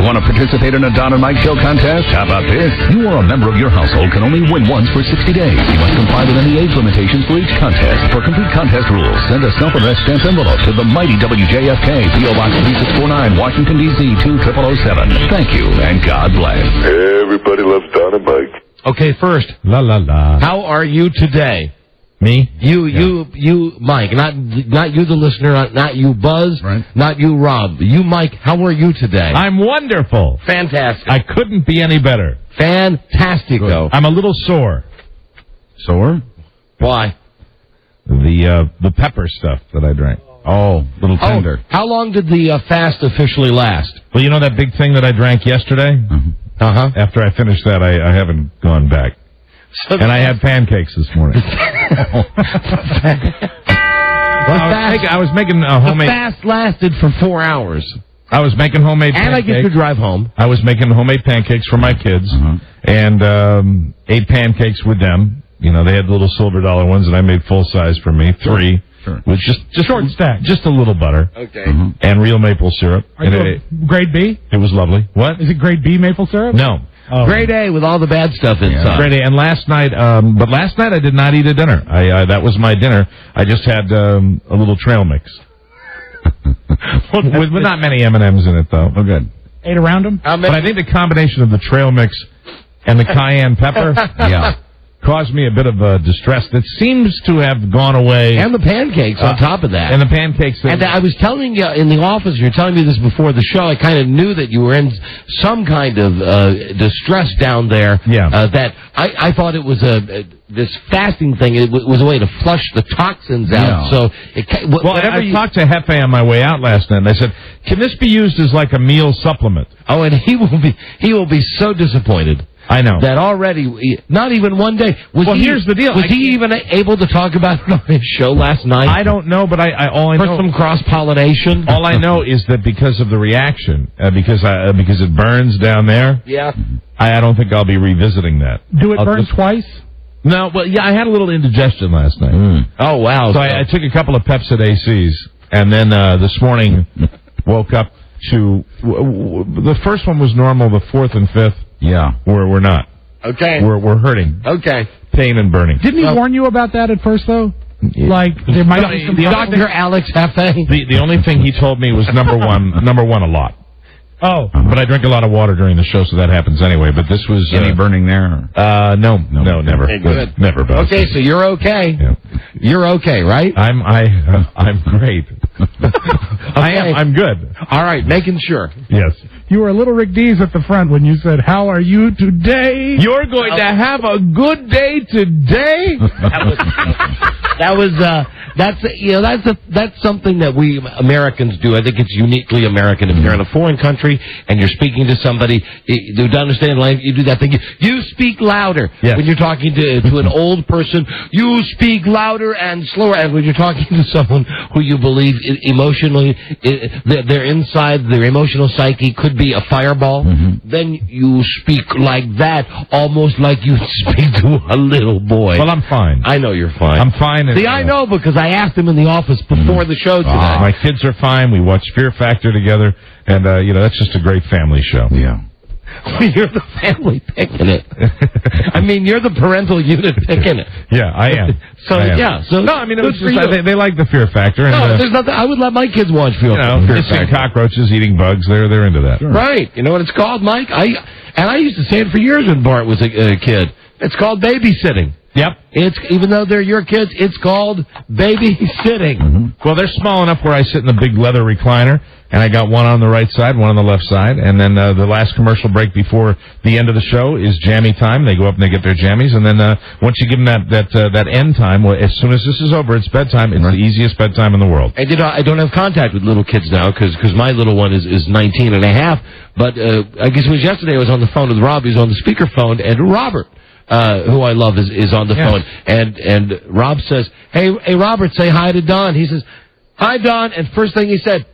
Want to participate in a Don and Mike Show contest? How about this? You or a member of your household can only win once for 60 days. You must comply with any age limitations for each contest. For complete contest rules, send a self-addressed stamped envelope to the mighty WJFK, P.O. Box 3649, Washington, D.C. 20007. Thank you, and God bless. Everybody loves Don and Mike. Okay, first, La la la. how are you today? Me? You, Mike, not you, the listener, not you, Buzz, right. Not you, Rob. You, Mike, how are you today? I'm wonderful. Fantastic. I couldn't be any better. Fantastic, though. I'm a little sore. Sore? Why? The pepper stuff that I drank. Oh, little tender. How long did the fast officially last? Well, you know that big thing that I drank yesterday? Uh-huh. After I finished that, I haven't gone back. So and I had pancakes this morning. I was making a homemade... The fast lasted for 4 hours. I was making homemade pancakes. And I get to drive home. I was making homemade pancakes for my kids and ate pancakes with them. You know, they had the little silver dollar ones, and I made full size for me, 3. Sure. With just short stack. Just a little butter. Okay. And real maple syrup. Are you grade B? It was lovely. What? Is it grade B maple syrup? No. Oh. Grade A with all the bad stuff inside. Grade A. And last night, but last night I did not eat a dinner. That was my dinner. I just had a little trail mix. with not many M&Ms in it, though. Oh, good. Ate around them? But I think the combination of the trail mix and the cayenne pepper, caused me a bit of distress that seems to have gone away. And the pancakes on top of that. And the pancakes. And I was telling you in the office, you were telling me this before the show, I kind of knew that you were in some kind of distress down there. Yeah. That I thought it was this fasting thing, it was a way to flush the toxins out. So I talked to Hefe on my way out last night, and I said, can this be used as like a meal supplement? Oh, and he will be so disappointed. I know. That already, not even one day. Here's the deal. Was he even able to talk about it on his show last night? I don't know, but all I know... For some cross-pollination? All I know is that because of the reaction, because it burns down there, I don't think I'll be revisiting that. Do it burn twice? No, well, yeah, I had a little indigestion last night. Oh, wow. So I took a couple of Pepsid ACs, and then this morning woke up to... The first one was normal, the fourth and fifth. Yeah, we're not. Okay. We're hurting. Okay. Pain and burning. Didn't he warn you about that at first, though? Like, there might be some... Dr. Alex Hefe? The only thing he told me was number one, a lot. Oh. But I drink a lot of water during the show, so that happens anyway. But this was... Any burning there? No, never. Okay, good. Never. Okay, so you're okay. Yeah. You're okay, right? I'm great. I'm good. All right, making sure. Yes. You were a little Rick Dees at the front when you said, how are you today? You're going to have a good day today? That's something that we Americans do. I think it's uniquely American. If you're in a foreign country and you're speaking to somebody who doesn't understand language, you do that thing. You speak louder when you're talking to an old person. You speak louder and slower. And when you're talking to someone who you believe emotionally, their inside, their emotional psyche could be a fireball, then you speak like that, almost like you speak to a little boy. Well, I'm fine. I know you're fine. I'm fine. See, I know because I asked him in the office before the show today. My kids are fine. We watch Fear Factor together, and that's just a great family show. Yeah. You're the family picking it. I mean, you're the parental unit picking it. Yeah, I am. No, I mean, it was just, they like the Fear Factor. And, there's nothing. I would let my kids watch Fear Factor. Kissing cockroaches, eating bugs. They're into that. Sure. Right. You know what it's called, Mike? I used to say it for years when Bart was a kid. It's called babysitting. Yep. Even though they're your kids, it's called babysitting. Well, they're small enough where I sit in the big leather recliner, and I got one on the right side, one on the left side, and then the last commercial break before the end of the show is jammy time. They go up and they get their jammies, and then once you give them that end time, well, as soon as this is over, it's bedtime. It's the easiest bedtime in the world. And I don't have contact with little kids now because my little one is 19 and a half. But I guess it was yesterday I was on the phone with Rob. He was on the speakerphone, and Robert, who I love, is on the phone. And Rob says, hey, Robert, say hi to Don. He says, hi, Don. And first thing he said,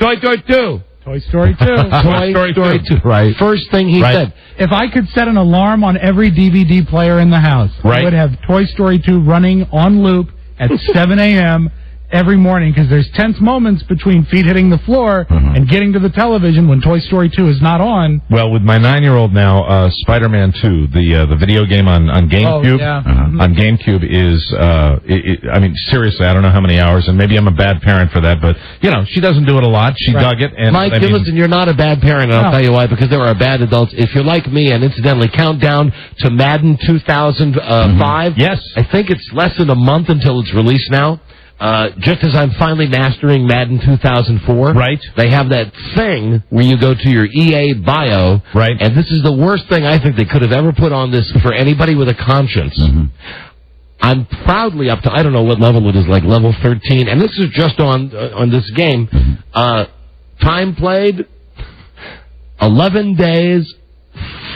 Toy Story 2. Toy Story 2. Toy Story 2. Right. First thing he said. If I could set an alarm on every DVD player in the house, I would have Toy Story 2 running on loop at 7 a.m., every morning because there's tense moments between feet hitting the floor and getting to the television when Toy Story 2 is not on. Well, with my 9-year-old now, Spider-Man 2, the video game on GameCube, on GameCube is, I mean, seriously, I don't know how many hours, and maybe I'm a bad parent for that, but, you know, she doesn't do it a lot. She dug it. And, Mike, listen, you're not a bad parent, and I'll tell you why, because there are bad adults. If you're like me, and incidentally, count down to Madden 2005. Yes. I think it's less than a month until it's released now. Just as I'm finally mastering Madden 2004, right? They have that thing where you go to your EA bio, right? And this is the worst thing I think they could have ever put on this for anybody with a conscience. I'm proudly up to, I don't know what level it is, like level 13, and this is just on this game. Time played, 11 days,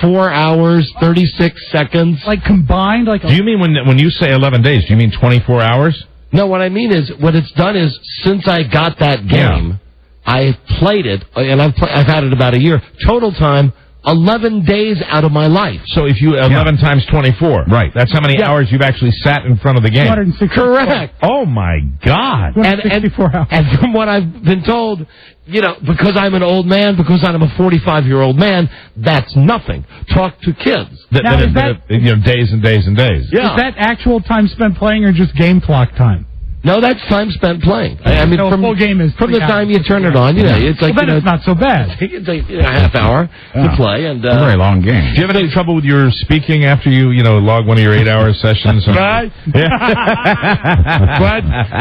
4 hours, 36 seconds. Like combined? Like. Do you mean when you say 11 days, do you mean 24 hours? No, what I mean is, what it's done is, since I got that game, I've played it, and I've had it about a year. Total time, 11 days out of my life. So if you 11 times 24, right? That's how many hours you've actually sat in front of the game. 264. Correct. Oh my God! 264 hours. And from what I've been told, you know, because I'm an old man, because I'm a 45-year-old man, that's nothing. Talk to kids. Now, is that, days and days and days. Yeah. Is that actual time spent playing or just game clock time? No, that's time spent playing. I mean, from full game is from the time you turn it on. It's like then it's not so bad. It's like a half hour to play, and a very long game. Do you have any trouble with your speaking after you log one of your 8-hour sessions? Right?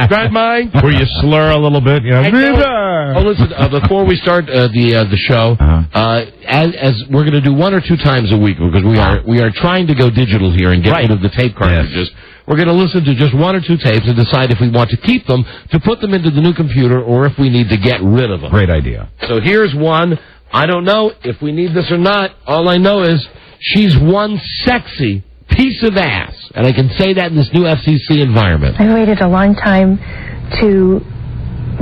Right, Mike? Where you slur a little bit, Oh, listen, before we start the show, as we're going to do 1 or 2 times a week, because we are trying to go digital here and get rid of the tape cartridges. Yes. We're going to listen to just 1 or 2 tapes and decide if we want to keep them, to put them into the new computer, or if we need to get rid of them. Great idea. So here's one. I don't know if we need this or not. All I know is she's one sexy piece of ass. And I can say that in this new FCC environment. I waited a long time to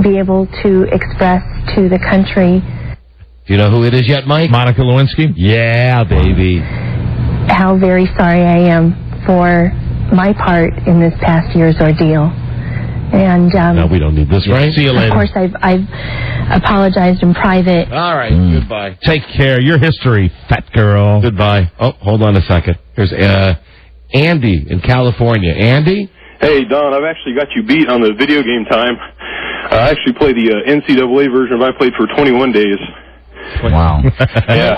be able to express to the country. Do you know who it is yet, Mike? Monica Lewinsky? Yeah, baby. How very sorry I am for my part in this past year's ordeal. And no, we don't need this, right? See you later. Of course, I've apologized in private. All right, goodbye. Take care. Your history, fat girl. Goodbye. Oh, hold on a second. Here's Andy in California. Andy? Hey, Don, I've actually got you beat on the video game time. I actually play the NCAA version, but I played for 21 days. Wow. Yeah.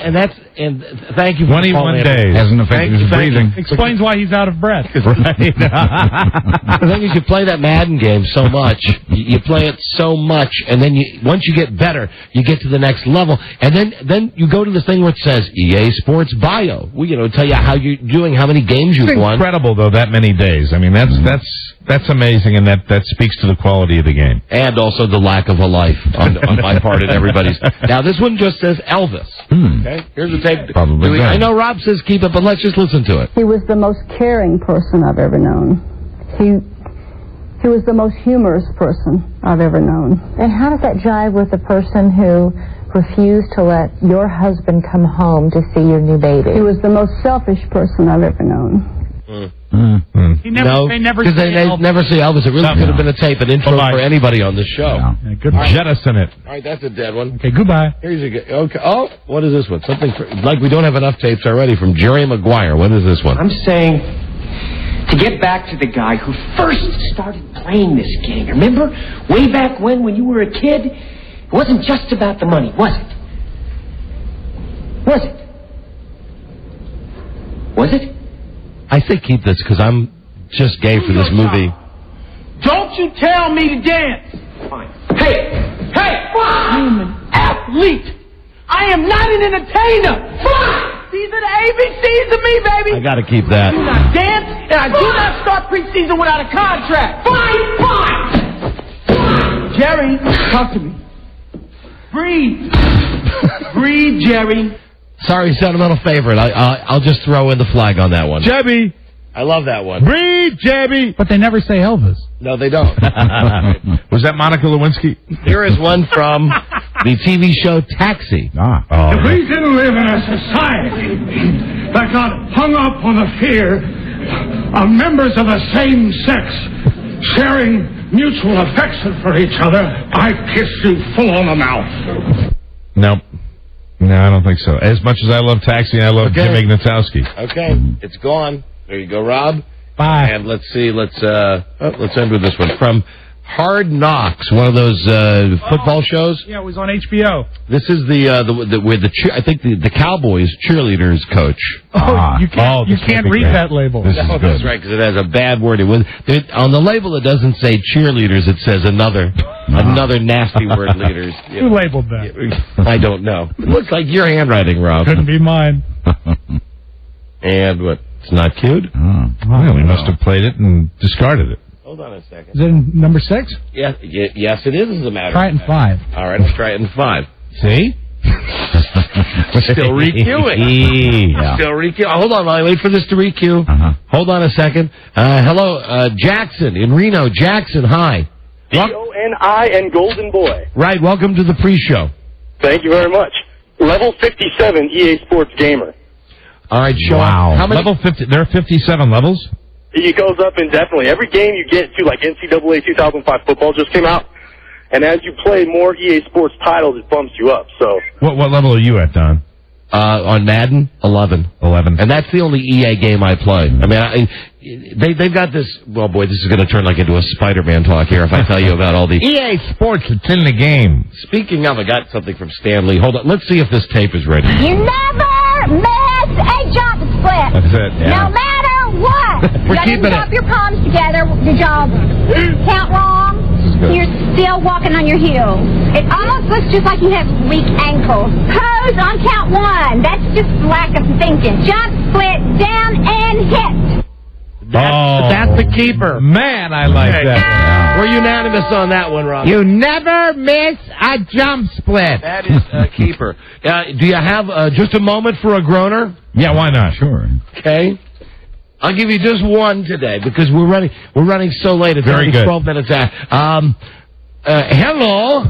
And thank you for 21 days. Hasn't affected his breathing. Explains why he's out of breath. Right. The thing is, you play that Madden game so much, you play it so much, and then once you get better, you get to the next level, and then you go to this thing where it says EA Sports Bio. We tell you how you're doing, how many games you've won. It's incredible, though, that many days. I mean, that's amazing, and that speaks to the quality of the game. And also the lack of a life on my part and everybody's. Now, this one just says Elvis. Okay? Here's the tape. Probably I know Rob says keep it, but let's just listen to it. He was the most caring person I've ever known. He was the most humorous person I've ever known. And how does that jive with the person who refused to let your husband come home to see your new baby? He was the most selfish person I've ever known. They never see Elvis. It really could have been a tape, an intro for anybody on this show. Yeah, goodbye. Jettison it. All right, that's a dead one. Okay, goodbye. Here's a good. Okay. Oh, what is this one? Something like we don't have enough tapes already from Jerry Maguire. What is this one? I'm saying to get back to the guy who first started playing this game. Remember, way back when you were a kid, it wasn't just about the money, was it? Was it? Was it? I say keep this because I'm just gay for this movie. Don't you tell me to dance! Fine. Hey! I'm an athlete! I am not an entertainer! Fine! These are the ABCs of me, baby! I gotta keep that. I do not dance, and I do not start preseason without a contract! Fine! Jerry, talk to me. Breathe. Breathe, Jerry. Sorry, sentimental favorite. I'll just throw in the flag on that one. Jebby. I love that one. Breathe, Jebby. But they never say Elvis. No, they don't. Was that Monica Lewinsky? Here is one from the TV show Taxi. If we didn't live in a society that got hung up on the fear of members of the same sex sharing mutual affection for each other, I kiss you full on the mouth. Nope. No, I don't think so. As much as I love Taxi, I love Jim Ignatowski. Okay, it's gone. There you go, Rob. Bye. And let's see. Let's end with this one from Hard Knocks, one of those football shows. Yeah, it was on HBO. This is I think the Cowboys cheerleaders coach. You can't read that label. No, that's right, because it has a bad word. On the label, it doesn't say cheerleaders. It says another nasty word, leaders. Who labeled that? I don't know. It looks like your handwriting, Rob. Couldn't be mine. And what? It's not cued? Well, we must have played it and discarded it. Hold on a second. Is it number 6? Yes, it is, as a matter Try it in 5. All right, let's try it in 5. See? Still re-queuing. Yeah. Still re-queuing. Hold on, while I wait for this to re-queue. Hold on a second. Hello, Jackson in Reno. Jackson, hi. D-O-N-I and Golden Boy. Right, welcome to the pre-show. Thank you very much. Level 57 EA Sports Gamer. All right, Sean. Wow. How many? Level 50. There are 57 levels? It goes up indefinitely. Every game you get to, like NCAA 2005 football just came out, and as you play more EA Sports titles, it bumps you up. So, What level are you at, Don? On Madden, 11. 11. And that's the only EA game I play. I mean, they've got this. Well, boy, this is going to turn like into a Spider-Man talk here if I tell you about all the EA Sports. It's in the game. Speaking of, I got something from Stanley. Hold on. Let's see if this tape is ready. You never miss a jump split. That's it. Yeah. No matter what. We're you keeping didn't drop your palms together. Did y'all count wrong? You're still walking on your heels. It almost looks just like you have weak ankles. Pose on count 1. That's just lack of thinking. Jump, split, down, and hit. That's the keeper. Man, I like that. We're unanimous on that one, Rob. You never miss a jump split. That is a keeper. Do you have just a moment for a groaner? Yeah, why not? Sure. Okay. I'll give you just one today because we're running so late. It's Very only good. 12 minutes out. Hello.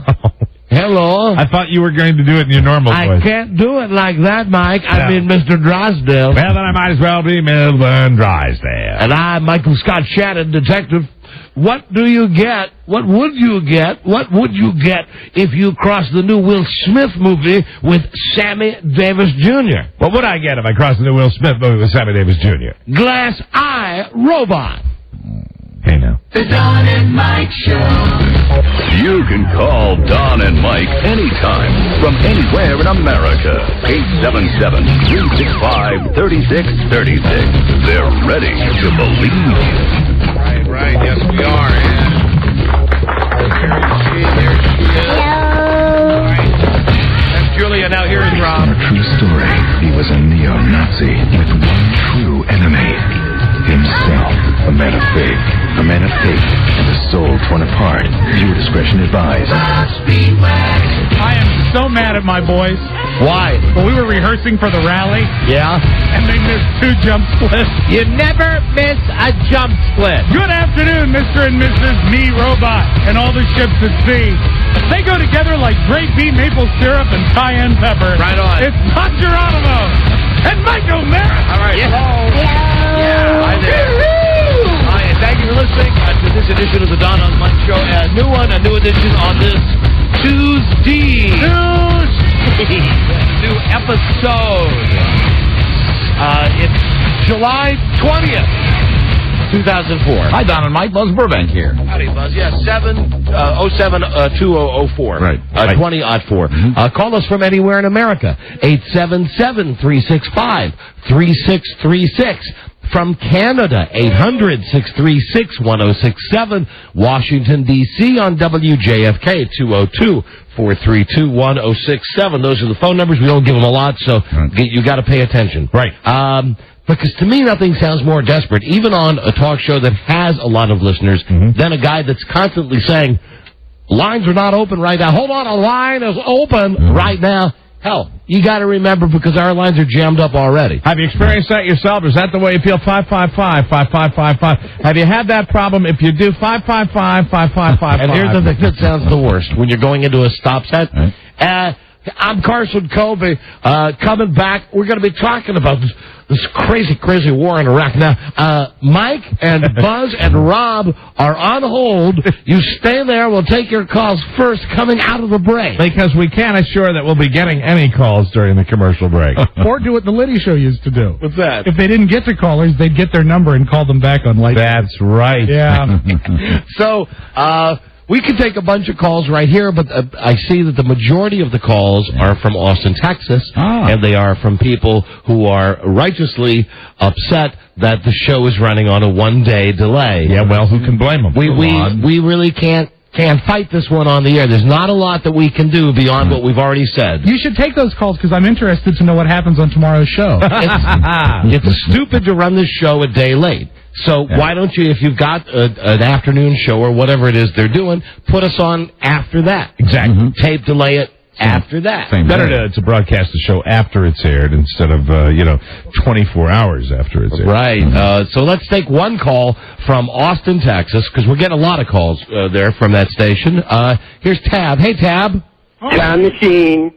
Hello. I thought you were going to do it in your normal voice. I can't do it like that, Mike. I mean, Mr. Drysdale. Well, then I might as well be Melbourne Drysdale. And I'm Michael Scott Shannon, detective. What do you get? What would you get? What would you get if you crossed the new Will Smith movie with Sammy Davis Jr.? What would I get if I crossed the new Will Smith movie with Sammy Davis Jr.? Glass Eye Robot. Hey, now. The Don and Mike Show. You can call Don and Mike anytime from anywhere in America. 877-365-3636. They're ready to believe you. Right, yes we are. Here she is. Hello. That's Julia. Now here is Rob. A true story. He was a neo-Nazi with one true enemy. Himself. A man of faith. A man of faith. And a soul torn apart. Viewer discretion advised. I am so mad at my boys. Why? Well, we were rehearsing for the rally, Yeah? and they missed 2 jump splits. You never miss a jump split. Good afternoon, Mr. and Mrs. Me Robot and all the ships at sea. They go together like grape beet, maple syrup, and cayenne pepper. Right on. It's Todd Geronimo and Mike O'Mara. All right. Yeah. Hi there. Hi, and thank you for listening to this edition of the Don on Mike Show. A new edition on this Tuesday. New episode. It's July 20th, 2004. Hi, Don and Mike. Buzz Burbank here. Howdy, Buzz. Yeah, 707-2004. Right. 20-04. Call us from anywhere in America. 877-365-3636. From Canada, 800-636-1067. Washington, D.C. on WJFK, 202-432-1067. Those are the phone numbers. We don't give them a lot, so you got to pay attention. Right. Because to me, nothing sounds more desperate, even on a talk show that has a lot of listeners, than a guy that's constantly saying, lines are not open right now. Hold on, a line is open right now. Hell, you got to remember because our lines are jammed up already. Have you experienced that yourself? Is that the way you feel? 555-5555. Have you had that problem? If you do, 555-5555. And here's the thing that sounds the worst when you're going into a stop set. I'm Carson Colby. Coming back, we're going to be talking about this crazy war in Iraq. Now, Mike and Buzz and Rob are on hold. You stay there. We'll take your calls first coming out of the break. Because we can't assure that we'll be getting any calls during the commercial break. Or do what the Liddy Show used to do. What's that? If they didn't get to callers, they'd get their number and call them back on light. That's right. Yeah. So, we can take a bunch of calls right here, but I see that the majority of the calls are from Austin, Texas, and they are from people who are righteously upset that the show is running on a one-day delay. Yeah, well, who can blame them? We really can't fight this one on the air. There's not a lot that we can do beyond what we've already said. You should take those calls because I'm interested to know what happens on tomorrow's show. It's stupid to run this show a day late. So why don't you, if you've got an afternoon show or whatever it is they're doing, put us on after that. Exactly. Tape delay it after that. Better to broadcast the show after it's aired instead of 24 hours after it's aired. Right. So let's take one call from Austin, Texas, because we're getting a lot of calls there from that station. Here's Tab. Hey, Tab. Time machine.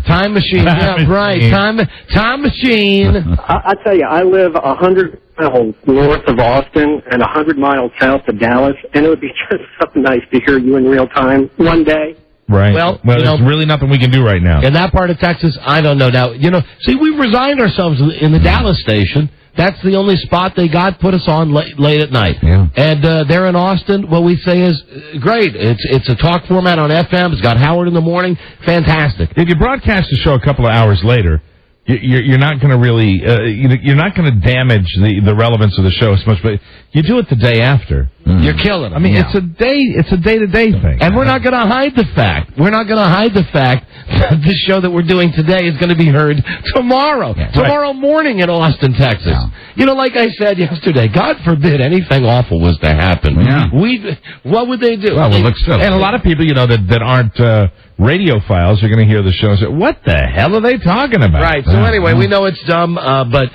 Time machine. Yeah, right. Time machine. I tell you, I live 100 miles north of Austin and 100 miles south of Dallas, and it would be just something nice to hear you in real time one day. Right. Well, there's really nothing we can do right now. In that part of Texas, I don't know. Now, see, we've resigned ourselves in the Dallas station. That's the only spot they got. Put us on late at night. Yeah. And they're in Austin. What we say is, great. It's a talk format on FM. It's got Howard in the morning. Fantastic. If you broadcast the show a couple of hours later, you're not going to really, you're not going to damage the relevance of the show as much, but you do it the day after. You're killing them. I mean, it's a day-to-day thing. And we're not going to hide the fact. We're not going to hide the fact that this show that we're doing today is going to be heard tomorrow. Yeah, tomorrow morning in Austin, Texas. Yeah. Like I said yesterday, God forbid anything awful was to happen. Yeah. What would they do? Well, it looks silly. And a lot of people, that aren't radiophiles are going to hear the show and say, what the hell are they talking about? Right. So anyway, we know it's dumb, but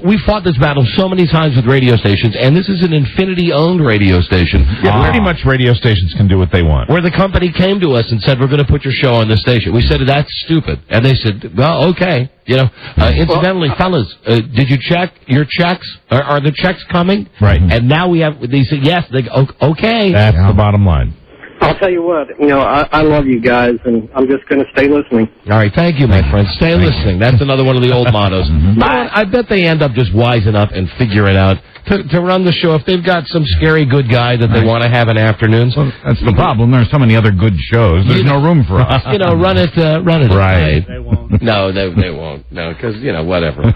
we've fought this battle so many times with radio stations, and this is an Infinity-owned radio station. Yeah, pretty much radio stations can do what they want. Where the company came to us and said, we're going to put your show on this station. We said, that's stupid. And they said, well, okay. Incidentally, fellas, did you check your checks? Are the checks coming? Right. And now they said, yes. They go, okay. That's the bottom line. I'll tell you what, I love you guys, and I'm just going to stay listening. All right, thank you, my friend. Stay listening. That's another one of the old mottos. I bet they end up just wising up and figure it out to run the show. If they've got some scary good guy that they want to have in afternoons. Well, that's the problem. There's so many other good shows. There's no room for us. Run it. Right. They won't. No, they won't. No, because, whatever.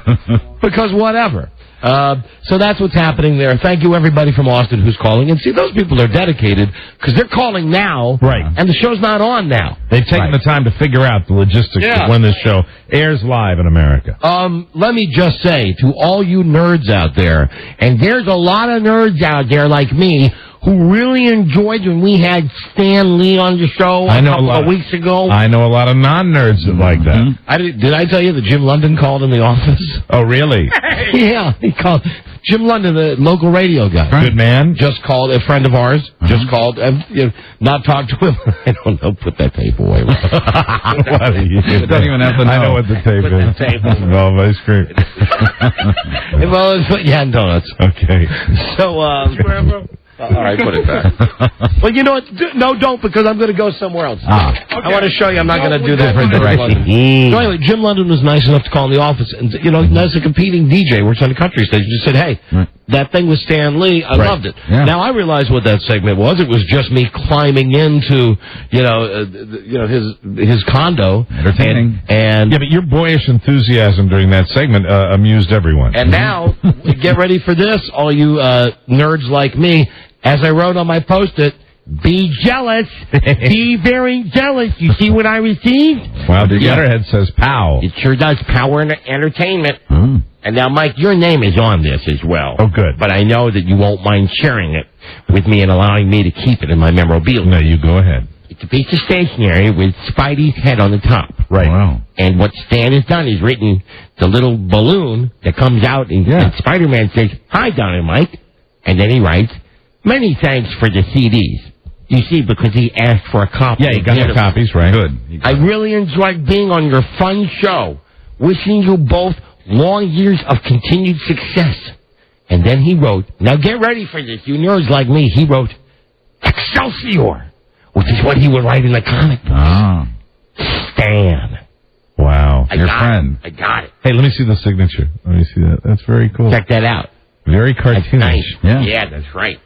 Because whatever. So that's what's happening there. Thank you, everybody from Austin who's calling. And see, those people are dedicated because they're calling now. Right. And the show's not on now. They've taken the time to figure out the logistics of when this show airs live in America. Let me just say to all you nerds out there, and there's a lot of nerds out there like me who really enjoyed when we had Stan Lee on the show a couple of weeks ago. I know a lot of non-nerds that like that. Did I tell you that Jim London called in the office? Oh, really? Yeah, he called. Jim London, the local radio guy. Good man. Just called, a friend of ours, just called, not talked to him. I don't know, put that tape away. What are you? Don't even have to know. I know what the tape is. The tape Oh, ice cream. Well, and donuts. Okay. So, all right, put it back. Well, you know what? No, don't, because I'm going to go somewhere else. Okay. I want to show you I'm not going to do that. Different direction. So anyway, Jim London was nice enough to call in the office, and as a competing DJ, works on a country station, just said, hey, that thing with Stan Lee, I loved it. Yeah. Now I realized what that segment was. It was just me climbing into, his condo. Entertaining. And Yeah, but your boyish enthusiasm during that segment amused everyone. And now, get ready for this, all you nerds like me. As I wrote on my Post-it, be jealous. Be very jealous. You see what I received? Wow, the letterhead says POW. It sure does. Power and Entertainment. And now, Mike, your name is on this as well. Oh, good. But I know that you won't mind sharing it with me and allowing me to keep it in my memorabilia. No, you go ahead. It's a piece of stationery with Spidey's head on the top. Right. Wow. And what Stan has done is written the little balloon that comes out, and Spider-Man says, "Hi, Don and Mike." And then he writes, "Many thanks for the CDs. You see, because he asked for a copy. Yeah, he got the copies, right? Good. I really enjoyed being on your fun show. Wishing you both long years of continued success. And then he wrote, now get ready for this, you nerds like me, he wrote, Excelsior, which is what he would write in the comic books. Ah. Stan. Wow. Your friend. I got it. Hey, let me see the signature. Let me see that. That's very cool. Check that out. Very cartoonish. That's nice. Yeah. That's right.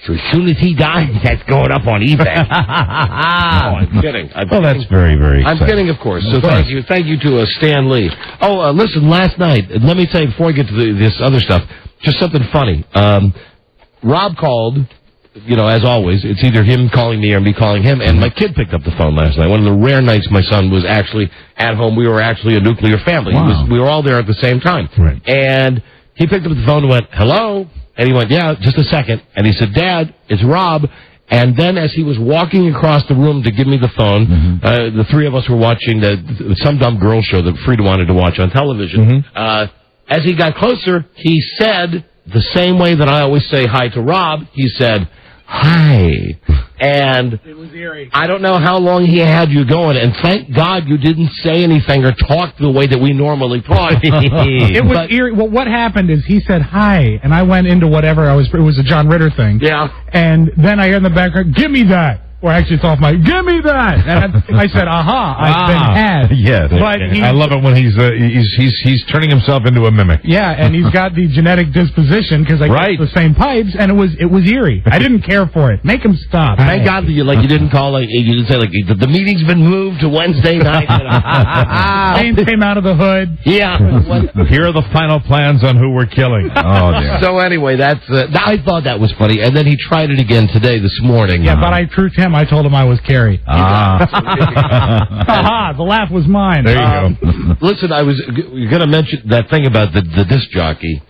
So as soon as he dies, that's going up on eBay. No, I'm kidding. That's very, very exciting. I'm kidding, of course. So thank you. Thank you to Stan Lee. Oh, listen, last night, let me tell you before I get to this other stuff, just something funny. Rob called, as always. It's either him calling me or me calling him, and my kid picked up the phone last night. One of the rare nights my son was actually at home. We were actually a nuclear family. Wow. We were all there at the same time. Right. And he picked up the phone and went, hello? And he went, yeah, just a second. And he said, Dad, it's Rob. And then as he was walking across the room to give me the phone, the three of us were watching some dumb girl show that Frida wanted to watch on television. As he got closer, he said, the same way that I always say hi to Rob, he said, hi. And It was eerie. I don't know how long he had you going, and thank God you didn't say anything or talk the way that we normally talk. It was eerie. Well, what happened is he said hi, and I went into whatever it was a John Ritter thing. Yeah. And then I hear in the background, give me that. Or actually, it's off my, give me that. And I said, aha, I've been had. Yes. But I love it when he's turning himself into a mimic. Yeah, and he's got the genetic disposition because I got the same pipes, and it was eerie. I didn't care for it. Make him stop. Thank God that you didn't call, you didn't say, the meeting's been moved to Wednesday night. Planes came out of the hood. Yeah. Here are the final plans on who we're killing. Oh, dear. So anyway, I thought that was funny, and then he tried it again today, this morning. Yeah, but I truth him. I told him I was Carrie. Aha, the laugh was mine. There you go. Listen, I was going to mention that thing about the disc jockey.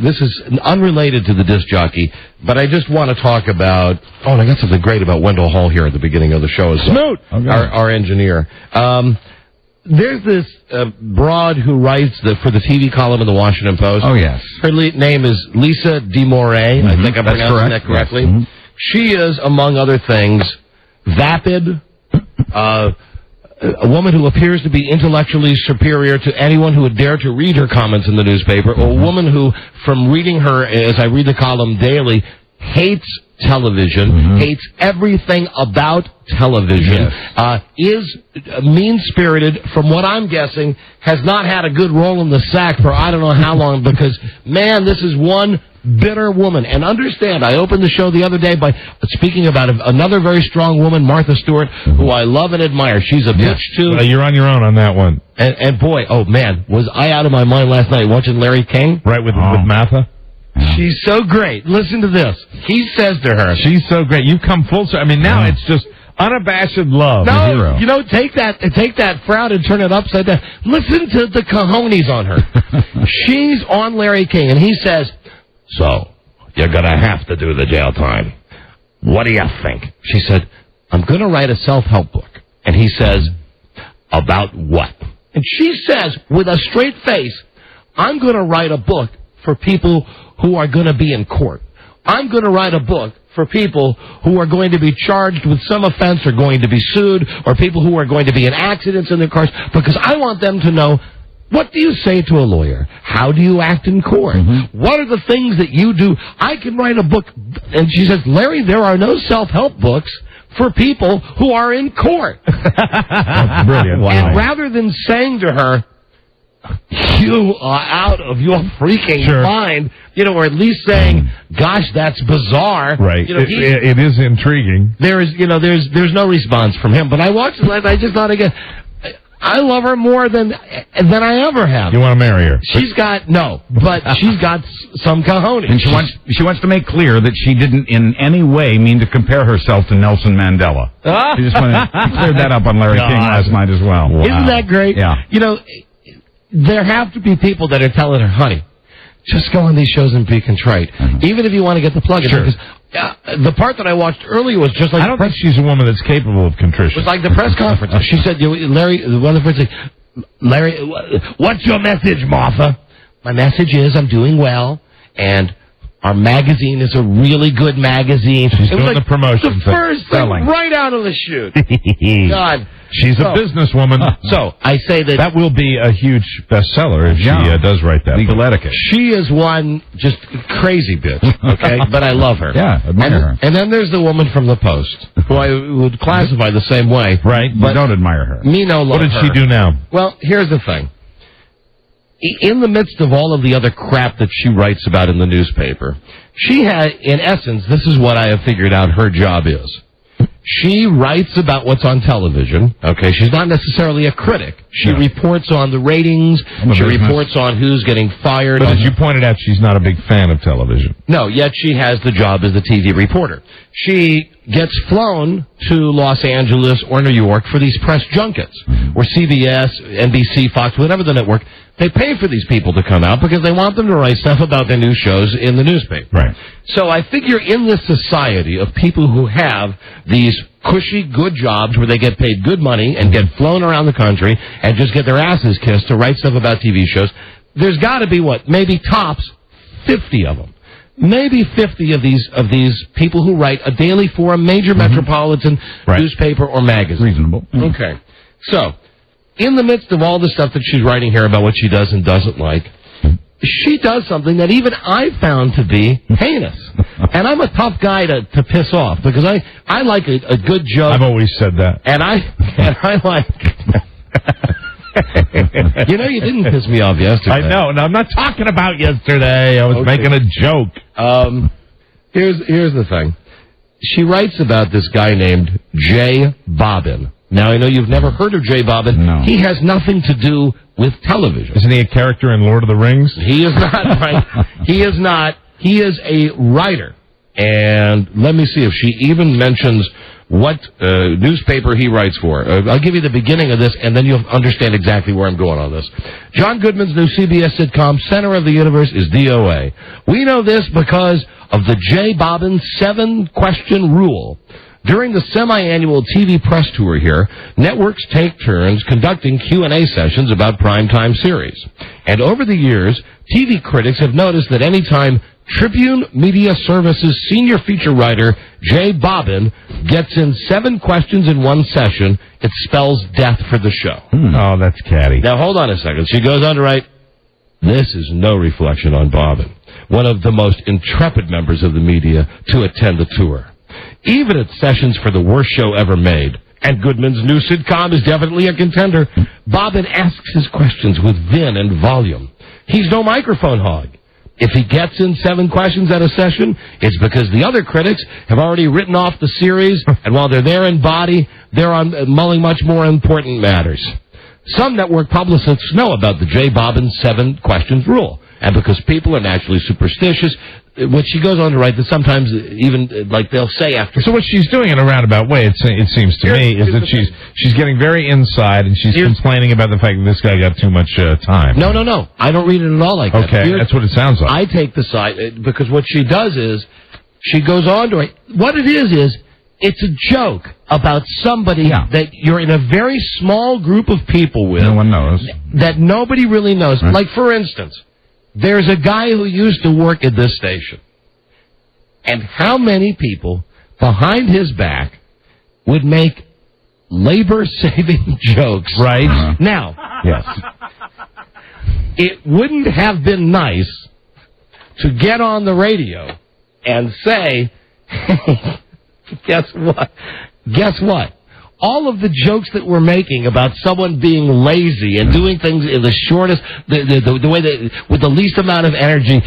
This is unrelated to the disc jockey, but I just want to talk about... Oh, and I got something great about Wendell Hall here at the beginning of the show. Smoot! Our engineer. There's this broad who writes for the TV column in the Washington Post. Oh, yes. Her name is Lisa DeMoray. I think I'm pronouncing that correctly. Yes. She is, among other things, vapid, a woman who appears to be intellectually superior to anyone who would dare to read her comments in the newspaper, a woman who, from reading her, as I read the column daily, hates television, hates everything about television, is mean-spirited, from what I'm guessing, has not had a good roll in the sack for I don't know how long, because, man, this is one bitter woman. And understand, I opened the show the other day by speaking about another very strong woman, Martha Stewart, who I love and admire. She's a bitch, too. You're on your own on that one. And boy, oh, man, was I out of my mind last night watching Larry King? Right, with Martha? She's so great. Listen to this. He says to her, she's so great. You've come full circle. I mean, now it's just unabashed love. No, take that frown and turn it upside down. Listen to the cojones on her. She's on Larry King, and he says, so, you're going to have to do the jail time. What do you think? She said, I'm going to write a self-help book. And he says, about what? And she says, with a straight face, I'm going to write a book for people who are going to be in court. I'm going to write a book for people who are going to be charged with some offense or going to be sued, or people who are going to be in accidents in their cars, because I want them to know, what do you say to a lawyer? How do you act in court? What are the things that you do? I can write a book. And she says, Larry, there are no self-help books for people who are in court. That's brilliant. Wow. And rather than saying to her, you are out of your freaking mind, or at least saying, gosh, that's bizarre. Right. It is intriguing. There's no response from him. But I watched it and I just thought again, I love her more than I ever have. You want to marry her? She's got she's got some cojones. And she wants to make clear that she didn't in any way mean to compare herself to Nelson Mandela. She just cleared that up on Larry King last night as well. Wow. Isn't that great? Yeah. There have to be people that are telling her, honey, just go on these shows and be contrite. Even if you want to get the plug in. Sure. Because the part that I watched earlier was just like... I don't think she's a woman that's capable of contrition. It was like the press conference. She said, Larry, one of the friends said, Larry, what's your message, Martha? My message is I'm doing well, and Our magazine is a really good magazine. She's it was doing like the promotion the first thing right out of the chute. God. She's a businesswoman. So I say that will be a huge bestseller if she does write that. Legal etiquette. She is one just crazy bitch, okay? But I love her. Yeah, admire her. And then there's the woman from the Post, who I would classify the same way. Right. But you don't admire her. Me no love What did her. she do now? Well, here's the thing. In the midst of all of the other crap that she writes about in the newspaper, she had, in essence, this is what I have figured out her job is. She writes about what's on television, okay? She's not necessarily a critic. She reports on the ratings. She reports on who's getting fired. But as you pointed out, she's not a big fan of television. No, yet she has the job as a TV reporter. She gets flown to Los Angeles or New York for these press junkets, where CBS, NBC, Fox, whatever the network, they pay for these people to come out because they want them to write stuff about their new shows in the newspaper. Right. So I figure in this society of people who have these cushy, good jobs where they get paid good money and get flown around the country and just get their asses kissed to write stuff about TV shows, there's got to be, maybe tops 50 of them. Maybe 50 of these people who write a daily for a major metropolitan newspaper or magazine. Reasonable. Okay. So, in the midst of all the stuff that she's writing here about what she does and doesn't like, she does something that even I found to be heinous. And I'm a tough guy to piss off because I like a good joke. I've always said that. And I like... You know, you didn't piss me off yesterday. I know. Now, I'm not talking about yesterday. I was making a joke. Here's the thing. She writes about this guy named Jay Bobbin. Now, I know you've never heard of Jay Bobbin. No. He has nothing to do with television. Isn't he a character in Lord of the Rings? He is not, right? He is not. He is a writer. And let me see if she even mentions what newspaper he writes for. I'll give you the beginning of this, and then you'll understand exactly where I'm going on this. John Goodman's new CBS sitcom, Center of the Universe, is DOA. We know this because of the Jay Bobbin 7-question rule. During the semi-annual TV press tour here, networks take turns conducting Q&A sessions about primetime series. And over the years, TV critics have noticed that anytime Tribune Media Services senior feature writer Jay Bobbin gets in 7 questions in one session, it spells death for the show. Oh, that's catty. Now, hold on a second. She goes on to write, this is no reflection on Bobbin, one of the most intrepid members of the media to attend the tour. Even at sessions for the worst show ever made, and Goodman's new sitcom is definitely a contender, Bobbin asks his questions with vim and volume. He's no microphone hog. If he gets in 7 questions at a session, it's because the other critics have already written off the series, and while they're there in body, they're on mulling much more important matters. Some network publicists know about the Jay Bobbin 7 questions rule, and because people are naturally superstitious, what she goes on to write that sometimes even like they'll say after. So what she's doing in a roundabout way, it seems to me, is that she's getting very inside and she's complaining about the fact that this guy got too much time. No. I don't read it at all like that. Okay, that's what it sounds like. I take the side because what she does is she goes on to write. What it is it's a joke about somebody that you're in a very small group of people with. No one knows. That nobody really knows. Right. Like, for instance, there's a guy who used to work at this station. And how many people behind his back would make labor-saving jokes? Right. Now, yes. It wouldn't have been nice to get on the radio and say, hey, guess what? All of the jokes that we're making about someone being lazy and doing things in the shortest, the way that, with the least amount of energy,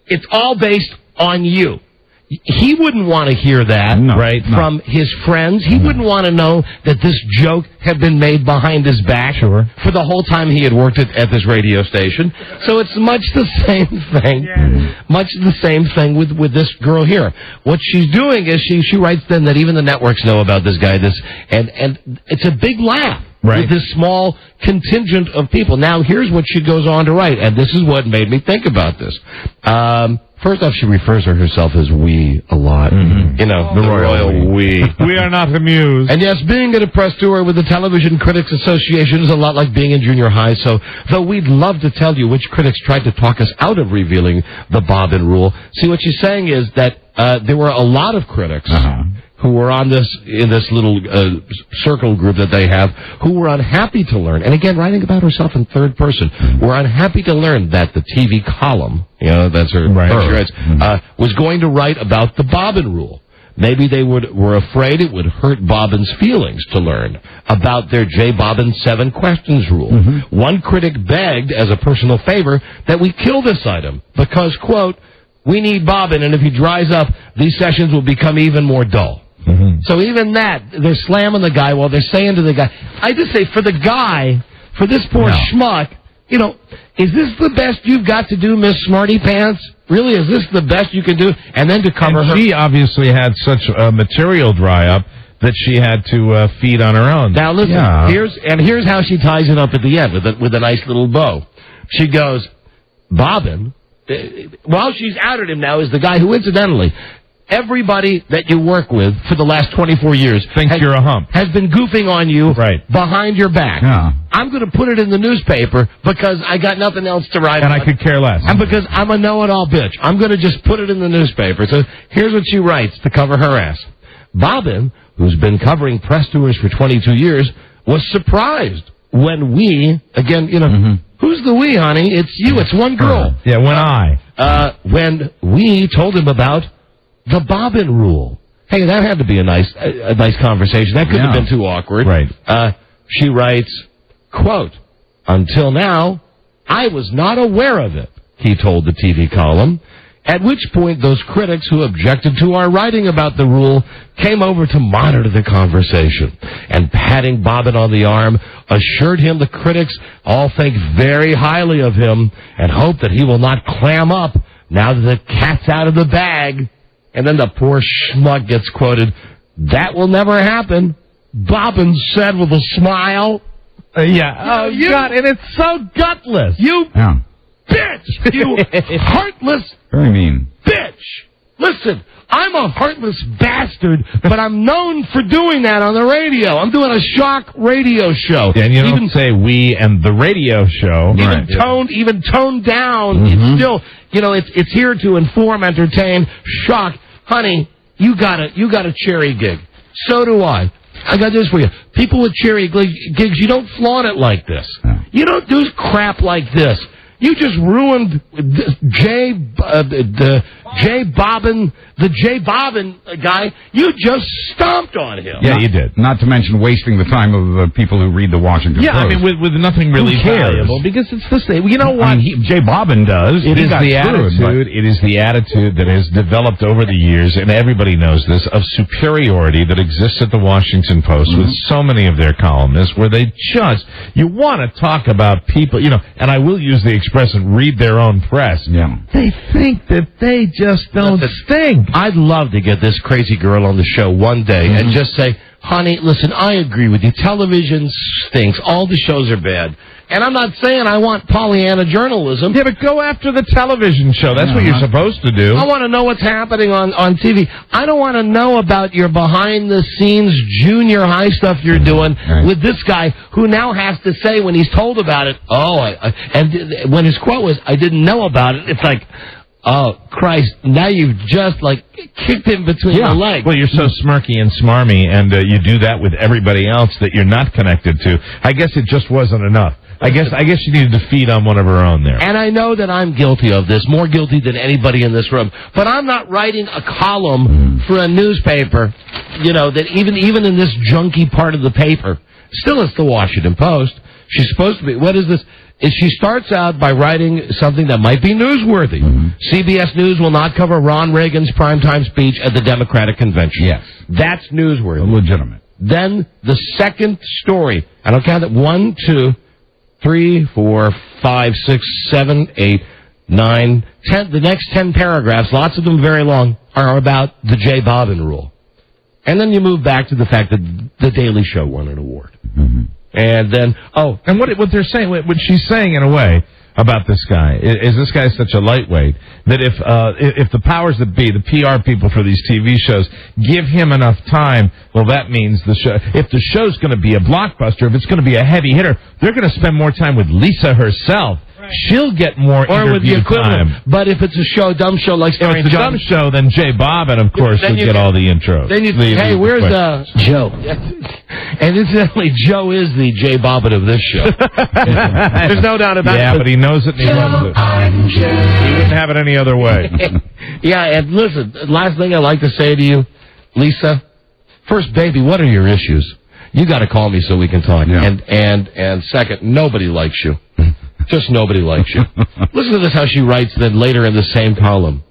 it's all based on you. He wouldn't want to hear that from his friends. He wouldn't want to know that this joke had been made behind his back for the whole time he had worked at this radio station. So it's much the same thing. Much the same thing with this girl here. What she's doing is she writes then that even the networks know about this guy. And it's a big laugh. with this small contingent of people. Now, here's what she goes on to write, and this is what made me think about this. First off, she refers to herself as we a lot. You know, the royal we. We are not amused. And yes, being at a press tour with the Television Critics Association is a lot like being in junior high, so though we'd love to tell you which critics tried to talk us out of revealing the Bobbin rule, see, what she's saying is that there were a lot of critics who were in this little circle group that they have, who were unhappy to learn, and again, writing about herself in third person, were unhappy to learn that the TV column, you know, that's her, she writes, was going to write about the Bobbin rule. Maybe they were afraid it would hurt Bobbin's feelings to learn about their J. Bobbin 7 questions rule. One critic begged, as a personal favor, that we kill this item because, quote, we need Bobbin, and if he dries up, these sessions will become even more dull. So even that, they're slamming the guy while they're saying to the guy, I just say, for the guy, for this poor schmuck, you know, is this the best you've got to do, Miss Smarty Pants? Really, is this the best you can do? And then to cover her... she obviously had such a material dry-up that she had to feed on her own. Now listen, here's how she ties it up at the end with a nice little bow. She goes, Bobbin, while she's outed him now, is the guy who, incidentally, everybody that you work with for the last 24 years thinks you're a hump. Has been goofing on you behind your back. I'm going to put it in the newspaper because I got nothing else to write about. And I could care less. And because I'm a know-it-all bitch. I'm going to just put it in the newspaper. So here's what she writes to cover her ass. Bobbin, who's been covering press tours for 22 years, was surprised when we, again, you know, who's the we, honey? It's you. It's one girl. When we told him about the Bobbin rule. Hey, that had to be a nice conversation. That couldn't have been too awkward. She writes, quote, until now, I was not aware of it, he told the TV column, at which point those critics who objected to our writing about the rule came over to monitor the conversation, and patting Bobbin on the arm, assured him the critics all think very highly of him and hope that he will not clam up now that the cat's out of the bag. And then the poor schmuck gets quoted, that will never happen, Bobbin said with a smile. Oh, God, and it's so gutless. You bitch! You heartless very mean bitch! Listen, I'm a heartless bastard, but I'm known for doing that on the radio. I'm doing a shock radio show. Yeah, and you don't say we and the radio show. Even toned down. It's still, you know, it's here to inform, entertain, shock. Honey, you got a cherry gig. So do I. I got this for you. People with cherry gigs, you don't flaunt it like this. You don't do crap like this. You just ruined the J. Bobbin guy. You just stomped on him. Yeah, you did. Not to mention wasting the time of people who read the Washington Post. I mean, with nothing really valuable, because it's the same. You know what? I mean, J. Bobbin does. It is the attitude. It is the attitude that has developed over the years, and everybody knows this, of superiority that exists at the Washington Post with so many of their columnists, where they just, you want to talk about people, you know, and I will use the expression, read their own press. They think that they just don't stink. I'd love to get this crazy girl on the show one day and just say, honey, listen, I agree with you. Television stinks. All the shows are bad. And I'm not saying I want Pollyanna journalism. Yeah, but go after the television show. That's what you're supposed to do. I want to know what's happening on TV. I don't want to know about your behind-the-scenes junior high stuff you're doing with this guy who now has to say when he's told about it, and when his quote was, I didn't know about it, it's like, oh, Christ, now you've just, kicked him between the legs. Well, you're so smirky and smarmy, and you do that with everybody else that you're not connected to. I guess it just wasn't enough. I guess you needed to feed on one of her own there. And I know that I'm guilty of this, more guilty than anybody in this room. But I'm not writing a column for a newspaper, you know, that even in this junky part of the paper, still it's the Washington Post. She's supposed to be, what is this? She starts out by writing something that might be newsworthy. CBS News will not cover Ron Reagan's primetime speech at the Democratic Convention. Yes. That's newsworthy. Legitimate. Then the second story, I don't count it, 1, 2, 3, 4, 5, 6, 7, 8, 9, 10. The next 10 paragraphs, lots of them very long, are about the J. Bobbin rule. And then you move back to the fact that The Daily Show won an award. And then, and what they're saying, what she's saying in a way about this guy is this guy's such a lightweight that if the powers that be, the PR people for these TV shows, give him enough time, well, that means if the show's going to be a blockbuster, if it's going to be a heavy hitter, they're going to spend more time with Lisa herself. She'll get more interview time. But if it's a dumb show like if it's a dumb show, then Jay Bobbin, of course, would get all the intros. Then hey, where's Joe? And incidentally, Joe is the Jay Bobbin of this show. There's no doubt about it. Yeah, but he knows it and he loves it. He wouldn't have it any other way. Yeah, and listen, last thing I'd like to say to you, Lisa, first, baby, what are your issues? You got to call me so we can talk. Yeah. And second, nobody likes you. Just nobody likes you. Listen to this, how she writes then later in the same column.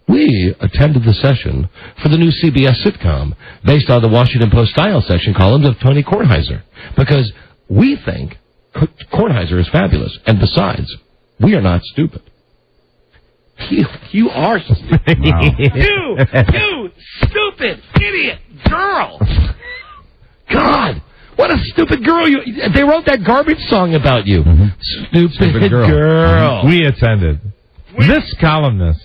We attended the session for the new CBS sitcom based on the Washington Post style section columns of Tony Kornheiser because we think Kornheiser is fabulous. And besides, we are not stupid. You are stupid. Wow. You stupid idiot girl. God. What a stupid girl they wrote that garbage song about you. Mm-hmm. Stupid girl. We attended. This columnist.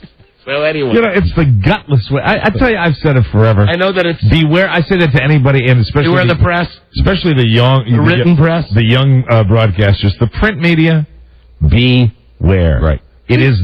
Well, anyway. It's the gutless way. I tell you, I've said it forever. I know that it's... Beware. I say that to anybody, and especially... Beware the press. Especially the young... The written press. The young broadcasters. The print media, beware. Right. It is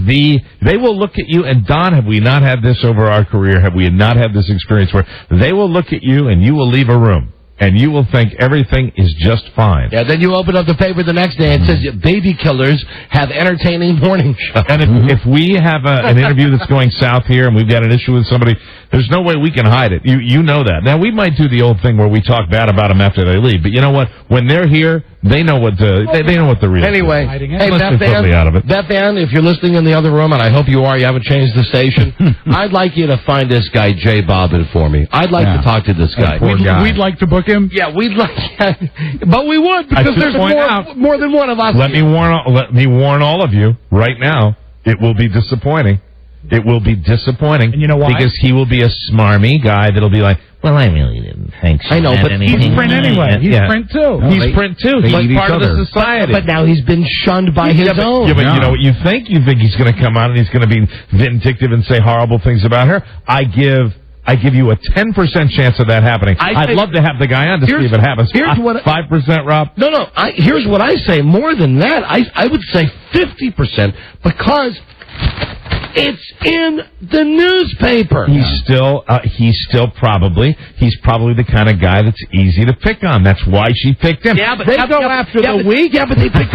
they will look at you, and Don, have we not had this over our career? Have we not had this experience where they will look at you and you will leave a room? And you will think everything is just fine. Yeah, then you open up the paper the next day and it says baby killers have entertaining morning show. And if we have an interview that's going south here and we've got an issue with somebody, there's no way we can hide it. You know that. Now, we might do the old thing where we talk bad about them after they leave. But you know what? When they're here, they know what they know what the real anyway, is. Hey, Beth Ann, if you're listening in the other room, and I hope you are, you haven't changed the station, I'd like you to find this guy, Jay Bobbin, for me. I'd like to talk to this guy. We'd like to book him? Yeah, we'd like but we would, because there's more than one of us. Let me warn all of you right now, it will be disappointing. It will be disappointing. And you know why? Because he will be a smarmy guy that'll be like, well, I really didn't think so. I know, but he's print anyway. He's print too. No, he's print too. He's part of the society. But now he's been shunned by his own. Yeah, but you know what you think? You think he's going to come out and he's going to be vindictive and say horrible things about her? I give you a 10% chance of that happening. I'd love to have the guy on to see if it happens. 5%, Rob? No. Here's what I say. More than that, I would say 50%, because it's in the newspaper. He's probably the kind of guy that's easy to pick on. That's why she picked him. Yeah, but they go after the week. Yeah, but they picked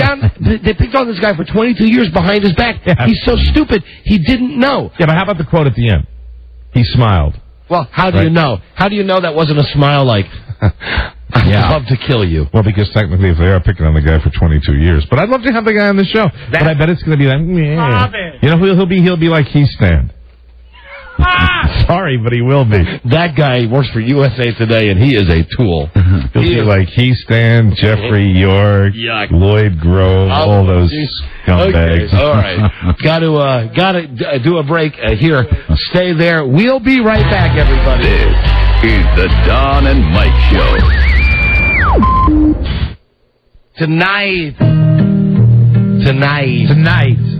on this guy for 22 years behind his back. Yeah. He's so stupid, he didn't know. Yeah, but how about the quote at the end? He smiled. Well, how do you know? How do you know that wasn't a smile like, I'd love to kill you? Well, because technically if they are picking on the guy for 22 years. But I'd love to have the guy on the show. But I bet it's going to be like, you know who he'll be like He Stand. Sorry, but he will be. That guy works for USA Today, and he is a tool. He'll be like He Stand, Jeffrey York, Lloyd Grove, all those scumbags. Okay. All right. Got to do a break here. Stay there. We'll be right back, everybody. This is the Don and Mike Show. Tonight,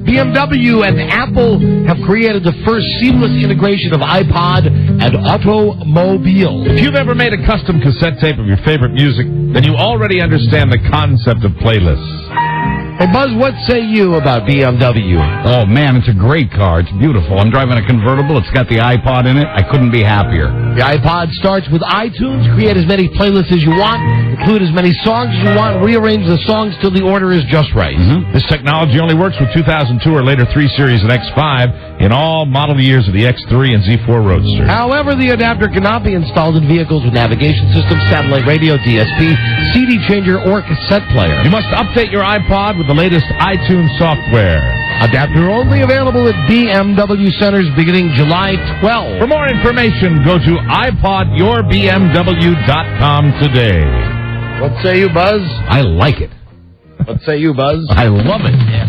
BMW and Apple have created the first seamless integration of iPod and automobile. If you've ever made a custom cassette tape of your favorite music, then you already understand the concept of playlists. Hey, Buzz, what say you about BMW? Oh, man, it's a great car. It's beautiful. I'm driving a convertible. It's got the iPod in it. I couldn't be happier. The iPod starts with iTunes. Create as many playlists as you want. Include as many songs as you want. Rearrange the songs till the order is just right. Mm-hmm. This technology only works with 2002 or later 3 Series and X5 in all model years of the X3 and Z4 Roadster. However, the adapter cannot be installed in vehicles with navigation system, satellite radio, DSP, CD changer, or cassette player. You must update your iPod with the latest iTunes software. Adapter only available at BMW centers beginning July 12. For more information, go to iPodYourBMW.com today. What say you, Buzz? I like it. What say you, Buzz? I love it. Yeah.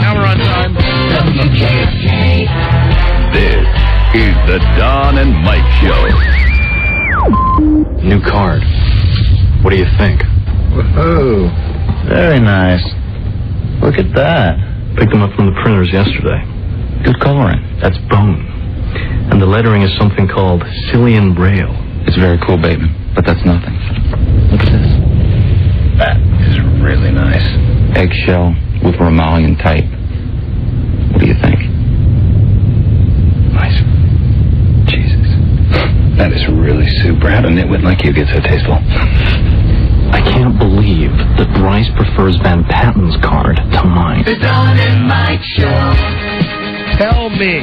Now we're on time. This is the Don and Mike Show. New card. What do you think? Whoa, very nice. Look at that. Picked them up from the printers yesterday. Good coloring. That's bone. And the lettering is something called Cillian Braille. It's very cool, Bateman, but that's nothing. What's this? That is really nice. Eggshell with Romalian type. What do you think? Nice. Jesus. That is really super. How did a nitwit like you get so tasteful? I can't believe that Bryce prefers Van Patten's card to mine. The Don and Mike Show. Tell me.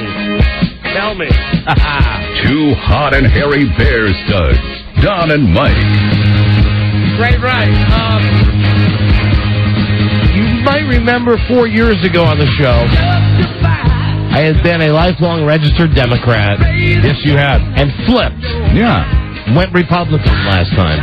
Two hot and hairy bear studs, Don and Mike. Right. You might remember 4 years ago on the show, I had been a lifelong registered Democrat. Yes, you had. And flipped. Yeah. Went Republican last time.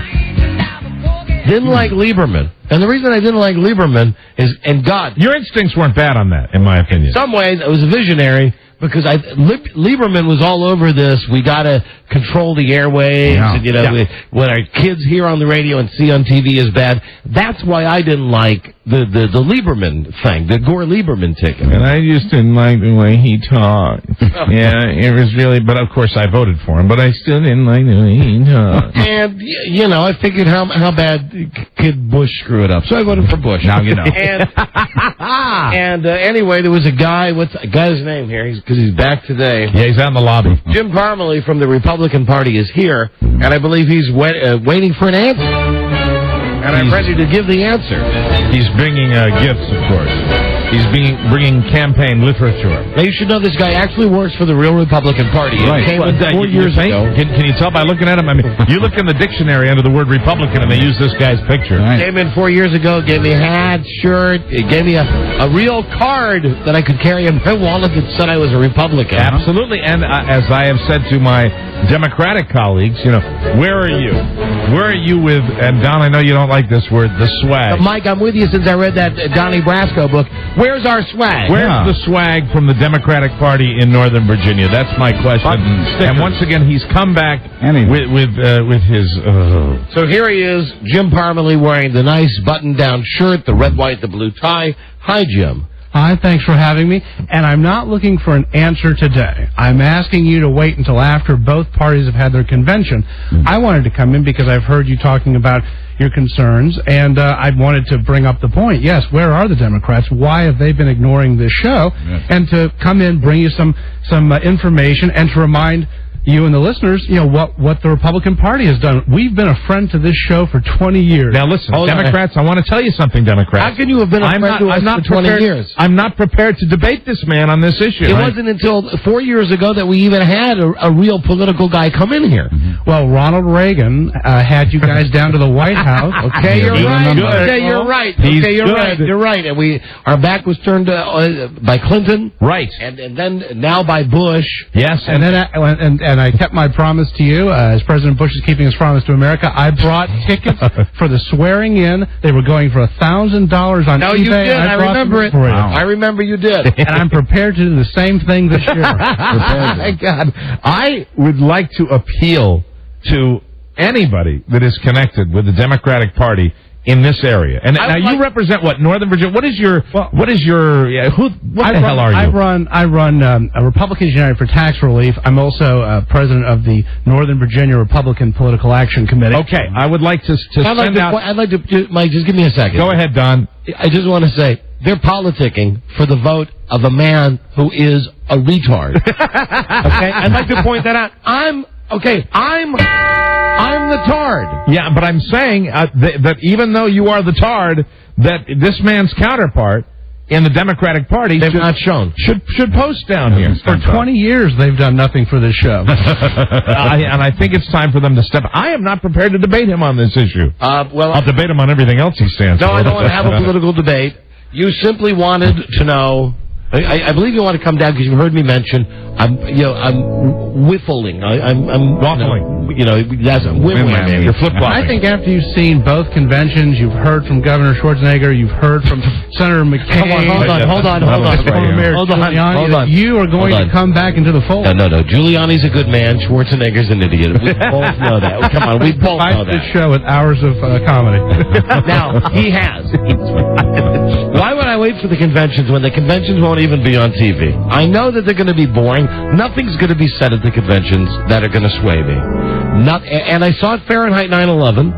Didn't like Lieberman. And the reason I didn't like Lieberman is, and God... Your instincts weren't bad on that, in my opinion. In some ways, I was a visionary, because Lieberman was all over this. We got to control the airwaves, and what our kids hear on the radio and see on TV is bad. That's why I didn't like the Lieberman thing, the Gore Lieberman ticket. And I just didn't like the way he talked. Yeah, it was really. But of course, I voted for him. But I still didn't like the way he talked. And I figured how bad could Bush screw it up, so I voted for Bush. Now you know. And anyway, there was a guy. What's the guy's name here? Because he's back today. Yeah, he's out in the lobby. Jim Parmalee from the Republican Party is here, and I believe he's waiting for an answer. And I'm ready to give the answer. He's bringing gifts, of course. He's bringing campaign literature. Now, you should know this guy actually works for the real Republican Party. Right. It came 4 years ago. Can you tell by looking at him? I mean, you look in the dictionary under the word Republican, and they use this guy's picture. Right. Came in 4 years ago, gave me a hat, shirt, it gave me a real card that I could carry in my wallet that said I was a Republican. Absolutely. And as I have said to my Democratic colleagues, where are you? Where are you with, and Don, I know you don't like this word, the swag. Mike, I'm with you since I read that Donnie Brasco book. Where's our swag? Where's the swag from the Democratic Party in Northern Virginia? That's my question. And once again, he's come back with his... So here he is, Jim Parmalee, wearing the nice button-down shirt, the red, white, the blue tie. Hi, Jim. Hi, thanks for having me. And I'm not looking for an answer today. I'm asking you to wait until after both parties have had their convention. I wanted to come in because I've heard you talking about your concerns, and I wanted to bring up the point. Yes, where are the Democrats? Why have they been ignoring this show? Yes. And to come in, bring you some information, and to remind you and the listeners, what the Republican Party has done. We've been a friend to this show for 20 years. Now listen, Democrats, I want to tell you something, Democrats. How can you have been a friend to us for 20 years? I'm not prepared to debate this man on this issue. It wasn't until 4 years ago that we even had a real political guy come in here. Well, Ronald Reagan had you guys down to the White House. Okay, you're right. Okay, you're right. Okay, you're right. You're right. And our back was turned by Clinton. Right. And then now by Bush. Yes. And then I kept my promise to you, as President Bush is keeping his promise to America. I brought tickets for the swearing in. They were going for $1,000 on eBay. You did. I remember it. Wow. I remember you did. And I'm prepared to do the same thing this year. My God. I would like to appeal to anybody that is connected with the Democratic Party in this area. And now you represent what, Northern Virginia? What the hell are you? I run a Republicans United for Tax Relief. I'm also president of the Northern Virginia Republican Political Action Committee. Okay, I would like to I'd like to, Mike, just give me a second. Go ahead, Don. I just want to say, they're politicking for the vote of a man who is a retard. Okay? I'd like to point that out. I'm the tard. Yeah, but I'm saying that even though you are the tard, that this man's counterpart in the Democratic Party should post down here. For 20 years, they've done nothing for this show. And I think it's time for them to step. I am not prepared to debate him on this issue. I'll debate him on everything else he stands for. No, I don't want to have a political debate. You simply wanted to know. I believe you want to come down because you heard me mention I'm whiffling. I'm waffling. That's whiffling. You're flip-flopping. I think after you've seen both conventions, you've heard from Governor Schwarzenegger, you've heard from Senator McCain. Hold on. You are going to come back into the fold. No. Giuliani's a good man. Schwarzenegger's an idiot. We both know that. Come on, we both know that. This show with hours of comedy. Now, he has. Why would I wait for the conventions when the conventions won't even be on TV? I know that they're going to be boring. Nothing's going to be said at the conventions that are going to sway me. And I saw it Fahrenheit 9/11,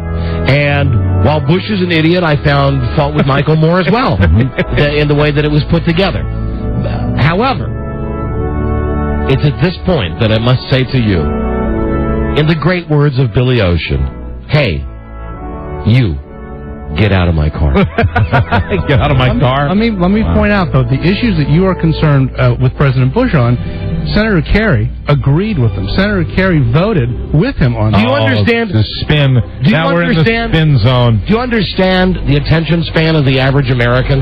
and while Bush is an idiot, I found fault with Michael Moore as well in the way that it was put together. However, it's at this point that I must say to you, in the great words of Billy Ocean, hey, you. Get out of my car. Get out of my car. Let me point out, though, the issues that you are concerned with President Bush on, Senator Kerry agreed with them. Senator Kerry voted with him on. Do you understand the spin? Now we're in the spin zone. Do you understand the attention span of the average American?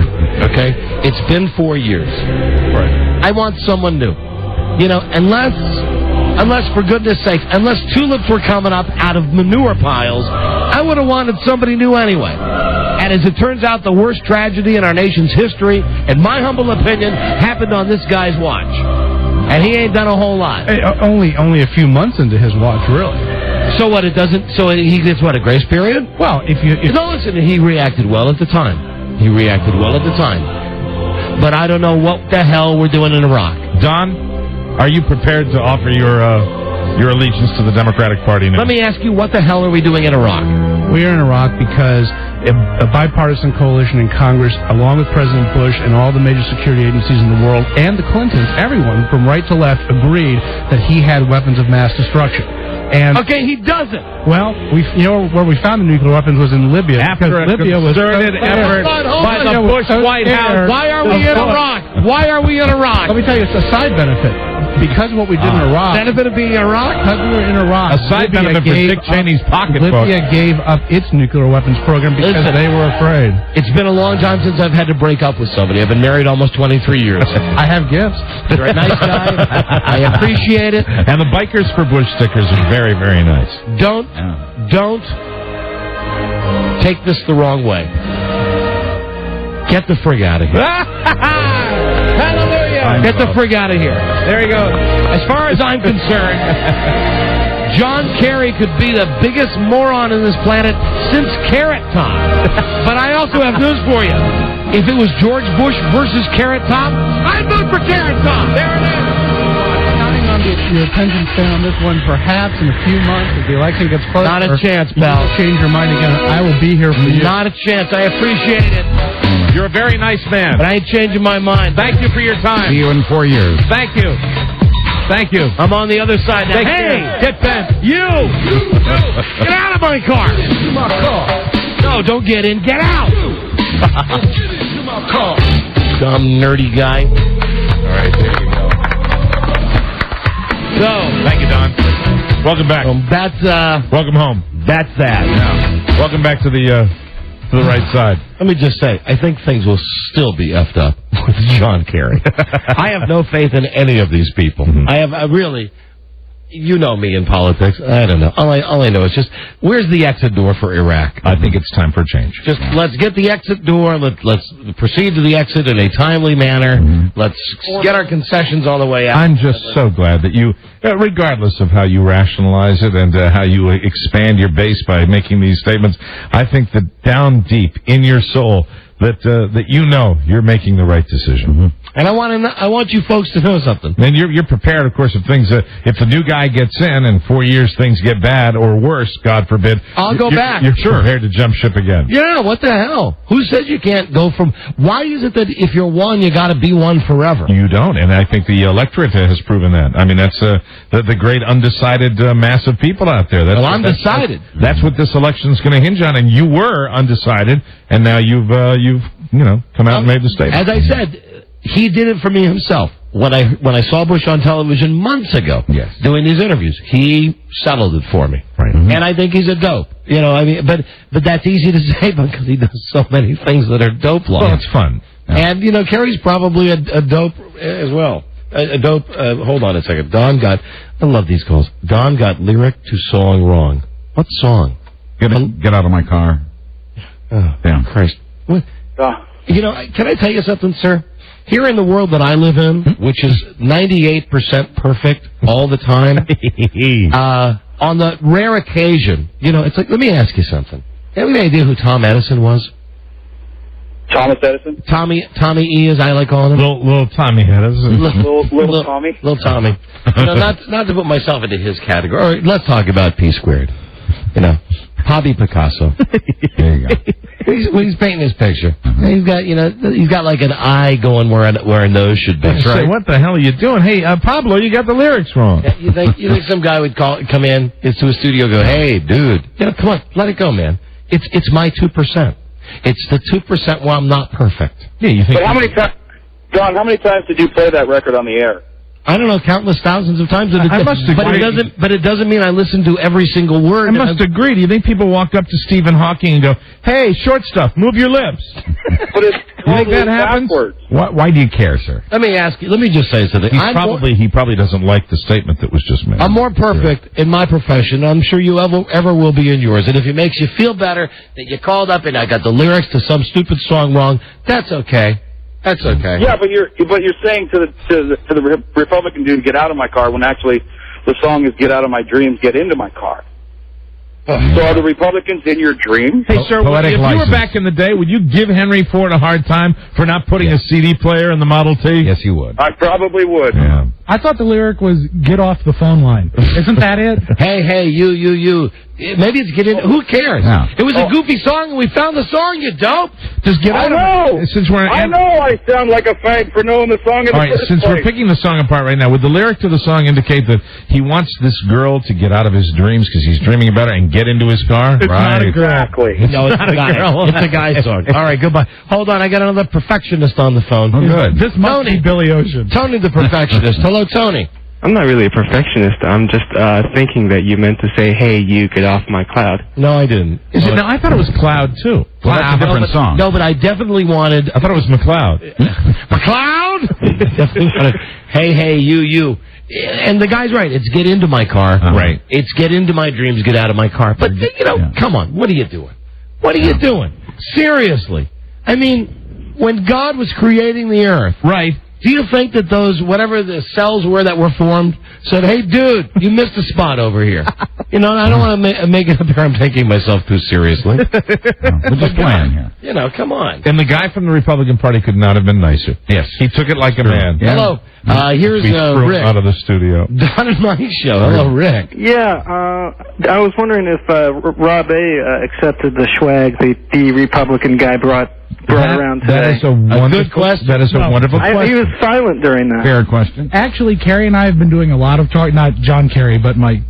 Okay, it's been 4 years. Right. I want someone new. Unless, for goodness sakes, unless tulips were coming up out of manure piles, I would have wanted somebody new anyway. And as it turns out, the worst tragedy in our nation's history, in my humble opinion, happened on this guy's watch. And he ain't done a whole lot. Hey, only a few months into his watch, really. So what? It doesn't. So he gets what? A grace period? Well, no, listen. He reacted well at the time. But I don't know what the hell we're doing in Iraq. Don, are you prepared to offer your allegiance to the Democratic Party now? Let me ask you, what the hell are we doing in Iraq? We are in Iraq because a bipartisan coalition in Congress, along with President Bush and all the major security agencies in the world, and the Clintons, everyone from right to left, agreed that he had weapons of mass destruction. And okay, he doesn't. Well, where we found the nuclear weapons was in Libya. After a concerted effort by the Bush White House. Why are we in Iraq? Let me tell you, it's a side benefit. Because of what we did in Iraq. Benefit of being in Iraq? Because we were in Iraq. A side benefit for Dick Cheney's pocketbook. Libya gave up its nuclear weapons program because they were afraid. It's been a long time since I've had to break up with somebody. I've been married almost 23 years. I have gifts. You're a nice guy. I appreciate it. And the Bikers for Bush stickers are very, very nice. Don't take this the wrong way. Get the frig out of here. Hallelujah! Get the frig out of here. There you go. As far as I'm concerned, John Kerry could be the biggest moron on this planet since Carrot Top. But I also have news for you. If it was George Bush versus Carrot Top, I'd vote for Carrot Top. There it is. Counting on your attention span on this one, perhaps in a few months, if the election gets closer. Not a chance, pal. You change your mind again. I will be here for you. Not a chance. I appreciate it. You're a very nice man. But I ain't changing my mind. Thank you for your time. See you in 4 years. Thank you. Thank you. I'm on the other side now. Get bent. You! Get out of my car! Get into my car! No, don't get in. Get out! Get into my car! Dumb, nerdy guy. All right, there you go. So, thank you, Don. Welcome back. Welcome home. That's that. Yeah. Welcome back to the right side. Let me just say, I think things will still be effed up with John Kerry. I have no faith in any of these people. I really, you know me in politics. I don't know. All I know is just, where's the exit door for Iraq? I think it's time for change. Just let's get the exit door. Let's proceed to the exit in a timely manner. Let's get our concessions on the way out. I'm just so glad that you, regardless of how you rationalize it and how you expand your base by making these statements, I think that down deep in your soul that you know you're making the right decision. And I want you folks to know something. And you're prepared, of course, if the new guy gets in and 4 years things get bad or worse, God forbid, I'll go back. You're prepared to jump ship again. Yeah, what the hell? Who says you can't go from? Why is it that if you're one, you got to be one forever? You don't, and I think the electorate has proven that. I mean, that's the great undecided mass of people out there. I'm decided. That's what this election is going to hinge on, and you were undecided, and now you've come out and made the statement. As I said, he did it for me himself. When I saw Bush on television months ago, doing these interviews, he settled it for me. Right. And I think he's a dope. But that's easy to say because he does so many things that are dope laws. Well, it's fun. Yeah. And Kerry's probably a dope as well. Dope, hold on a second. I love these calls. Don got lyric to song wrong. What song? Get out of my car. Oh, damn. Christ. What? You know, can I tell you something, sir? Here in the world that I live in, which is 98% perfect all the time, on the rare occasion, you know, it's like, let me ask you something. You have any idea who Tom Edison was? Thomas Edison? Tommy E, as I like calling him. Little Tommy Edison. Little Tommy? Little Tommy. You know, not to put myself into his category. All right, let's talk about P squared. You know, Hobby Picasso. There you go. He's painting his picture. He's got like an eye going where a nose should be. Say, what the hell are you doing? Hey, Pablo, you got the lyrics wrong. Yeah, you think some guy would come in into a studio and go, hey, dude, come on, let it go, man. It's my 2%. It's the 2% where I'm not perfect. Yeah, you think? But how many times, Don? How many times did you play that record on the air? I don't know, countless thousands of times. I must agree. But it doesn't mean I listen to every single word. I must agree. Do you think people walk up to Stephen Hawking and go, "Hey, short stuff, move your lips"? But it's you think that happens? Why do you care, sir? Let me ask you. Let me just say something. He probably doesn't like the statement that was just made. I'm more perfect in my profession. I'm sure you ever will be in yours. And if it makes you feel better that you called up and I got the lyrics to some stupid song wrong, that's okay. That's okay. Yeah, but you're saying to the Republican dude, get out of my car, when actually the song is get out of my dreams, get into my car. So are the Republicans in your dreams? Hey, sir, if you were back in the day, would you give Henry Ford a hard time for not putting a CD player in the Model T? Yes, you would. I probably would. Yeah. I thought the lyric was "Get off the phone line." Isn't that it? Hey, you. Maybe it's get in. Who cares? Yeah. It was a goofy song, and we found the song. You dope. Just get out of it. I know I sound like a fag for knowing the song in the first since place. we're picking the song apart right now, would the lyric to the song indicate that he wants this girl to get out of his dreams because he's dreaming about her and get into his car? It's not a girl. Exactly. No, it's not a girl. It's a guy song. All right, goodbye. Hold on, I got another perfectionist on the phone. Oh, good. This must be Billy Ocean. Tony the perfectionist. Hello, Tony. I'm not really a perfectionist. I'm just thinking that you meant to say, hey, you get off my cloud. No, I didn't. Is it? No, I thought it was Cloud, too. Well, that's a different song. No, but I definitely wanted... I thought it was McLeod. McLeod? Hey, you. And the guy's right. It's get into my car. Right. It's get into my dreams, get out of my car. But, come on. What are you doing? What are you doing? Seriously. I mean, when God was creating the earth... Right. Do you think that those, whatever the cells were that were formed, said, hey, dude, you missed a spot over here? You know, I don't want to make it up here. I'm taking myself too seriously. We're just playing here. You know, come on. And the guy from the Republican Party could not have been nicer. Yes. He took it like a man. Yeah. Hello. Here's Rick. Out of the studio. Don and Mike show. Hello, Rick. Yeah, I was wondering if Rob A. accepted the swag the Republican guy brought around today. That is a wonderful good question. That is a wonderful question. He was silent during that. Fair question. Actually, Carrie and I have been doing a lot of talk. Not John Kerry, but my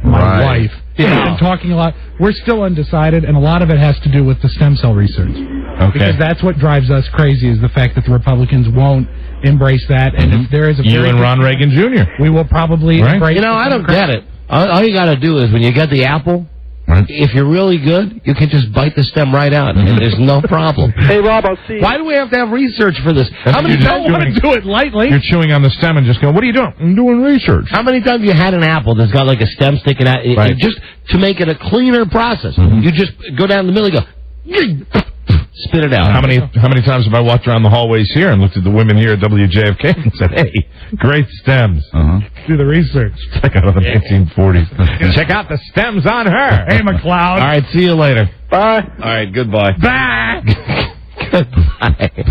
wife. We've been talking a lot. We're still undecided, and a lot of it has to do with the stem cell research. Okay. Because that's what drives us crazy, is the fact that the Republicans won't embrace that. And if there is a you and Ron Reagan Jr. we will probably embrace. You know, I don't get it. All you got to do is when you get the apple, if you're really good, you can just bite the stem right out, and there's no problem. Hey, Rob, I'll see you. Why do we have to have research for this? How many times want to do it lightly? You're chewing on the stem and just go, what are you doing? I'm doing research. How many times have you had an apple that's got like a stem sticking out? Just to make it a cleaner process, you just go down the middle and go, spit it out. How many times have I walked around the hallways here and looked at the women here at WJFK and said, hey, great stems. Do the research. Check out the 1940s. Check out the stems on her. Hey, McLeod. All right, see you later. Bye. All right, goodbye. Bye.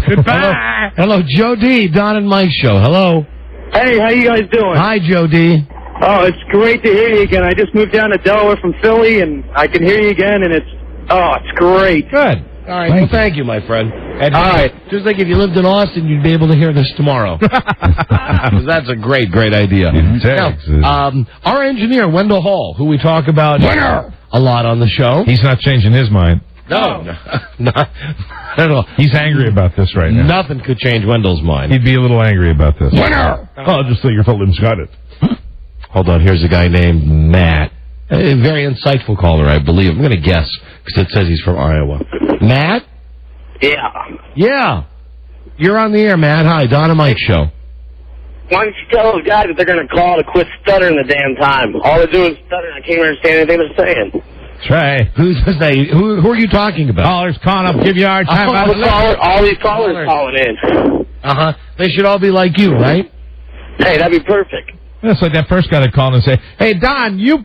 Goodbye. Hello, Joe D. Don and Mike show. Hello. Hey, how you guys doing? Hi, Joe D. Oh, it's great to hear you again. I just moved down to Delaware from Philly, and I can hear you again, and it's great. Good. All right, thank you, my friend. And all right. Just like if you lived in Austin, you'd be able to hear this tomorrow. That's a great idea. Now, our engineer, Wendell Hall, who we talk about a lot on the show. He's not changing his mind. No, not at all. He's angry about this right now. Nothing could change Wendell's mind. He'd be a little angry about this. I'll just think your Philip's got it. Hold on, here's a guy named Matt. A very insightful caller, I believe. I'm going to guess, because it says he's from Iowa. Matt? Yeah. Yeah. You're on the air, Matt. Hi, Don and Mike show. Why don't you tell those guys that they're going to call to quit stuttering the damn time? All they're doing is stuttering. I can't understand anything they're saying. That's right. Who are you talking about? Callers calling up, give you our time. All these callers calling in. Uh-huh. They should all be like you, right? Hey, that'd be perfect. It's like that first guy that called and say, "Hey, Don, you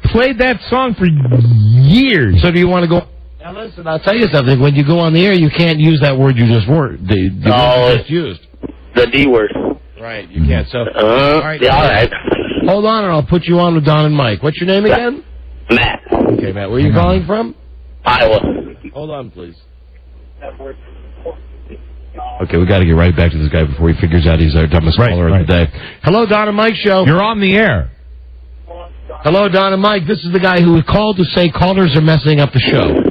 played that song for years." So do you want to go? Now listen, I'll tell you something. When you go on the air, you can't use that word you just word. The word you just used. The D word. Right, you can't. So all right. Hold on, and I'll put you on with Don and Mike. What's your name again? Matt. Okay, Matt. Where are you calling from? Iowa. Hold on, please. Okay, we got to get right back to this guy before he figures out he's our dumbest caller of the day. Hello, Don and Mike show. You're on the air. Hello, Don and Mike. This is the guy who called to say callers are messing up the show.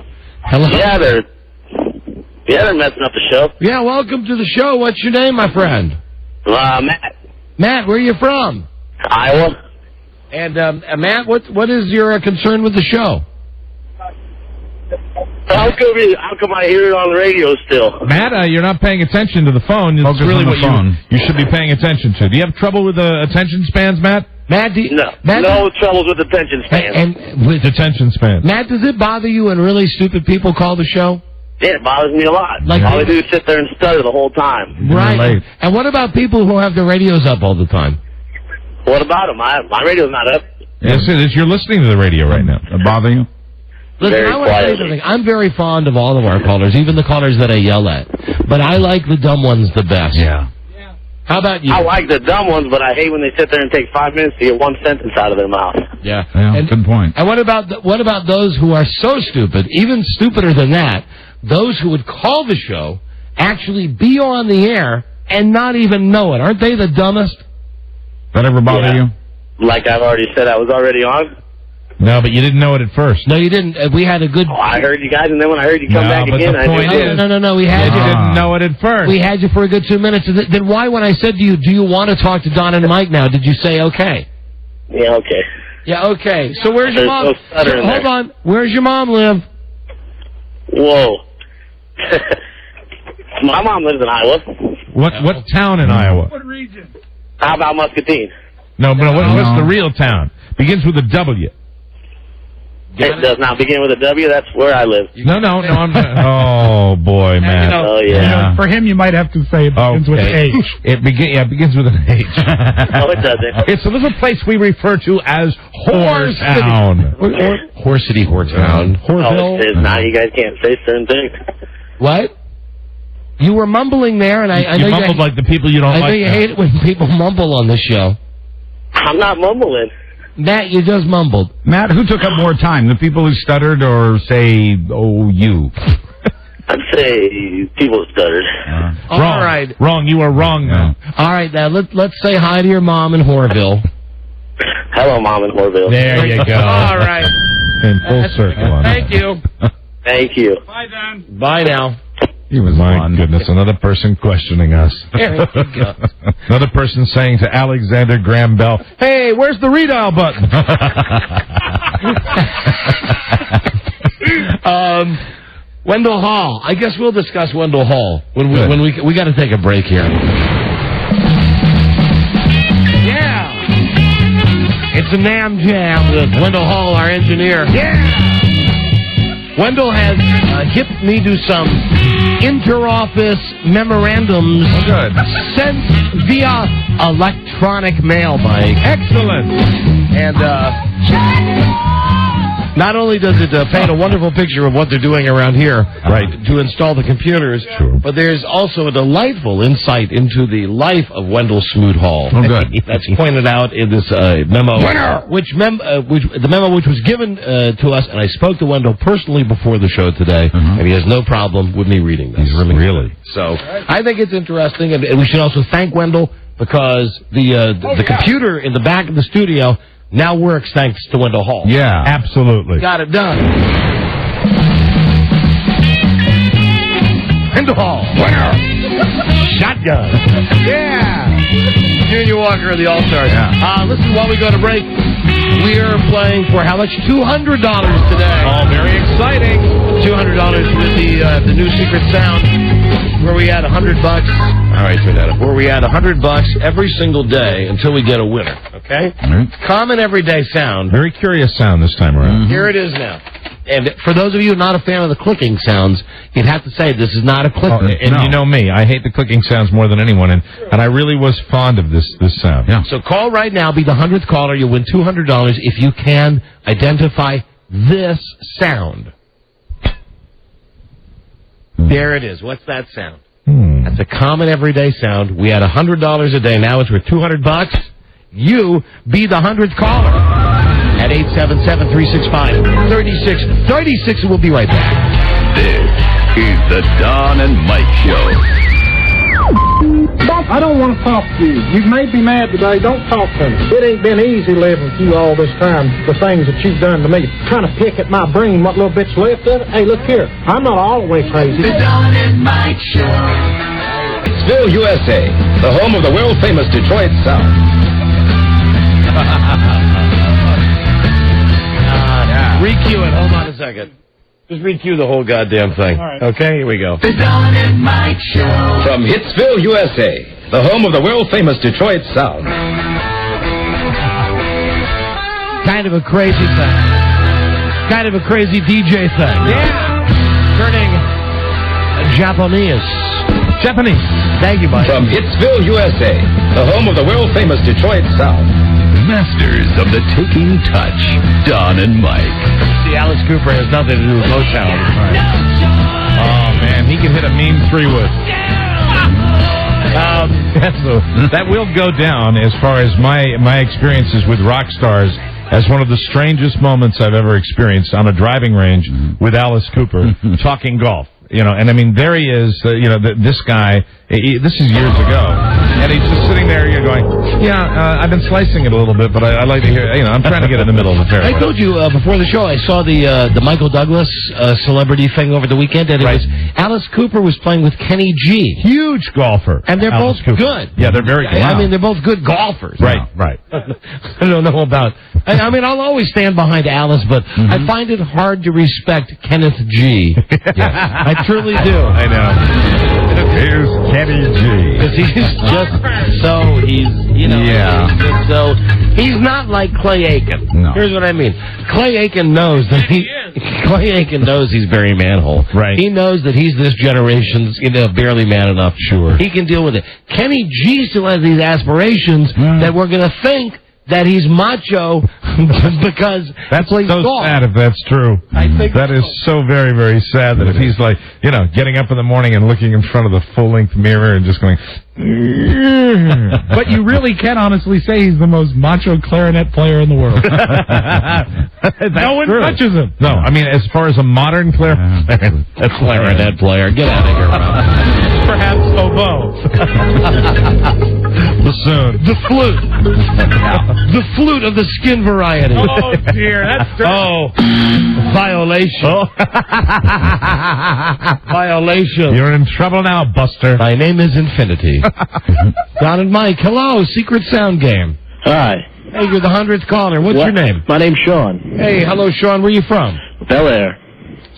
Hello. Yeah, they're messing up the show. Yeah, welcome to the show. What's your name, my friend? Matt. Matt, where are you from? Iowa. And Matt, what is your concern with the show? How come I hear it on the radio still? Matt, you're not paying attention to the phone. It's really what you should be paying attention to. Do you have trouble with attention spans, Matt? Matt, no troubles with attention spans. And with attention spans. Matt, does it bother you when really stupid people call the show? Yeah, it bothers me a lot. All they do is sit there and stutter the whole time. Right. And what about people who have their radios up all the time? What about them? My radio's not up. Yes, it is. You're listening to the radio right now. Does it bother you? Listen, I want to say something. I'm very fond of all of our callers, even the callers that I yell at. But I like the dumb ones the best. Yeah. How about you? I like the dumb ones, but I hate when they sit there and take 5 minutes to get one sentence out of their mouth. Yeah. Good point. And what about those who are so stupid, even stupider than that, those who would call the show, actually be on the air, and not even know it? Aren't they the dumbest? That ever bother you? Like I've already said, I was already on. No, but you didn't know it at first. No, you didn't. We had a good... I heard you guys, and then when I heard you come back again, I knew. No. We had you didn't know it at first. We had you for a good 2 minutes. Then why, when I said to you, do you want to talk to Don and Mike now, did you say okay? Yeah, okay. Yeah, okay. So where's your mom? Hold on. Where's your mom live? Whoa. My mom lives in Iowa. What town in Iowa? What region? How about Muscatine? No, but what's the real town? Begins with a W. It does not begin with a W. That's where I live. No, I'm not. Oh, boy, man. Oh, yeah. For him, you might have to say it begins with an H. It begins with an H. No, it doesn't. It's a little place we refer to as Whoretown. Horse City, Whoretown. Oh, it is not. You guys can't say certain things. What? You were mumbling there, and I know you mumbled like the people you don't like. I know you hate it when people mumble on this show. I'm not mumbling. Matt, you just mumbled. Matt, who took up more time, the people who stuttered or, say, you? I'd say people who stuttered. All right. Wrong. You are wrong now. All right, now let's say hi to your mom in Horville. Hello, Mom in Horville. There you go. All right. In full circle on Thank you. Thank you. Bye, Don. Bye now. He was my goodness, another person questioning us. There you go. Another person saying to Alexander Graham Bell, "Hey, where's the redial button?" Wendell Hall. I guess we'll discuss Wendell Hall when we got to take a break here. Yeah, it's a Nam Jam with Wendell Hall, our engineer. Yeah. Wendell has hipped me to some inter-office memorandums sent via electronic mail, Mike. Excellent. And not only does it paint a wonderful picture of what they're doing around here to install the computers, but there's also a delightful insight into the life of Wendell Smoot Hall. Oh, good. That's pointed out in this memo, which was given to us, and I spoke to Wendell personally before the show today, and he has no problem with me reading this. Really? So I think it's interesting, and we should also thank Wendell because the computer in the back of the studio now works thanks to Wendell Hall. Yeah, absolutely. Got it done. Wendell Hall. Winner. Shotgun. Yeah. Junior Walker of the All-Stars. Yeah. Listen, while we go to break, we are playing for how much? $200 today. Oh, very exciting. $200 with the new secret sound, where we add $100. All right, turn that up. Where we add $100 every single day until we get a winner. Okay. Common everyday sound. Very curious sound this time around. Here it is now. And for those of you not a fan of the clicking sounds, you'd have to say this is not a clicker. And you know me, I hate the clicking sounds more than anyone, and I really was fond of this sound. Yeah. So call right now, be the 100th caller. You'll win $200 if you can identify this sound. There it is. What's that sound? That's a common everyday sound. We had $100 a day. Now it's worth $200. You be the 100th caller at 877-365-3636. We'll be right back. This is the Don and Mike Show. I don't want to talk to you. You may be mad today. Don't talk to me. It ain't been easy living with you all this time, the things that you've done to me. Trying to pick at my brain what little bit's left of it. Hey, look here. I'm not all the way crazy. The Don and Mike Show. Still USA, the home of the world-famous Detroit Sound. Recue it. Hold on a second. Just recue the whole goddamn thing. All right. Okay, here we go. The Don and Mike Show. From Hitsville, USA, the home of the world-famous Detroit Sound. Kind of a crazy thing. Kind of a crazy DJ thing. Yeah. Turning Japanese. Thank you, Mike. From Hitsville, USA, the home of the world-famous Detroit Sound. Masters of the taking touch, Don and Mike. See, Alice Cooper has nothing to do with Motown. Right. Oh, man, he can hit a mean 3-wood. That will go down as far as my experiences with rock stars as one of the strangest moments I've ever experienced on a driving range with Alice Cooper talking golf. You know, and I mean, there he is, this guy, this is years ago, and he's just sitting there, going, I've been slicing it a little bit, but I like to hear, I'm trying to get in the middle of the fairway. I told you before the show, I saw the Michael Douglas celebrity thing over the weekend, and it was Alice Cooper was playing with Kenny G. Huge golfer. And they're Alice both Cooper. good. Yeah, they're very good. I mean, they're both good golfers. Right. I don't know about... I mean, I'll always stand behind Alice, but I find it hard to respect Kenneth G. I truly do. I know. Here's Kenny G. Because he's just he's not like Clay Aiken. No. Here's what I mean. Clay Aiken knows that he's Barry Manhole. Right. He knows that he's this generation's, barely man enough. Sure. He can deal with it. Kenny G still has these aspirations that we're going to think that he's macho because that's plays so golf. sad if that's true. I think that is so very, very sad that if he's like, getting up in the morning and looking in front of the full-length mirror and just going... But you really can honestly say he's the most macho clarinet player in the world. No one touches him. No, I mean, as far as a modern clarinet player, get out of here, Rob. Perhaps oboe. Bassoon. The flute. The flute of the skin variety. Oh, dear. That's dirty. Oh. Violation. Violation. You're in trouble now, Buster. My name is Infinity. Don and Mike, hello, Secret Sound Game. Hi. Hey, you're the 100th caller. What's your name? My name's Sean. Hey, hello, Sean. Where are you from? Bel Air.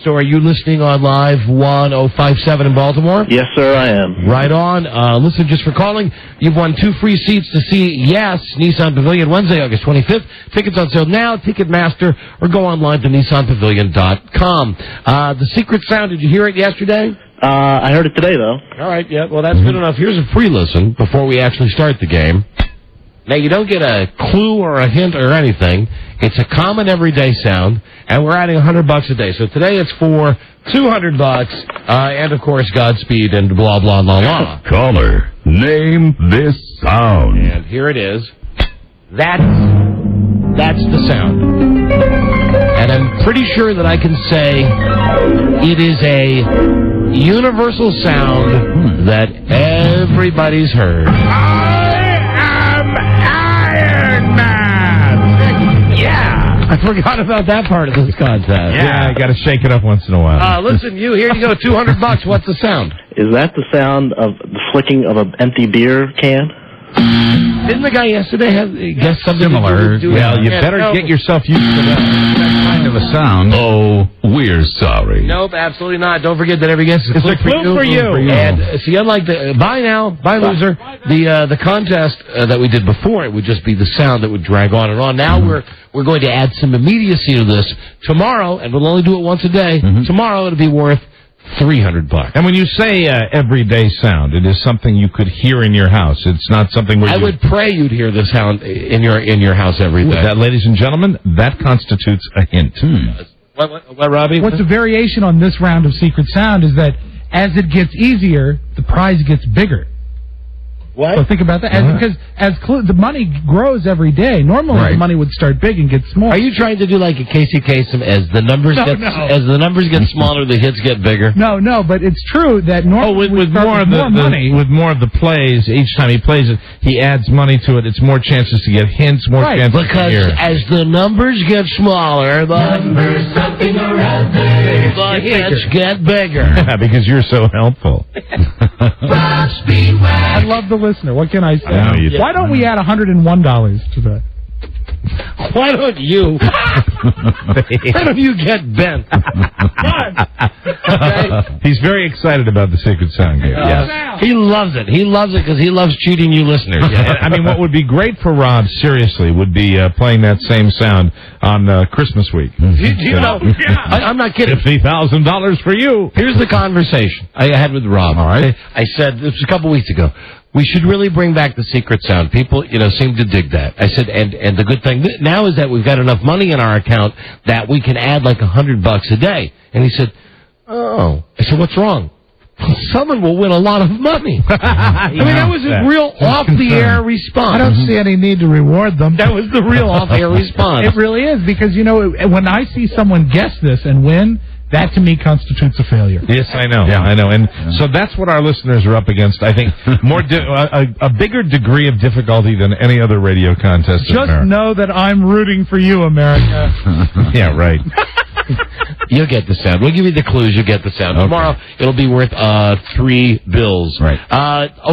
So are you listening on Live 1057 in Baltimore? Yes, sir, I am. Right on. Listen, just for calling, you've won 2 free seats to see Yes, Nissan Pavilion, Wednesday, August 25th. Tickets on sale now, Ticketmaster, or go online to NissanPavilion.com. The Secret Sound, did you hear it yesterday? I heard it today, though. All right, yeah, well, that's good enough. Here's a free listen before we actually start the game. Now, you don't get a clue or a hint or anything. It's a common everyday sound, and we're adding $100 a day. So today it's for $200, and, of course, Godspeed and blah, blah, blah, blah. Caller, name this sound. And here it is. That's the sound. And I'm pretty sure that I can say it is a universal sound that everybody's heard. I forgot about that part of this contest. Yeah, I got to shake it up once in a while. Listen, here you go, $200. What's the sound? Is that the sound of the flicking of an empty beer can? Didn't the guy yesterday guess something Similar. To do Well, you better get yourself used to that kind of a sound. Oh, we're sorry. Nope, absolutely not. Don't forget that every guess is It's a clue for you. And see, unlike the bye loser, the contest that we did before, it would just be the sound that would drag on and on. Now we're going to add some immediacy to this tomorrow, and we'll only do it once a day. Tomorrow it'll be worth $300. And when you say everyday sound, it is something you could hear in your house. It's not something where I would pray you'd hear the sound in your house every day. That, ladies and gentlemen, that constitutes a hint. What, Robbie? What's a variation on this round of Secret Sound is that as it gets easier, the prize gets bigger. What? So think about that. Because the money grows every day. Normally the money would start big and get small. Are you trying to do like a Casey Kasem as the numbers get smaller, the hits get bigger? No, but it's true that normally with more of the plays, each time he plays it, he adds money to it. It's more chances to get hints, more chances to hear. Because as the numbers get smaller, the hits get bigger. Yeah, because you're so helpful. I love the listener. What can I say? Why don't we add $101 to that? Why don't you? Why don't you get bent? Okay. He's very excited about the Secret Sound game. Yes. He loves it. He loves it because he loves cheating you listeners. I mean, what would be great for Rob, seriously, would be playing that same sound on Christmas week. You know, I'm not kidding. $50,000 for you. Here's the conversation I had with Rob. All right. I said, this was a couple weeks ago, we should really bring back the Secret Sound. People, seem to dig that. I said, and the good thing now is that we've got enough money in our account that we can add like $100 a day. And he said, oh. I said, what's wrong? Someone will win a lot of money. I mean, that was a real off-the-air response. I don't see any need to reward them. That was the real off-air response. It really is, because, when I see someone guess this and win, that to me constitutes a failure. Yes, I know. Yeah, I know. And so that's what our listeners are up against. I think a bigger degree of difficulty than any other radio contest. Just know that I'm rooting for you, America. Yeah, right. You'll get the sound. We'll give you the clues. You'll get the sound. Okay. Tomorrow, it'll be worth $3. Right.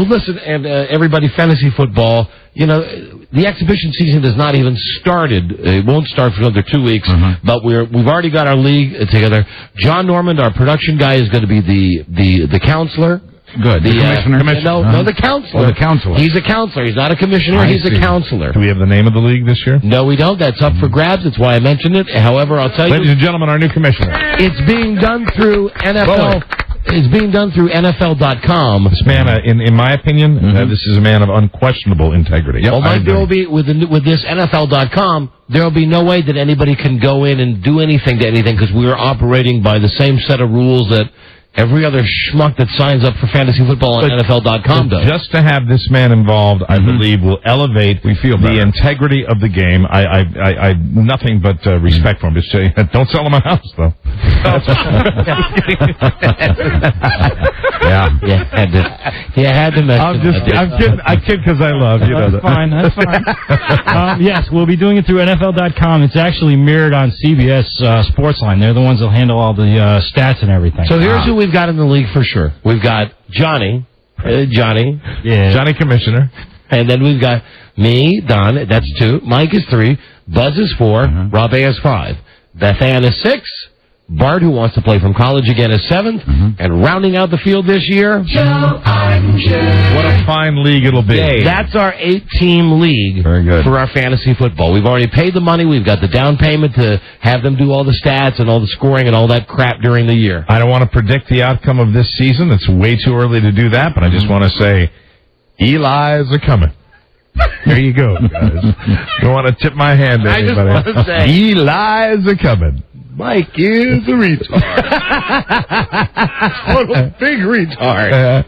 Listen, and everybody, fantasy football, the exhibition season has not even started. It won't start for another 2 weeks, but we've already got our league together. John Normand, our production guy, is going to be the counselor. Good. The commissioner? No, the counselor. Oh, the counselor. He's a counselor. He's not a commissioner. He's a counselor. Do we have the name of the league this year? No, we don't. That's up for grabs. That's why I mentioned it. However, I'll tell you. Ladies and gentlemen, our new commissioner. It's being done through NFL. It's being done through NFL.com. This man, in my opinion, this is a man of unquestionable integrity. Yep, there will be, with this NFL.com, there will be no way that anybody can go in and do anything to anything because we are operating by the same set of rules that every other schmuck that signs up for fantasy football on NFL.com does. Just to have this man involved, I believe, will elevate the integrity of the game. I nothing but respect for him. Just say, don't sell him a house, though. You had to mention I kid because I love you. That's fine. That's fine. Yes, we'll be doing it through NFL.com. It's actually mirrored on CBS Sportsline. They're the ones that handle all the stats and everything. So here's who we've got in the league for sure. We've got Johnny, Johnny Commissioner, and then we've got me, Don. That's 2. Mike is 3. Buzz is 4. Rob A is 5. Beth Ann is 6. Bart, who wants to play from college again, is 7th. And rounding out the field this year, what a fine league it'll be. That's our 8-team league for our fantasy football. We've already paid the money. We've got the down payment to have them do all the stats and all the scoring and all that crap during the year. I don't want to predict the outcome of this season. It's way too early to do that, but I just want to say, Eli's are coming. There you go, guys. Don't want to tip my hand to anybody. I just want to say, Eli's are coming. Mike is a retard. What a big retard.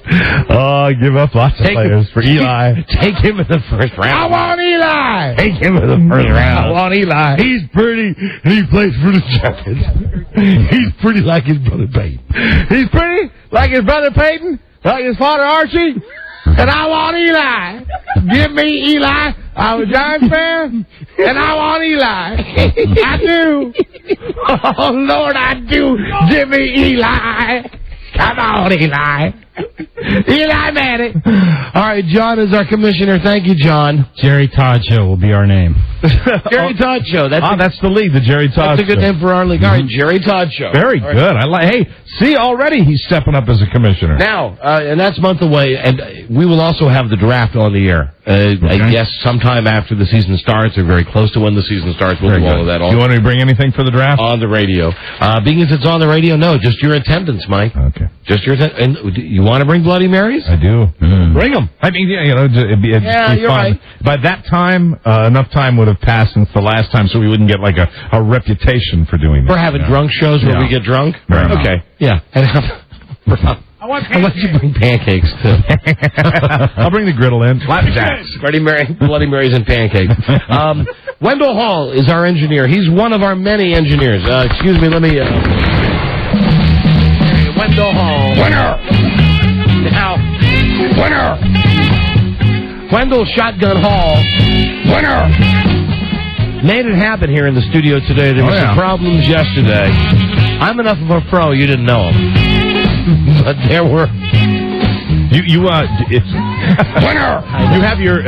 Give up lots of players for Eli. Take him in the first round. I want Eli. Take him in the first round. I want Eli. He's pretty, and he plays for the Giants. He's pretty like his brother Peyton. He's pretty like his brother Peyton, like his father Archie. And I want Eli. Give me Eli. I'm a Giants fan, and I want Eli. I do. Oh, Lord, I do. Give me Eli. Come on, Eli. I'm at it. All right, John is our commissioner. Thank you, John. Jerry Todd Show will be our name. Jerry Todd Show. That's the league, the Jerry Todd Show. That's a good name for our league. All right, Jerry Todd Show. Very good. I like. Hey, see, already he's stepping up as a commissioner. Now, and that's a month away, and we will also have the draft on the air. I guess sometime after the season starts, or very close to when the season starts, we'll do all of that. Do you want to bring anything for the draft? On the radio. Being as it's on the radio, no, just your attendance, Mike. Okay. Just your attendance. And you want to bring Bloody Marys? I do. Bring them. I mean, it'd be you're fun. right. By that time, enough time would have passed since the last time, so we wouldn't get like a reputation for doing that. We're having drunk shows where we get drunk? Okay. Yeah. And how about you bring pancakes, too? I'll bring the griddle in. Flapjacks. Bloody Marys and pancakes. Wendell Hall is our engineer. He's one of our many engineers. Excuse me, let me... Wendell Hall. Winner! Now, winner! Wendell Shotgun Hall. Winner! Made it happen here in the studio today. There were some problems yesterday. I'm enough of a pro, you didn't know him. But there were... It's winner! You have your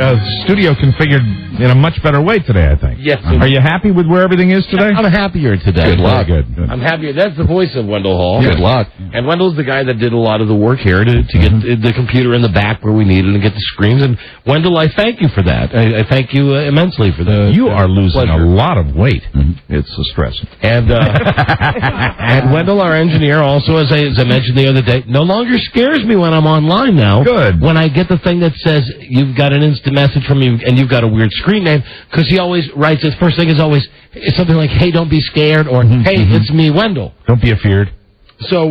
studio configured in a much better way today, I think. Yes. Are you happy with where everything is today? I'm happier today. Good luck. Good. I'm happier. That's the voice of Wendell Hall. Good luck. And Wendell's the guy that did a lot of the work here to get the computer in the back where we need it and get the screens. And Wendell, I thank you for that. I thank you immensely for that. You are losing a lot of weight. It's a stress. And and Wendell, our engineer, also, as I mentioned the other day, no longer scares me when I'm online now. Good. When I get the thing that says you've got an instant message from me and you've got a weird screen name, because he always writes his first thing is always something like, hey, don't be scared, or hey, it's me, Wendell. Don't be afeared. So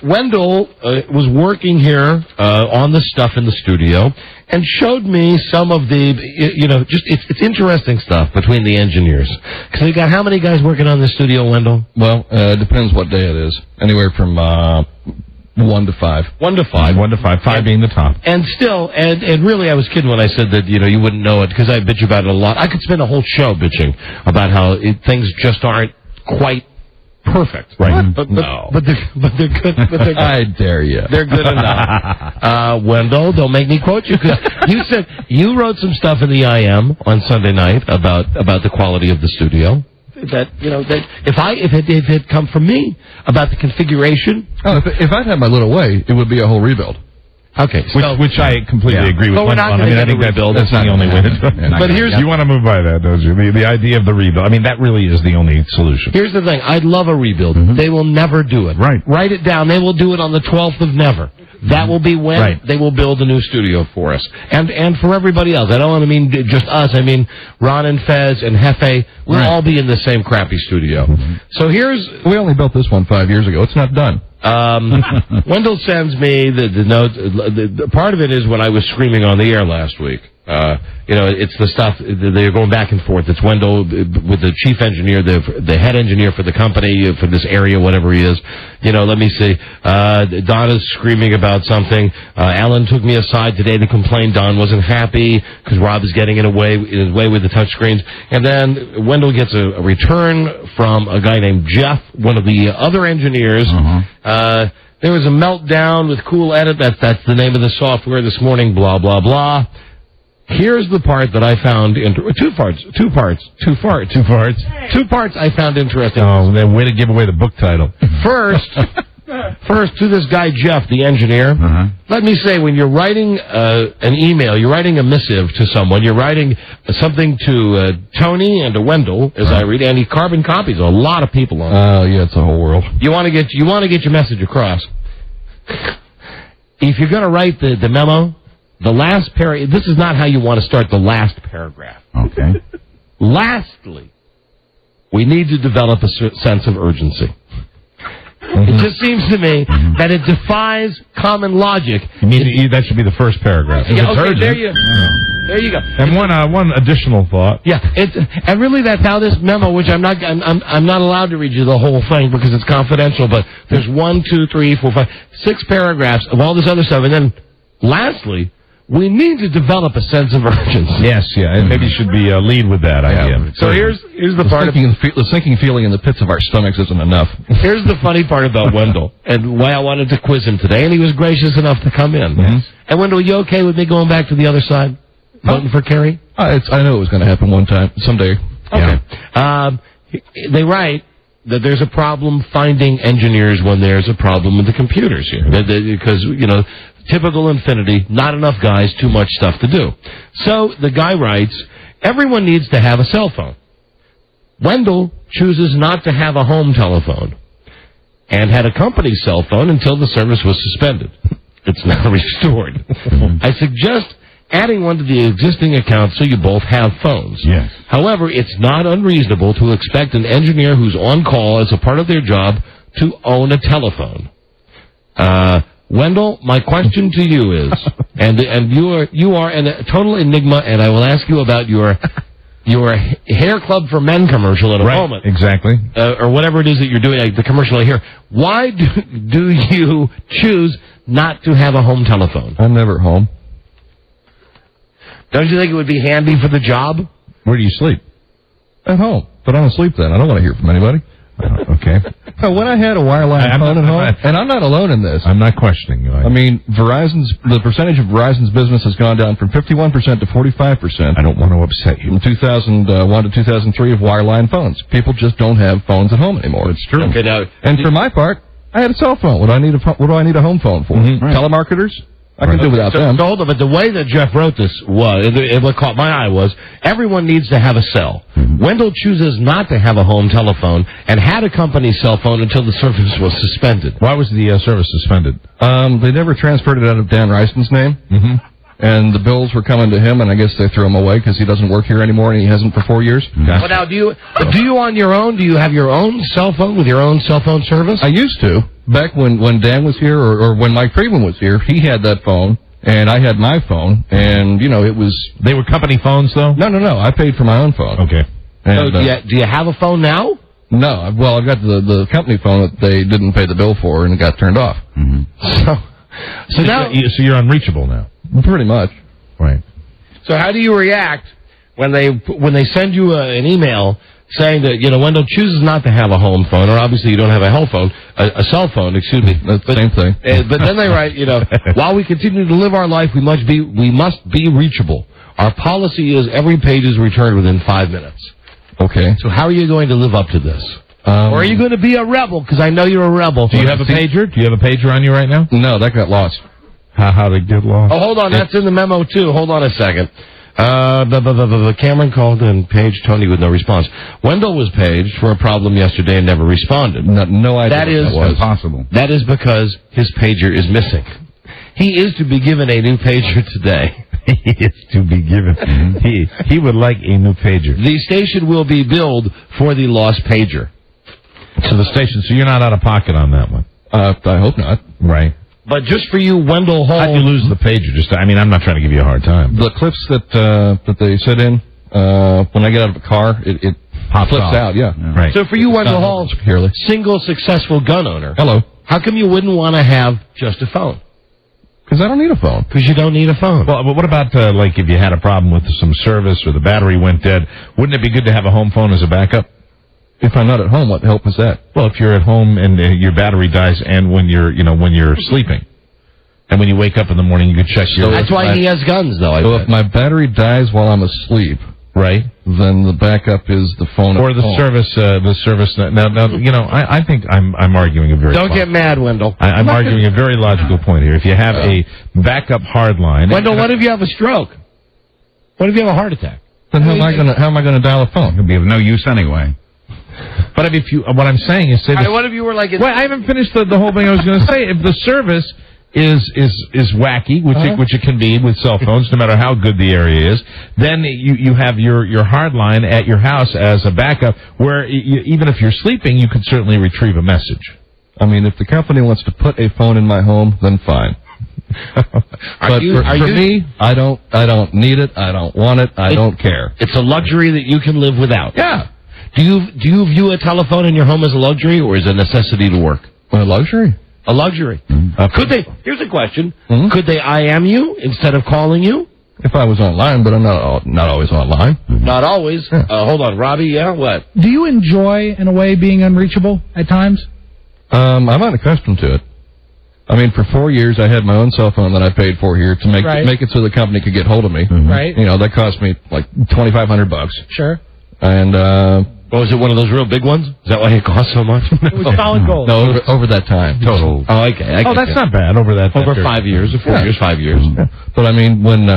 Wendell was working here on the stuff in the studio and showed me some of the, just it's interesting stuff between the engineers. Because we got how many guys working on the studio, Wendell? Well, it depends what day it is. Anywhere from 1 to 5. 1 to 5. 1 to 5. 5 being the top. And still, and really, I was kidding when I said that you wouldn't know it because I bitch about it a lot. I could spend a whole show bitching about how things just aren't quite perfect, right? But they're good. But they're I dare you. They're good enough. Wendell, don't make me quote you because you said you wrote some stuff in the IM on Sunday night about the quality of the studio. That if it had come from me about the configuration. Oh, if I'd had my little way, it would be a whole rebuild. Okay, which I completely agree with. But we're not going to I think that's the only way to do it. But here's you want to move by that, don't you? The idea of the rebuild. I mean, that really is the only solution. Here's the thing. I'd love a rebuild. They will never do it. Right. Write it down. They will do it on the 12th of never. That will be when they will build a new studio for us. And for everybody else. I don't want to mean just us. I mean Ron and Fez and Hefe. We'll all be in the same crappy studio. So we only built this one 5 years ago. It's not done. Wendell sends me the note. The part of it is when I was screaming on the air last week. It's the stuff, they're going back and forth. It's Wendell with the chief engineer, the head engineer for the company, for this area, whatever he is. Let me see. Donna's screaming about something. Alan took me aside today to complain Don wasn't happy because Rob is getting in his way with the touch screens. And then Wendell gets a return from a guy named Jeff, one of the other engineers. There was a meltdown with Cool Edit. That's the name of the software this morning, blah, blah, blah. Here's the part that I found two parts I found interesting. Oh, then way to give away the book title. First to this guy Jeff, the engineer. Let me say, when you're writing an email, you're writing a missive to someone, you're writing something to Tony and to Wendell, as I read, and he carbon copies a lot of people on it. Yeah, it's a whole world. You want to get your message across. If you're going to write the memo, the last this is not how you want to start the last paragraph. Okay. Lastly, we need to develop a sense of urgency. It just seems to me that it defies common logic. That should be the first paragraph. Yeah, okay, there you go. And one additional thought. Yeah, and really that's how this memo, which I'm not allowed to read you the whole thing because it's confidential, but there's 1, 2, 3, 4, 5, 6 paragraphs of all this other stuff, and then lastly, we need to develop a sense of urgency. Yes, yeah, and maybe you should be lead with that idea. So here's the part of the sinking feeling in the pits of our stomachs isn't enough. Here's the funny part about Wendell and why I wanted to quiz him today, and he was gracious enough to come in. Yes. And Wendell, you okay with me going back to the other side, voting for Kerry? I know it was going to happen someday. Okay. Yeah. They write that there's a problem finding engineers when there's a problem with the computers here, because typical Infinity, not enough guys, too much stuff to do. So the guy writes, everyone needs to have a cell phone. Wendell chooses not to have a home telephone and had a company cell phone until the service was suspended. It's now restored. I suggest adding one to the existing account so you both have phones. Yes. However, it's not unreasonable to expect an engineer who's on call as a part of their job to own a telephone. Wendell, my question to you is, and you are a total enigma, and I will ask you about your Hair Club for Men commercial in a moment. Exactly. Or whatever it is that you're doing, like the commercial I hear. Why do you choose not to have a home telephone? I'm never home. Don't you think it would be handy for the job? Where do you sleep? At home. But I don't sleep then. I don't want to hear from anybody. Okay. When I had a wireline phone at home, and I'm not alone in this. I'm not questioning you. I mean, the percentage of Verizon's business has gone down from 51% to 45%. I don't want to upset you. From 2001 to 2003 of wireline phones. People just don't have phones at home anymore. It's true. Okay, now, and for my part, I had a cell phone. What do I need a home phone for? Right. Telemarketers? I can do without them. So hold on, but the way that Jeff wrote this what caught my eye was, everyone needs to have a cell. Wendell chooses not to have a home telephone and had a company cell phone until the service was suspended. Why was the service suspended? They never transferred it out of Dan Reiston's name. And the bills were coming to him, and I guess they threw him away because he doesn't work here anymore, and he hasn't for 4 years. Well, now, do you on your own, do you have your own cell phone with your own cell phone service? I used to. Back when Dan was here, or when Mike Friedman was here, he had that phone, and I had my phone, and, it was... They were company phones, though? No. I paid for my own phone. Okay. And, so do you have a phone now? No. Well, I've got the company phone that they didn't pay the bill for, and it got turned off. So now... So you're unreachable now? Pretty much. Right. So how do you react when they send you an email saying that, Wendell chooses not to have a home phone, or obviously you don't have a cell phone, excuse me. That's the same thing. But then they write, while we continue to live our life, we must be reachable. Our policy is every page is returned within 5 minutes. Okay. So how are you going to live up to this? Or are you going to be a rebel? Because I know you're a rebel. Do you have a pager? Do you have a pager on you right now? No, that got lost. How they get lost? Oh, hold on. That's in the memo, too. Hold on a second. Cameron called and paged Tony with no response. Wendell was paged for a problem yesterday and never responded. No idea. That is impossible. That is because his pager is missing. He is to be given a new pager today. He is to be given. He would like a new pager. The station will be billed for the lost pager. So the station. So you're not out of pocket on that one. I hope not. Right. But just for you, Wendell Hall. How'd you lose the pager? I'm not trying to give you a hard time. The clips that they sit in, when I get out of a car, it pops flips out, yeah. Right. So for you, Wendell Hall, single successful gun owner. Hello. How come you wouldn't want to have just a phone? Because I don't need a phone. Because you don't need a phone. Well, but what about, if you had a problem with some service or the battery went dead, wouldn't it be good to have a home phone as a backup? If I'm not at home, what help is that? Well, if you're at home and your battery dies, and when you're sleeping, and when you wake up in the morning, you can check your. So that's why he has guns, though. So if my battery dies while I'm asleep, right, then the backup is the phone. Or the service. Now, I think I'm arguing a very. Don't get mad, Wendell. I'm arguing a very logical point here. If you have a backup hard line, Wendell, what if you have a stroke? What if you have a heart attack? Then how am I gonna dial a phone? It'll be of no use anyway. But what I'm saying is, what if you were like? Well, I haven't finished the whole thing I was going to say. If the service is wacky, which it can be with cell phones, no matter how good the area is, then you have your hard line at your house as a backup, where even if you're sleeping, you can certainly retrieve a message. I mean, if the company wants to put a phone in my home, then fine. But for me, I don't need it. I don't want it. I don't care. It's a luxury that you can live without. Yeah. Do you view a telephone in your home as a luxury or as a necessity to work? A luxury. A luxury. Could they? Here's a question. Could they IM you instead of calling you? If I was online, but I'm not always online. Not always. Hold on, Robbie. Yeah, what? Do you enjoy, in a way, being unreachable at times? I'm not accustomed to it. I mean, for 4 years, I had my own cell phone that I paid for here to make it so the company could get hold of me. Right. You know, that cost me like $2,500. Sure. And was it one of those real big ones? Is that why it cost so much? It was solid gold. No, over that time. Total. Oh, okay. That's not bad over that. Over 5 years, or 4 years, 5 years. Yeah. But I mean, when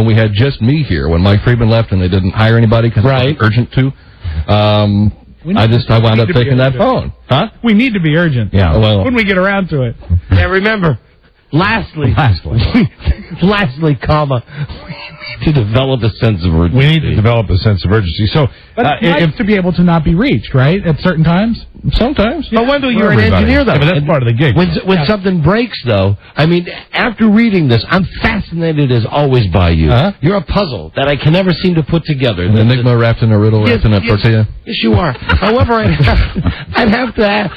we had just me here, when Mike Friedman left and they didn't hire anybody because it was urgent to, I wound up taking that phone. Huh? We need to be urgent. Yeah. Well, when we get around to it. Yeah, remember, lastly, comma, we need to develop a sense of urgency. We need to develop a sense of urgency. So, but it's nice to be able to not be reached, right? At certain times? Sometimes. But Wendell, you're an engineer, though. Yeah, but that's part of the gig. When something breaks, though, I mean, after reading this, I'm fascinated as always by you. You're a puzzle that I can never seem to put together. An enigma wrapped in a riddle, wrapped in a tortilla. Yes, you are. However, I'd have to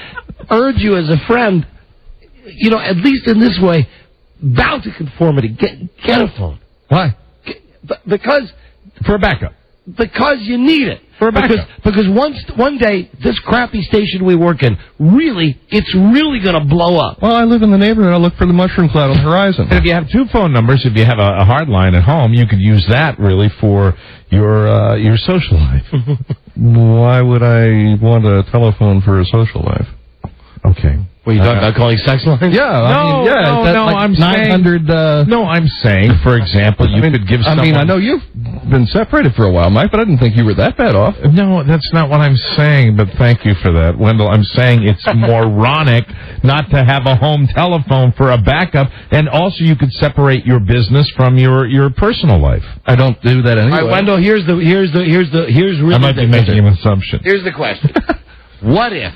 urge you as a friend, you know, at least in this way, bow to conformity. Get a phone. Why? Because for a backup. Because you need it. For a backup. Because one day, this crappy station we work in, it's really going to blow up. Well, I live in the neighborhood. I look for the mushroom cloud on the horizon. And if you have 2 phone numbers, if you have a hard line at home, you could use that really for your social life. Why would I want a telephone for a social life? Okay. What, you talking about calling sex lines? Yeah. I'm 900. I'm saying, for example, you could give someone. I mean, I know you've been separated for a while, Mike, but I didn't think you were that bad off. No, that's not what I'm saying, but thank you for that, Wendell. I'm saying it's moronic not to have a home telephone for a backup, and also you could separate your business from your personal life. I don't do that anyway. All right, Wendell, here's really I might be making an assumption. Here's the question. What if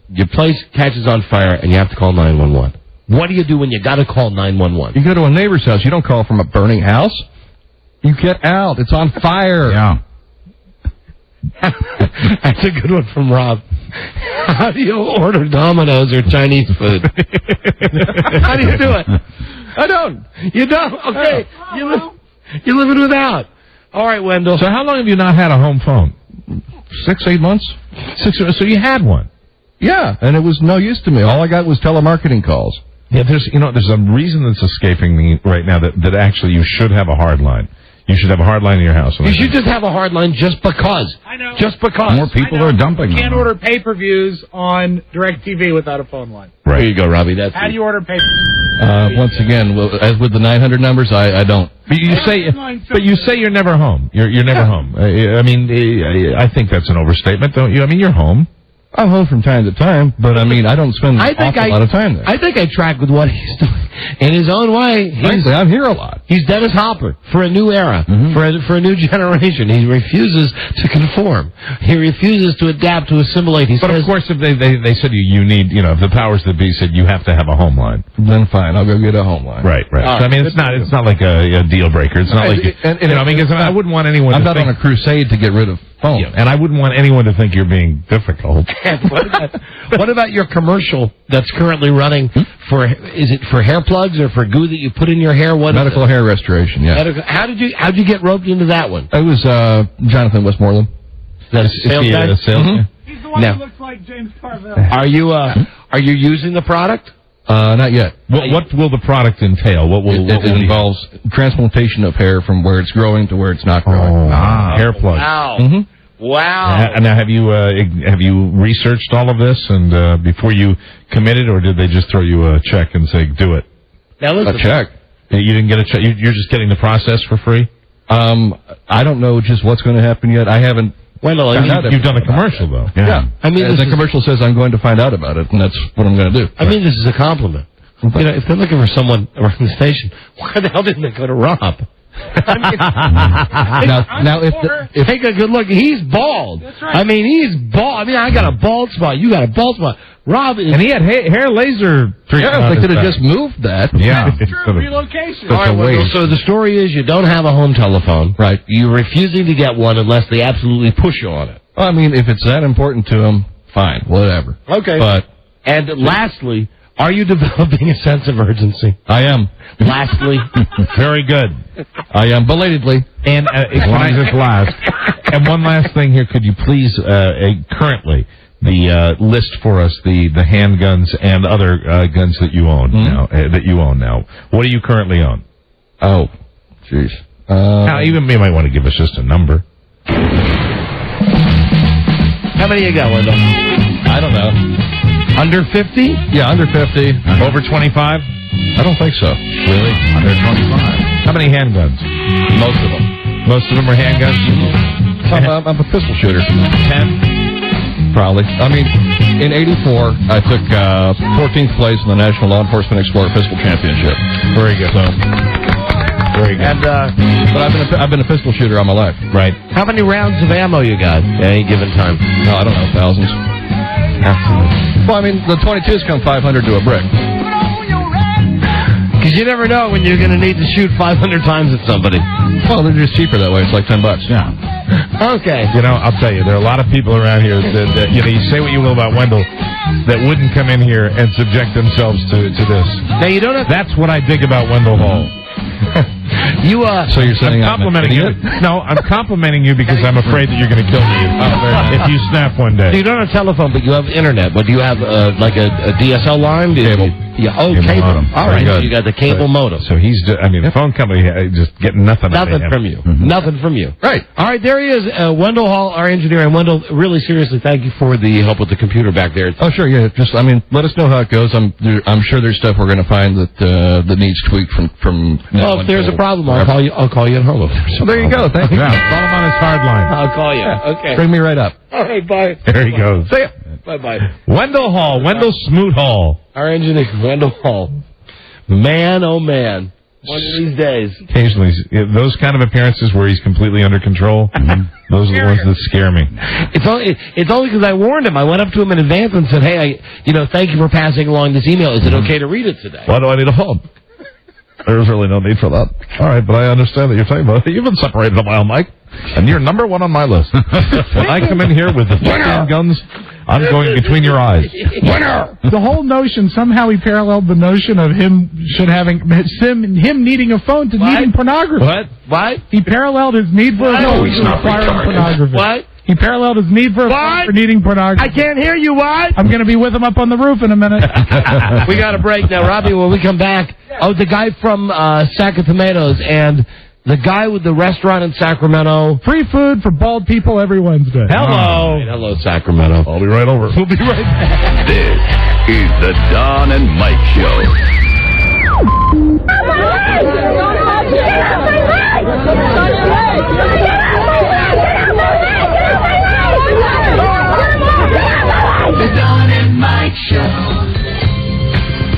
your place catches on fire and you have to call 911? What do you do when you got to call 911? You go to a neighbor's house. You don't call from a burning house. You get out. It's on fire. Yeah. That's a good one from Rob. How do you order Domino's or Chinese food? How do you do it? I don't. You don't? Okay. You're living without. All right, Wendell. So how long have you not had a home phone? 6-8 months. So you had one. Yeah, and it was no use to me. All I got was telemarketing calls. Yeah, there's a reason that's escaping me right now that actually you should have a hard line. You should have a hard line in your house. You should just have a hard line just because. I know. Just because. More people are dumping You can't them. order pay-per-views on DirecTV without a phone line. Right. There you go, Robbie. How do you order pay-per-views? Once again, as with the 900 numbers, I don't. But you say you're never home. You're never home. I mean, I think that's an overstatement, don't you? I mean, you're home. I'm home from time to time, but I mean, I don't spend an awful lot of time there. I think I track with what he's doing. In his own way, frankly, I'm here a lot. He's Dennis Hopper for a new era, for a new generation. He refuses to conform. He refuses to adapt, to assimilate. Of course, if they said you need, if the powers that be said you have to have a home line, then fine, I'll go get a home line. Right. So, I mean, it's not like a deal breaker. It's not like because I wouldn't want anyone. I'm not on a crusade to get rid of phones. Yeah, and I wouldn't want anyone to think you're being difficult. What about your commercial that's currently running is it for hair plugs or for goo that you put in your hair? What medical hair restoration, yeah. How'd you get roped into that one? It was Jonathan Westmoreland. That's sales guy? He's the one who looks like James Carville. Are you using the product? Not yet. What will the product entail? It involves transplantation of hair from where it's growing to where it's not growing. Hair plugs. Wow. Wow. Now, have you researched all of this and before you committed, or did they just throw you a check and say do it? Now listen, a check. You didn't get a check. You're just getting the process for free. I don't know just what's going to happen yet. I haven't. Wendell, you've done a commercial though. Yeah. I mean, the commercial says I'm going to find out about it, and that's what I'm going to do. I mean, this is a compliment. If they're looking for someone around the station, why the hell didn't they go to Rob? Now, if take a good look, he's bald. That's right. I mean, he's bald. I mean, I got a bald spot. You got a bald spot. Rob is, and he had hair laser treatment. Yeah, if they could have just moved that. Yeah, it's true. Relocation. All right, Wendell, so the story is you don't have a home telephone. Right. You're refusing to get one unless they absolutely push you on it. Well, I mean, if it's that important to them, fine, whatever. Okay. But and lastly, Are you developing a sense of urgency? I am. Lastly, very good. I am belatedly. And as long as it's last. And one last thing here, could you please currently the list for us the handguns and other guns that you own now? What do you currently own? Oh, jeez. Now, even you might want to give us just a number. How many you got, Wendell? I don't know. Under 50? Yeah, under 50. Over 25? I don't think so. Really? Under 25. How many handguns? Most of them. Most of them are handguns? I'm a pistol shooter. 10? Probably. I mean, in '84, I took 14th place in the National Law Enforcement Explorer Pistol Championship. Very good. So, very good. And, but I've been a pistol shooter all my life. Right. How many rounds of ammo you got at any given time? No, I don't know. Thousands. Well, I mean, the 22s come 500 to a brick. Because you never know when you're going to need to shoot 500 times at somebody. Well, they're just cheaper that way. It's like $10. Yeah. Okay. You know, I'll tell you, there are a lot of people around here that you know, you say what you will about Wendell, that wouldn't come in here and subject themselves to this. Now, you don't have... That's what I dig about Wendell Hall. So you're saying I'm complimenting you? No, I'm complimenting you because I'm afraid that you're going to kill me if you snap one day. So you don't have telephone, but you have internet. But do you have like a DSL line? Cable. Yeah. Oh, Cable cable. modem. All right. So you got the cable modem. So he's, I mean, the phone company just getting nothing out of him. From you. Nothing from you. Right. All right, there he is, Wendell Hall, our engineer. And Wendell, really seriously, thank you for the help with the computer back there. Oh, sure, yeah. Just, I mean, let us know how it goes. I'm sure there's stuff we're going to find that needs tweaked from. Well, if there's a problem, I'll call you at home. Well, there you go. Thank you. Yeah, call him on his hard line. I'll call you. Okay. Bring me right up. All right, bye. There he goes. See ya. Bye-bye. Wendell Hall, Wendell Smoot Hall. Our engineer, Wendell Hall. Man, oh man. One of these days. Occasionally, those kind of appearances where he's completely under control, those are the ones that scare me. It's only because I warned him. I went up to him in advance and said, hey, thank you for passing along this email. Is it okay to read it today? Why do I need a home? There's really no need for that. All right, but I understand that you're talking about it. You've been separated a while, Mike, and you're number one on my list. When I come in here with the guns, I'm going between your eyes. Winner! The whole notion, somehow he paralleled the notion of him needing a phone to needing pornography. What? He paralleled his need for a phone to acquiring pornography. What? He paralleled his need for a phone for needing pornography. I can't hear you, what? I'm going to be with him up on the roof in a minute. We got a break now, Robbie. When we come back, the guy from Sack of Tomatoes and the guy with the restaurant in Sacramento. Free food for bald people every Wednesday. Hello. Right, hello, Sacramento. I'll be right over. We'll be right back. This is the Don and Mike Show. The Don and Mike Show.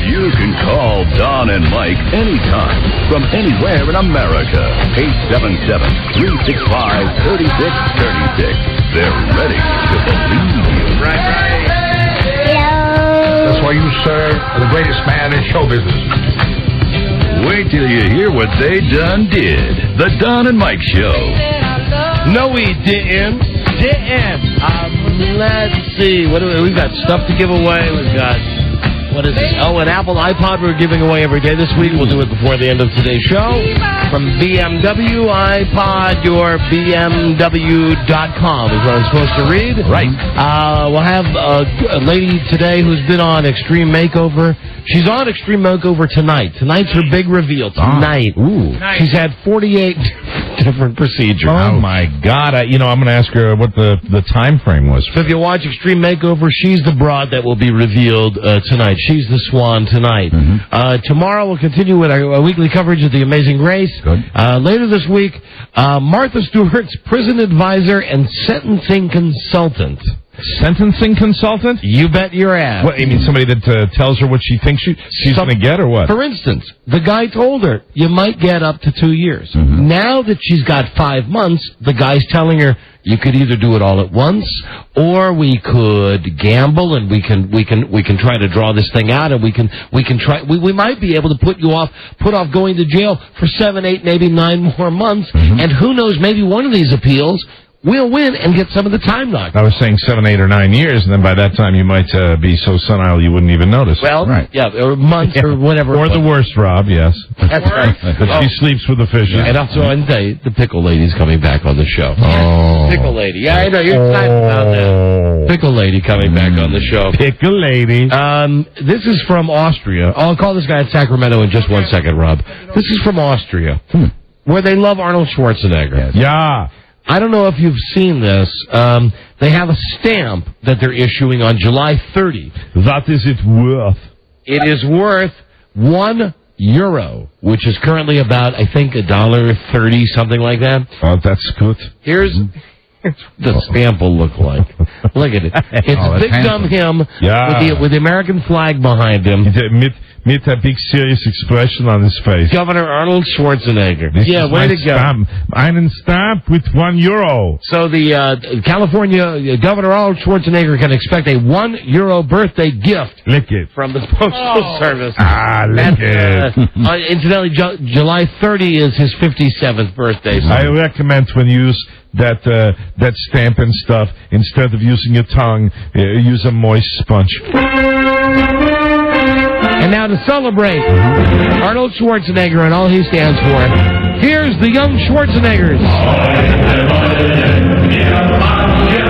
You can call Don and Mike anytime from anywhere in America. 877-365-3636. They're ready to believe you. Right. That's why you, sir, are the greatest man in show business. Wait till you hear what they done did. The Don and Mike Show. No, we didn't. Let's see. What do we've got stuff to give away. We've got, what is this? Oh, an Apple iPod we're giving away every day this week. We'll do it before the end of today's show. From BMW iPod, your BMW.com is what I'm supposed to read. Right. We'll have a lady today who's been on Extreme Makeover. She's on Extreme Makeover tonight. Tonight's her big reveal. Tonight. Ooh. Nice. She's had 48 different procedures. Oh, my God. I'm going to ask her what the time frame was. So if you watch Extreme Makeover, she's the broad that will be revealed tonight. She's the swan tonight. Tomorrow we'll continue with our weekly coverage of The Amazing Race. Good. Later this week, Martha Stewart's prison advisor and sentencing consultant. Sentencing consultant? You bet your ass. What, you mean somebody that tells her what she thinks she's going to get, or what? For instance, the guy told her, you might get up to 2 years. Now that she's got 5 months, the guy's telling her, you could either do it all at once, or we could gamble, and we can try to draw this thing out, and we might be able to put off going to jail for 7, 8, maybe 9 more months, and who knows, maybe one of these appeals we'll win and get some of the time knocked. I was saying 7, 8, or 9 years, and then by that time you might be so senile you wouldn't even notice. Well, yeah, or months or whatever. Or the worst, Rob, yes. That's right. But she sleeps with the fishes. And also, I say, the pickle lady's coming back on the show. Oh. Pickle lady. Yeah, I know, you're excited about that. Pickle lady coming back on the show. Pickle lady. This is from Austria. I'll call this guy at Sacramento in just 1 second, Rob. This is from Austria, where they love Arnold Schwarzenegger. Yeah. I don't know if you've seen this. They have a stamp that they're issuing on July 30. What is it worth? It is worth €1, which is currently about, I think, $1.30, something like that. Oh, that's good. Here's the stamp will look like. Look at it. It's Big Dumb Him with the American flag behind him. Mit a big serious expression on his face. Governor Arnold Schwarzenegger. This yeah, is way my to go. Stamp. Einen stamp with €1. So the California Governor Arnold Schwarzenegger can expect a €1 birthday gift lick it. from the Postal Service. Lick it. Incidentally, July 30 is his 57th birthday. So. I recommend when you use that stamp and stuff, instead of using your tongue, use a moist sponge. And now to celebrate Arnold Schwarzenegger and all he stands for, here's the young Schwarzeneggers.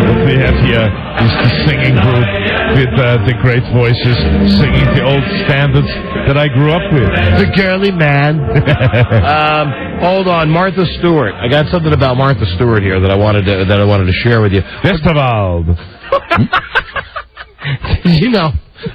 What we have here is the singing group with the great voices singing the old standards that I grew up with. The girly man. Hold on, Martha Stewart. I got something about Martha Stewart here that I wanted to share with you. Festival. You know,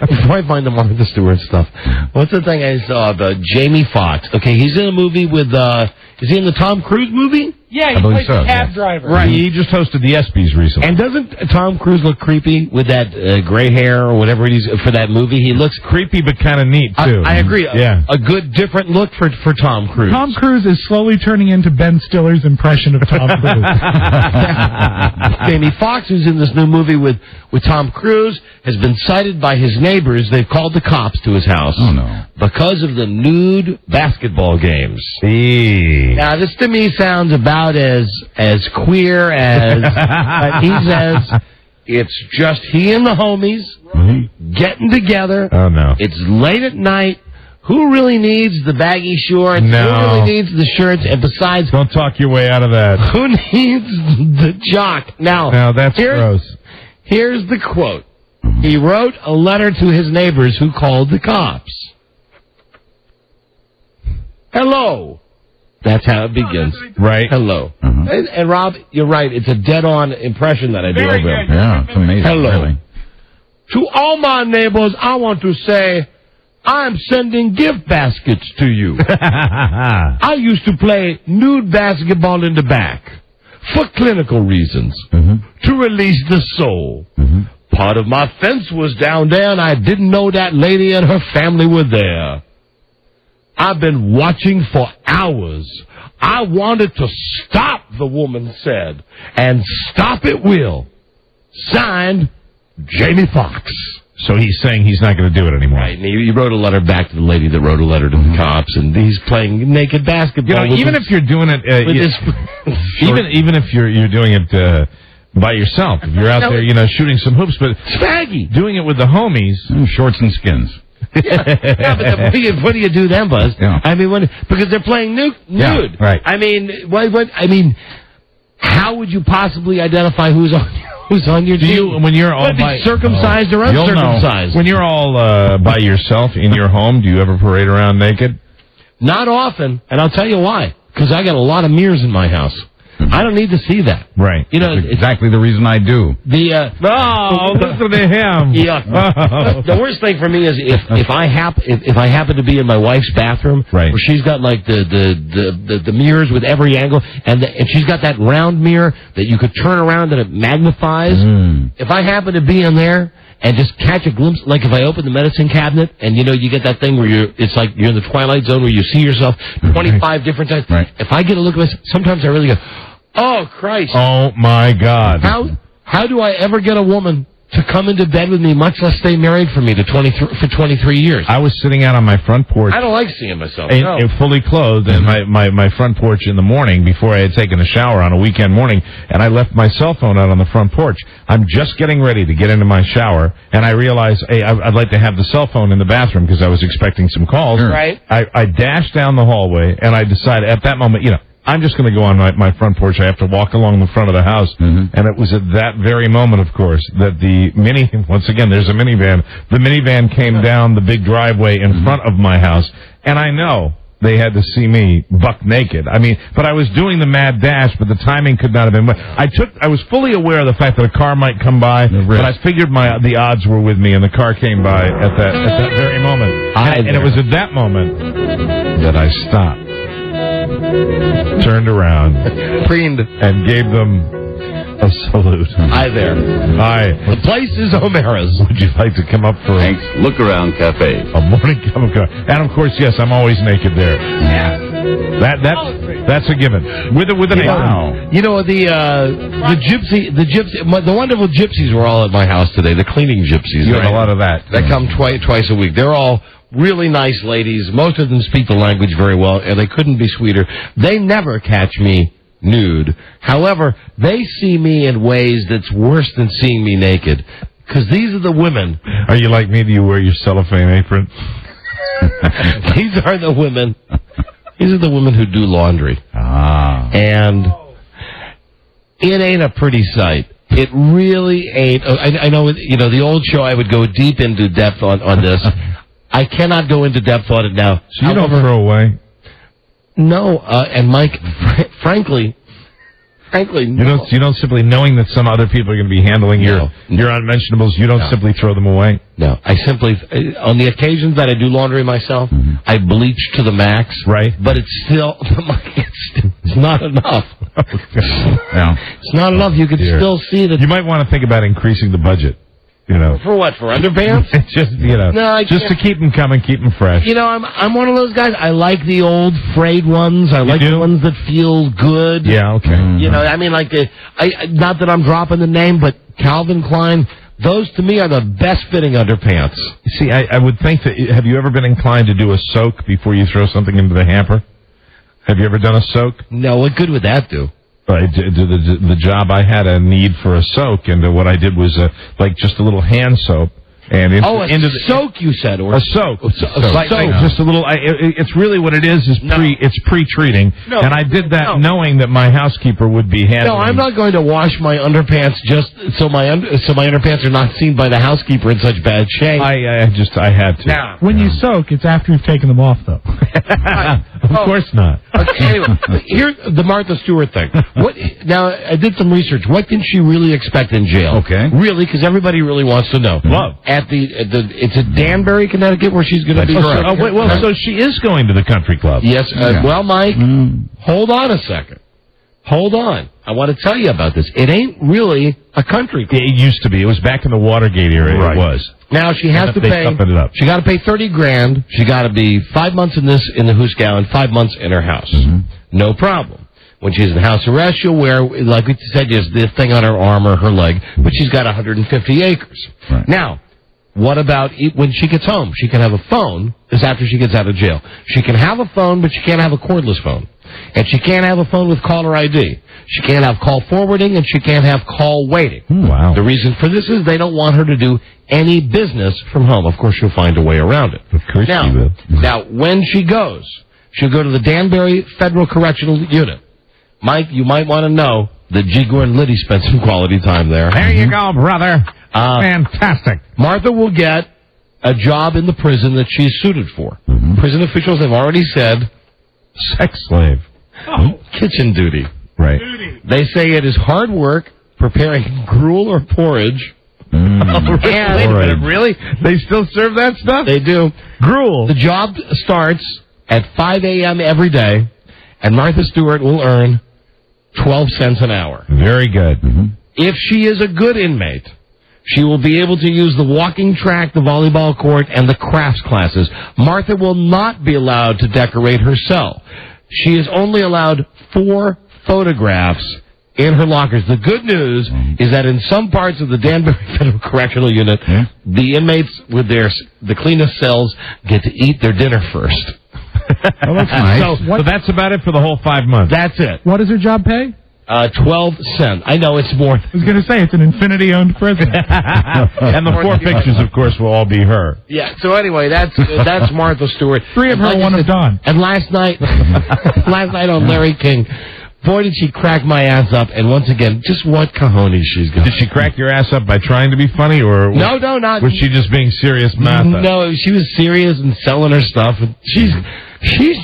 before I find the Martha Stewart stuff, what's the thing I saw about Jamie Foxx? Okay, he's in a movie with, is he in the Tom Cruise movie? Yeah, he plays the cab driver. Right. He just hosted the ESPYs recently. And doesn't Tom Cruise look creepy with that gray hair or whatever it is for that movie? He looks creepy but kind of neat, too. I agree. Yeah. A good, different look for Tom Cruise. Tom Cruise is slowly turning into Ben Stiller's impression of Tom Cruise. Jamie Foxx, who's in this new movie with Tom Cruise, has been cited by his neighbors. They've called the cops to his house. Oh, no. Because of the nude basketball games. Now, this to me sounds about as queer as but he says it's just he and the homies getting together. Oh, no. It's late at night. Who really needs the baggy shorts? No. Who really needs the shirts? And besides, don't talk your way out of that. Who needs the jock? Now, that's gross. Here's the quote. He wrote a letter to his neighbors who called the cops. Hello. That's how it begins. Right. Hello. And Rob, you're right. It's a dead-on impression that I do of him. Yeah, it's amazing. Hello. Really. To all my neighbors, I want to say I'm sending gift baskets to you. I used to play nude basketball in the back for clinical reasons, to release the soul. Part of my fence was down there, and I didn't know that lady and her family were there. I've been watching for hours. I wanted to stop, the woman said, and stop it will. Signed, Jamie Foxx. So he's saying he's not going to do it anymore. Right, and he wrote a letter back to the lady that wrote a letter to the cops, and he's playing naked basketball. You know, even if you're doing it, even if you're doing it by yourself, if you're out there, shooting some hoops, but Spaggy doing it with the homies, shorts and skins. Yeah, but what do you do then, Buzz? Yeah. I mean, because they're playing nude. Yeah, right. I mean, how would you possibly identify who's on your team? When you're all circumcised or uncircumcised? When you're all by yourself in your home, do you ever parade around naked? Not often, and I'll tell you why. Because I got a lot of mirrors in my house. I don't need to see that. Right. That's exactly the reason I do. Listen to him. Yeah. The worst thing for me is if I happen to be in my wife's bathroom, right, where she's got like the mirrors with every angle, and she's got that round mirror that you could turn around and it magnifies. If I happen to be in there and just catch a glimpse, like if I open the medicine cabinet and you get that thing where it's like you're in the Twilight Zone where you see yourself 25 different times. Right. If I get a look at myself, sometimes I really go, oh, Christ. Oh, my God. How do I ever get a woman to come into bed with me, much less stay married for 23 years. I was sitting out on my front porch. I don't like seeing myself. And fully clothed in my front porch in the morning before I had taken a shower on a weekend morning, and I left my cell phone out on the front porch. I'm just getting ready to get into my shower, and I realized, hey, I'd like to have the cell phone in the bathroom because I was expecting some calls. Right. I dashed down the hallway, and I decided at that moment, I'm just going to go on my front porch. I have to walk along the front of the house. And it was at that very moment, of course, that once again, there's a minivan. The minivan came down the big driveway in front of my house. And I know they had to see me buck naked. But I was doing the mad dash, but the timing could not have been. I was fully aware of the fact that a car might come by, but I figured the odds were with me, and the car came by at that very moment. And it was at that moment that I stopped. Turned around, preened, and gave them a salute. Hi there. Hi. The place is O'Mara's. Would you like to come up for Thanks. Look Around Cafe. a morning cup of coffee? And of course, yes, I'm always naked there. Yeah. That's a given. With an apron. Wow. You know, the wonderful gypsies were all at my house today. The cleaning gypsies. You have a lot of that. They come twice a week. They're all really nice ladies. Most of them speak the language very well, and they couldn't be sweeter. They never catch me nude. However, they see me in ways that's worse than seeing me naked. Because these are the women. Are you like me? Do you wear your cellophane apron? These are the women. These are the women who do laundry. And it ain't a pretty sight. It really ain't. I know, the old show, I would go deep into depth on this. I cannot go into depth on it now. So you don't throw away? No, and Mike, frankly, no. You don't simply, knowing that some other people are going to be handling your unmentionables, you don't simply throw them away? No, I simply, on the occasions that I do laundry myself, I bleach to the max. Right. But it's still, it's not enough. Yeah. It's not enough. You can still see that. You might want to think about increasing the budget. For what? For underpants? Just to keep them coming, keep them fresh. I'm one of those guys. I like the old frayed ones. I like the ones that feel good. Yeah, okay. Not that I'm dropping the name, but Calvin Klein, those to me are the best fitting underpants. See, I would think that, have you ever been inclined to do a soak before you throw something into the hamper? Have you ever done a soak? No, what good would that do? The job, I had a need for a soak, and what I did was just a little hand soap. And soak, you said, or a soak. Just a little. It's really what it is it's pre-treating, and I did that knowing that my housekeeper would be handling. No, I'm not going to wash my underpants just so my underpants are not seen by the housekeeper in such bad shape. I had to. Now, when you soak, it's after you've taken them off, though. Of course not. Okay, anyway, here's the Martha Stewart thing. Now, I did some research. What can she really expect in jail? Okay. Really, because everybody really wants to know. Love. It's at Danbury, Connecticut, where she's going to be. So she is going to the country club. Yes. Well, Mike, hold on a second. Hold on. I want to tell you about this. It ain't really a country club. It used to be. It was back in the Watergate era. Right. It was. Now she has to pay. She got to pay $30,000. She got to be 5 months in the Hooskow and 5 months in her house. No problem. When she's in house arrest, she'll wear, like we said, just this thing on her arm or her leg, but she's got 150 acres. Right. Now, what about when she gets home? She can have a phone. This after she gets out of jail. She can have a phone, but she can't have a cordless phone. And she can't have a phone with caller ID. She can't have call forwarding, and she can't have call waiting. Wow. The reason for this is they don't want her to do any business from home. Of course, she'll find a way around it. Of course she will. Now, when she goes, she'll go to the Danbury Federal Correctional Unit. Mike, you might want to know that Jigor and Liddy spent some quality time there. There you go, brother. Fantastic. Martha will get a job in the prison that she's suited for. Prison officials have already said, sex slave. Kitchen duty. Right. They say it is hard work preparing gruel or porridge. Really? They still serve that stuff? They do. Gruel. The job starts at 5 a.m. every day, and Martha Stewart will earn 12 cents an hour. Very good. If she is a good inmate, she will be able to use the walking track, the volleyball court, and the crafts classes. Martha will not be allowed to decorate her cell. She is only allowed 4 photographs in her lockers. The good news is that in some parts of the Danbury Federal Correctional Unit, the inmates with the cleanest cells get to eat their dinner first. Oh, that's nice. So that's about it for the whole 5 months. That's it. What does her job pay? 12 cents. I know it's more. I was going to say, it's an infinity-owned prison. And the 4 pictures, of course, will all be her. Yeah, so anyway, that's Martha Stewart. 3 of her, 1 of Dawn. And last night on Larry King, boy, did she crack my ass up. And once again, just what cojones she's got. Did she crack your ass up by trying to be funny, or No, not. was she just being serious, Martha? No, she was serious and selling her stuff. And she's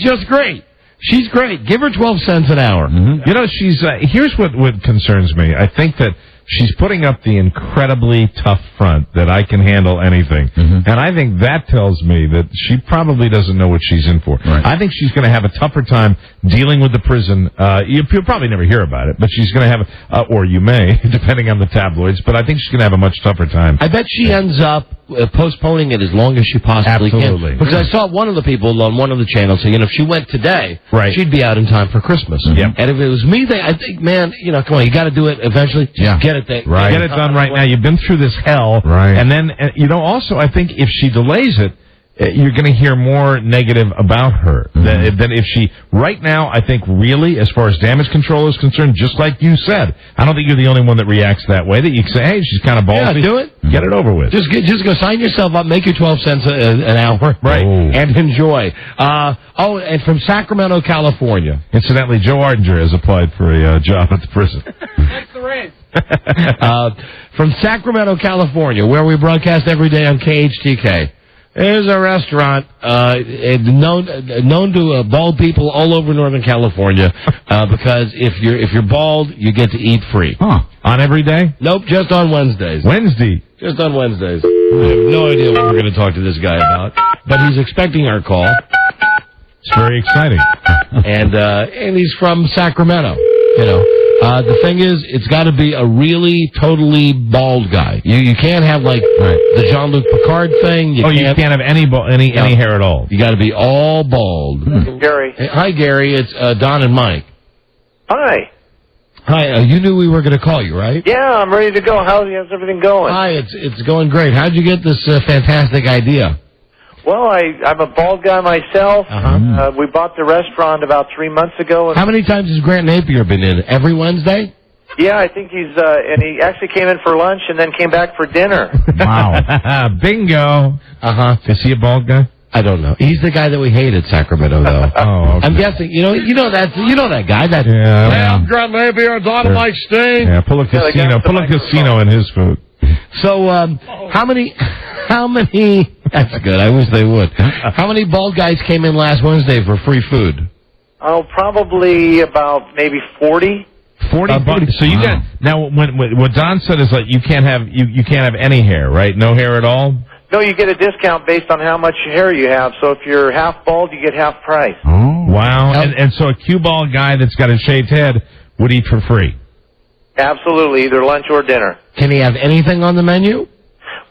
just great. She's great. Give her 12 cents an hour. You know, she's here's what concerns me. I think that she's putting up the incredibly tough front that I can handle anything. And I think that tells me that she probably doesn't know what she's in for. Right. I think she's going to have a tougher time dealing with the prison. You'll probably never hear about it, but she's going to have, or you may, depending on the tabloids, but I think she's going to have a much tougher time. I bet she ends up postponing it as long as she possibly Absolutely. can. Because I saw one of the people on one of the channels say, if she went today, she'd be out in time for Christmas. Yep. And if it was me, I think, man, come on, you got to do it eventually. Just get it there. Right. Get it done right now. You've been through this hell. Right. And then, also, I think if she delays it, you're going to hear more negative about her than if she, right now, I think really, as far as damage control is concerned, just like you said, I don't think you're the only one that reacts that way, that you can say, hey, she's kind of ballsy. Yeah, do it. Get it over with. Just go sign yourself up, make your 12 cents an hour, right, and enjoy. And from Sacramento, California. Incidentally, Joe Ardinger has applied for a job at the prison. That's the race. From Sacramento, California, where we broadcast every day on KHTK. There's a restaurant known to bald people all over Northern California because if you're bald, you get to eat free. On every day? Nope, just on Wednesdays. Wednesday? Just on Wednesdays. I have no idea what we're going to talk to this guy about, but he's expecting our call. It's very exciting. And he's from Sacramento, The thing is, it's got to be a really totally bald guy. You can't have the Jean-Luc Picard thing. You can't have any hair at all. You got to be all bald. Gary. Hey, hi, Gary. It's Don and Mike. Hi. Hi. You knew we were going to call you, right? Yeah, I'm ready to go. How's everything going? Hi. It's going great. How'd you get this fantastic idea? Well, I'm a bald guy myself. We bought the restaurant about 3 months ago. How many times has Grant Napier been in? Every Wednesday? Yeah, I think he's, and he actually came in for lunch and then came back for dinner. Wow. Bingo. Is he a bald guy? I don't know. He's the guy that we hate at Sacramento, though. Oh, okay. I'm guessing, you know that guy. I'm Grant Napier, Don and Mike Sting. Yeah, pull a casino in his food. So, how many, that's good, I wish they would. How many bald guys came in last Wednesday for free food? Oh, probably about maybe 40. 40? So you got, now, what Don said is you can't have any hair, right? No hair at all? No, you get a discount based on how much hair you have. So if you're half bald, you get half price. Oh. Wow. And so a cue ball guy that's got a shaved head would eat for free? Absolutely, either lunch or dinner. Can he have anything on the menu?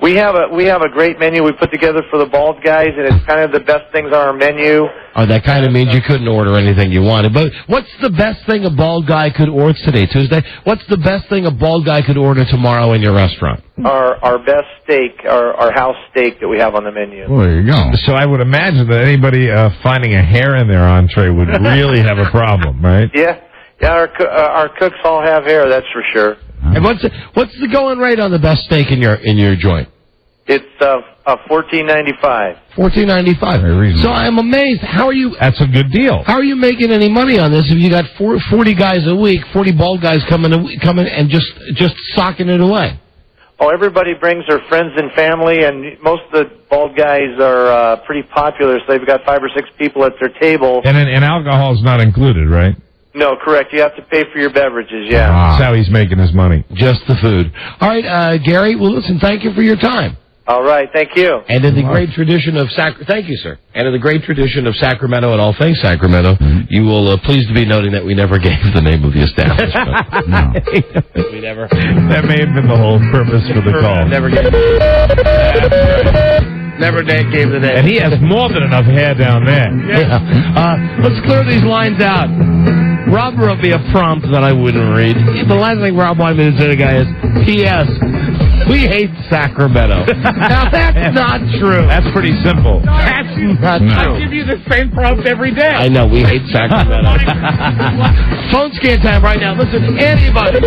We have a great menu we put together for the bald guys, and it's kind of the best things on our menu. Oh, that kind of means you couldn't order anything you wanted. But what's the best thing a bald guy could order today, Tuesday? What's the best thing a bald guy could order tomorrow in your restaurant? Our best steak, our house steak that we have on the menu. Well, there you go. So I would imagine that anybody finding a hair in their entree would really have a problem, right? Yeah, our cooks all have hair, that's for sure. And what's the going rate on the best steak in your joint? It's $14.95. $14.95. Very reasonable. So I'm amazed. How are you? That's a good deal. How are you making any money on this if you got 40 guys a week, 40 bald guys coming and just socking it away? Oh, everybody brings their friends and family, and most of the bald guys are pretty popular, so they've got 5 or 6 people at their table. And alcohol's not included, right? No, correct. You have to pay for your beverages, yeah. That's how he's making his money. Just the food. All right, Gary, well, listen, thank you for your time. All right, thank you. And in the great tradition of thank you, sir. And in the great tradition of Sacramento and all things Sacramento, you will please to be noting that we never gave the name of the establishment. No. We never. That may have been the whole purpose for the call. Never gave. Never gave the name. And he has more than enough hair down there. Yeah. Let's clear these lines out. Rob wrote me a prompt that I wouldn't read. The last thing Rob wanted me to say to the guy is, P.S. We hate Sacramento. Now, that's not true. That's pretty simple. That's not true. I give you the same prompt every day. I know, we hate Sacramento. Phone scan time right now. Listen, anybody.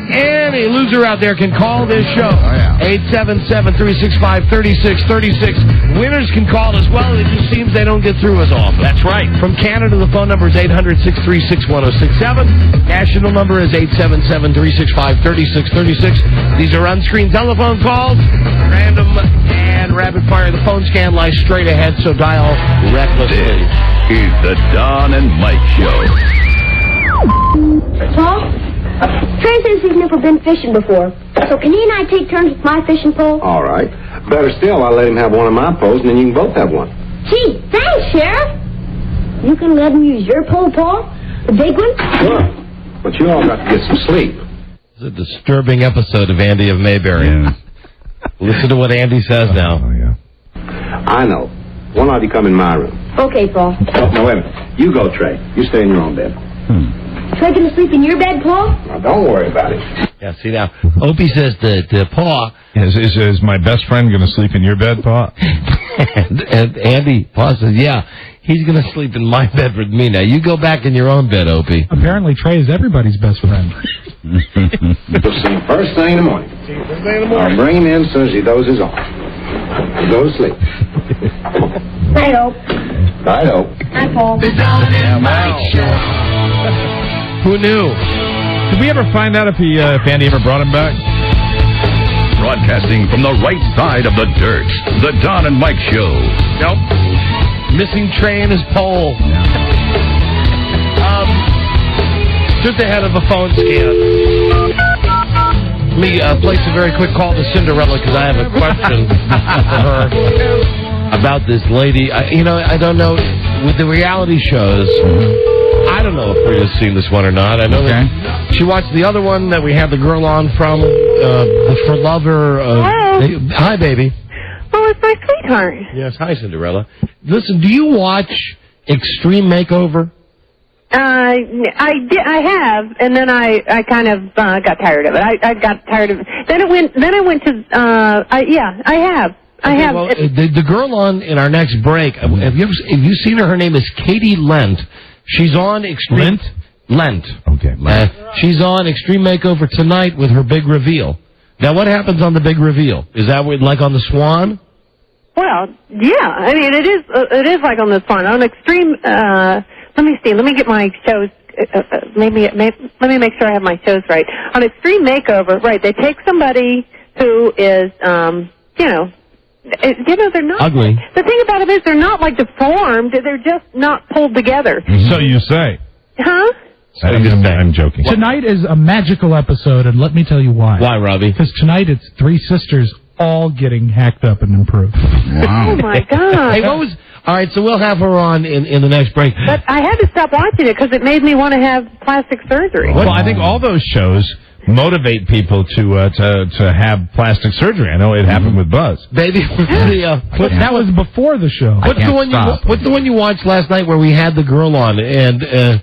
Any loser out there can call this show. 877-365-3636. Winners can call as well. It just seems they don't get through as often. That's right. From Canada, the phone number is 800-636-1067. National number is 877-365-3636. These are unscreened telephone calls. Random and rapid fire. The phone scan lies straight ahead, so dial recklessly. This is the Don and Mike Show. Paul? Trey says he's never been fishing before. So can he and I take turns with my fishing pole? All right. Better still, I'll let him have one of my poles, and then you can both have one. Gee, thanks, Sheriff. You can let him use your pole, Paul? The big one? Sure. But you all got to get some sleep. It's a disturbing episode of Andy of Mayberry. Yeah. Listen to what Andy says now. Oh, yeah. I know. One of you come in my room. Okay, Paul. Oh, no, wait a minute. You go, Trey. You stay in your own bed. Trey gonna sleep in your bed, Paul? Now, don't worry about it. Yeah, see now, Opie says to Paul. Is my best friend going to sleep in your bed, Pa? and Andy, Paul says, yeah, he's going to sleep in my bed with me. Now, you go back in your own bed, Opie. Apparently, Trey is everybody's best friend. You'll see him first thing in the morning. I'll bring him in as soon as he dozes off. He'll go to sleep. Night, Ope. Night, Ope. Night, Paul. Who knew? Did we ever find out if Andy ever brought him back? Broadcasting from the right side of the dirt, the Don and Mike Show. Nope. Missing Trey and his pole. Just ahead of a phone scan. Let me place a very quick call to Cinderella because I have a question for her about this lady. I don't know. With the reality shows, I don't know if we've seen this one or not. I know that she watched the other one that we had the girl on from, the For Lover. Hello. Hi, baby. Oh, it's my sweetheart. Yes, hi, Cinderella. Listen, do you watch Extreme Makeover? I have, and then I kind of got tired of it. I got tired of it. Then I went to, I have. Well, the girl on in our next break, have you seen her? Her name is Katie Lent. She's on Extreme... Lent. Okay, Lent. She's on Extreme Makeover tonight with her big reveal. Now, what happens on the big reveal? Is that like on the Swan? Well, yeah. I mean, it is like on the Swan. On Extreme, let me see. Let me get my shows. Let me make sure I have my shows right. On Extreme Makeover, right? They take somebody who is, they're not ugly. The thing about it is they're not like deformed. They're just not pulled together. So you say. Huh? I'm joking. Tonight is a magical episode, and let me tell you why. Why, Robbie? Because tonight it's three sisters all getting hacked up and improved. Wow. Oh, my God. Hey, all right, so we'll have her on in the next break. But I had to stop watching it because it made me want to have plastic surgery. Well, I think all those shows motivate people to have plastic surgery. I know it happened with Buzz. Baby, that was before the show. What's the one you watched last night where we had the girl on and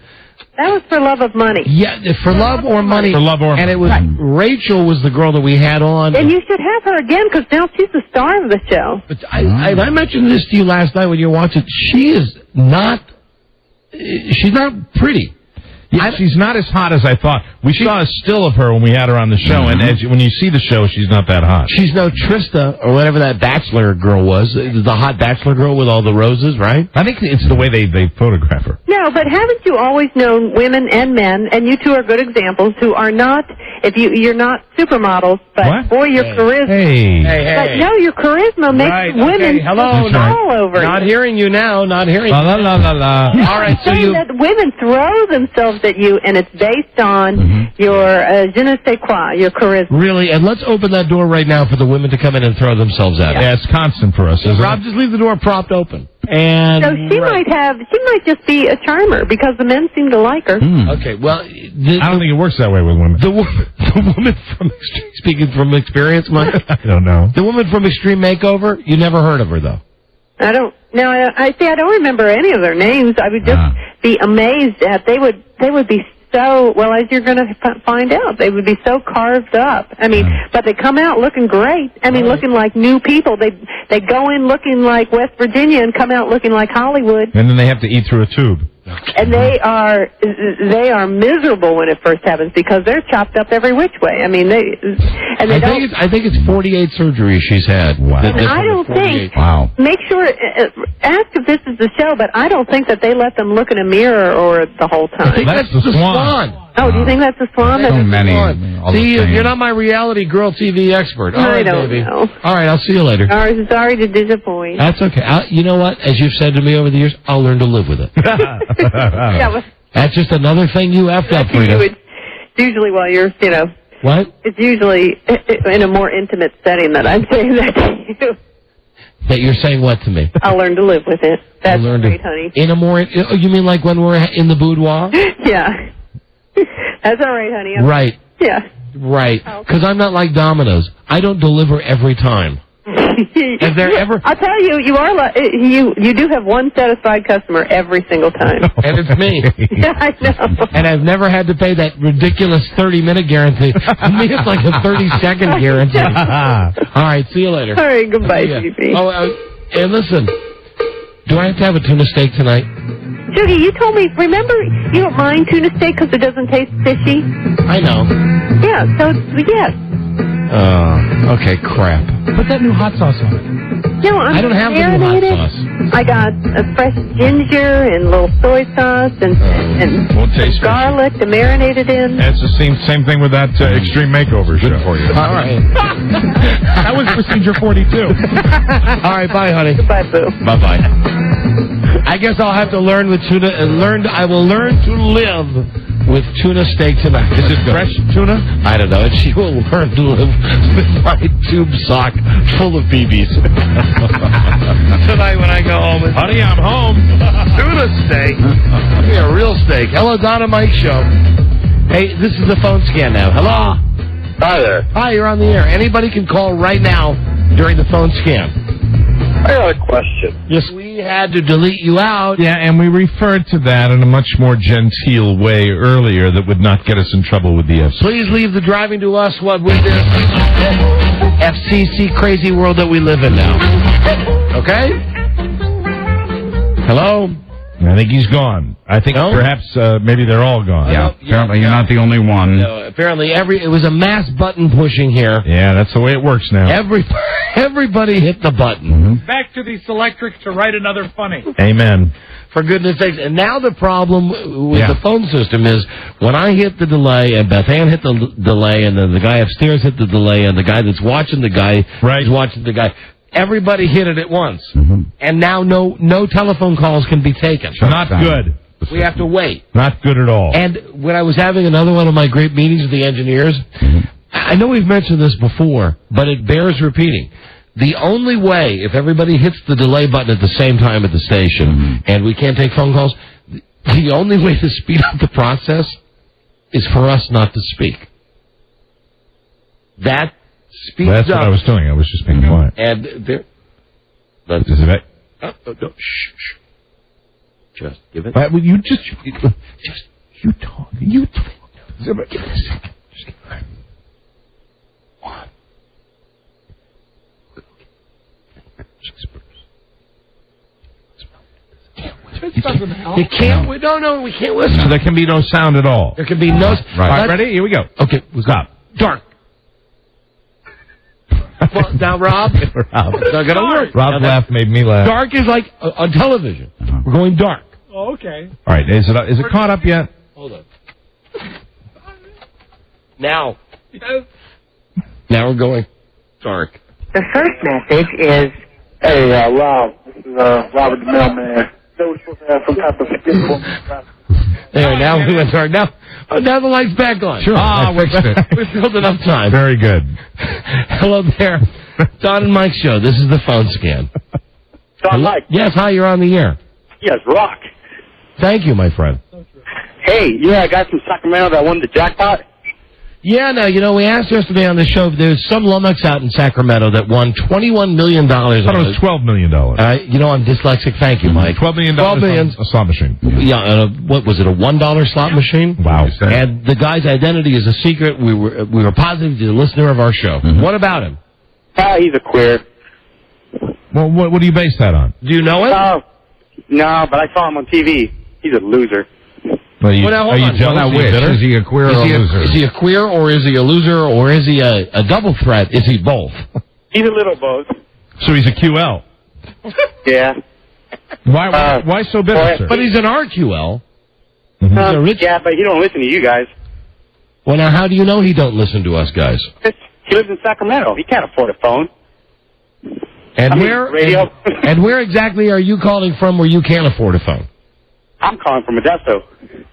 that was For Love of Money. Yeah, For Love or Money. For Love or Money. And it was Rachel was the girl that we had on. And you should have her again because now she's the star of the show. But I mentioned this to you last night when you watched it. She's not pretty. Yeah, she's not as hot as I thought. We saw a still of her when we had her on the show, and when you see the show, she's not that hot. She's no Trista or whatever that Bachelor girl was, the hot Bachelor girl with all the roses, right? I think it's the way they photograph her. No, but haven't you always known women and men, and you two are good examples, who are not, you're not supermodels, but boy, your charisma. Hey. But no, your charisma makes women all over you. Not hearing you now, not hearing you. La la la la. All right, so that women throw themselves at you, and it's based on your je ne sais quoi, your charisma. Really, and let's open that door right now for the women to come in and throw themselves at us. Yeah, it's constant for us, isn't Rob, just leave the door propped open. And so she might just be a charmer because the men seem to like her. Okay, well, I don't think it works that way with women. The woman from speaking from experience, Mike. I don't know. The woman from Extreme Makeover. You never heard of her though. I don't. No, I don't remember any of their names. I would just be amazed at. They would be so, well, as you're going to find out, they would be so carved up. I mean, but they come out looking great. I mean, looking like new people. They go in looking like West Virginia and come out looking like Hollywood. And then they have to eat through a tube. And they are miserable when it first happens because they're chopped up every which way. I mean, I think it's 48 surgeries she's had. Wow. And I don't think. Wow. Make sure ask if this is the show, but I don't think that they let them look in a mirror or the whole time. That's the Swan. Oh, do you think that's the Swan? So many. See, you're not my reality girl TV expert. All right, I don't baby. know. All right, I'll see you later. Sorry to disappoint. That's okay. You know what? As you've said to me over the years, I'll learn to live with it. Yeah, well, That's just another thing you effed up, Frida. it's usually while you're, What? It's usually in a more intimate setting that I'm saying that to you. That you're saying what to me? I'll learn to live with it. That's great, honey. In a more, you mean like when we're in the boudoir? Yeah. That's all right, honey. Right. Yeah. Right. Because I'm not like Domino's. I don't deliver every time. Is there ever? I'll tell you, you do have one satisfied customer every single time. And it's me. Yeah, I know. And I've never had to pay that ridiculous 30-minute guarantee. To me, it's like a 30-second guarantee. All right, see you later. All right, goodbye, GP. Oh, and listen, do I have a tuna steak tonight? Judy, you told me, remember, you don't mind tuna steak because it doesn't taste fishy? I know. Yeah, so, yes. Okay, crap. Put that new hot sauce on it. No, I don't have the new hot marinated. sauce. I got a fresh ginger and a little soy sauce and Won't taste garlic to marinate it in. It's the same thing with that Extreme Makeover show. for you. All right. That was procedure 42. All right, bye, honey. Goodbye, boo. Bye-bye. I guess I'll have to learn with tuna. I will learn to live with tuna steak tonight. Is it fresh tuna? I don't know. And she will learn to live with my tube sock full of BBs. Tonight when I go home. Honey, I'm home. Tuna steak. Give me a real steak. Hello, Donna Mike Show. Hey, this is the phone scan now. Hello. Hi there. Hi, you're on the air. Anybody can call right now during the phone scan. I got a question. Yes. We had to delete you out. Yeah, and we referred to that in a much more genteel way earlier that would not get us in trouble with the FCC. Please leave the driving to us what with this FCC crazy world that we live in now. Okay? Hello? I think he's gone. I think perhaps maybe they're all gone. Yeah, apparently you're not the only one. No, apparently it was a mass button pushing here. Yeah, that's the way it works now. Everybody hit the button. Mm-hmm. Back to the Selectric to write another funny. Amen. For goodness sakes. And now the problem with the phone system is when I hit the delay and Beth Ann hit the delay and then the guy upstairs hit the delay and the guy that's watching the guy is watching the guy. Everybody hit it at once. Mm-hmm. And now no telephone calls can be taken. Not good. We have to wait. Not good at all. And when I was having another one of my great meetings with the engineers, I know we've mentioned this before, but it bears repeating. The only way, if everybody hits the delay button at the same time at the station, and we can't take phone calls, the only way to speed up the process is for us not to speak. That speeds up. That's what I was doing. I was just being quiet. And there... Is it... no, shh. Just give it... Well, you talk. You talk. Give it a second. Just give it. One. You can't. No, we can't listen. So there can be no sound at all. There can be no. Right. All right, ready? Here we go. Okay, stop. Dark. Well, now, Rob. It's not gonna work. Rob's laugh made me laugh. Dark is like on television. We're going dark. Oh, okay. All right, is it caught up yet? Hold on. Now. Now we're going dark. The first message is... Hey, Rob. This is Robert the Mailman. We're supposed to have some type of There, now we went dark. Now the light's back on. Sure, I fixed it. We filled enough time. Very good. Hello there. Don and Mike Show. This is the phone scan. Don Mike. Yes, hi, you're on the air. Yes, rock. Thank you, my friend. Hey, you're a guy from Sacramento that won the jackpot? Yeah, no, we asked yesterday on the show, there's some lummox out in Sacramento that won $21 million. I thought it was $12 million. I'm dyslexic. Thank you, Mike. $12 million on a slot machine. Yeah, what was it, a $1 slot machine? Wow. And the guy's identity is a secret. We were positive he's a listener of our show. Mm-hmm. What about him? He's a queer. Well, what do you base that on? Do you know him? No, but I saw him on TV. He's a loser. Are you jealous? Is he a queer or a loser? Is he a queer, or is he a loser, or is he a double threat? Is he both? He's a little both. So he's a QL. Yeah. Why so bitter, sir? But he's an RQL. Mm-hmm. Yeah, but he don't listen to you guys. Well, now, how do you know he don't listen to us guys? He lives in Sacramento. He can't afford a phone. And where exactly are you calling from where you can't afford a phone? I'm calling from Modesto.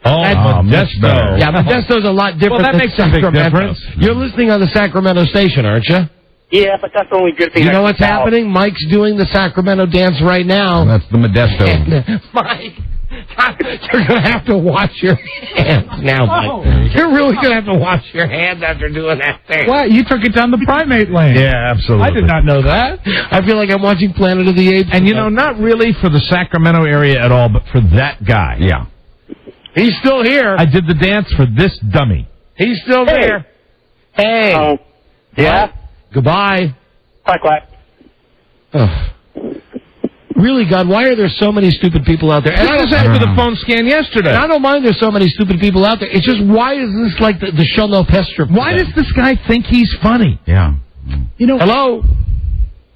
Modesto. Yeah, Modesto's a lot different. Well, that makes a big difference. You're listening on the Sacramento station, aren't you? Yeah, but that's the only good thing. You know what's happening? Mike's doing the Sacramento dance right now. That's the Modesto. Mike, you're going to have to wash your hands now, Mike. You're really going to have to wash your hands after doing that thing. What? You took it down the primate lane. Yeah, absolutely. I did not know that. I feel like I'm watching Planet of the Apes. And, not really for the Sacramento area at all, but for that guy. Yeah. He's still here. I did the dance for this dummy. He's still there. Hey. Yeah? Goodbye. Quack. Really, God, why are there so many stupid people out there? And I was with the phone scan yesterday. And I don't mind there's so many stupid people out there. It's just, why is this like the show no pester? Why does this guy think he's funny? Yeah. Hello?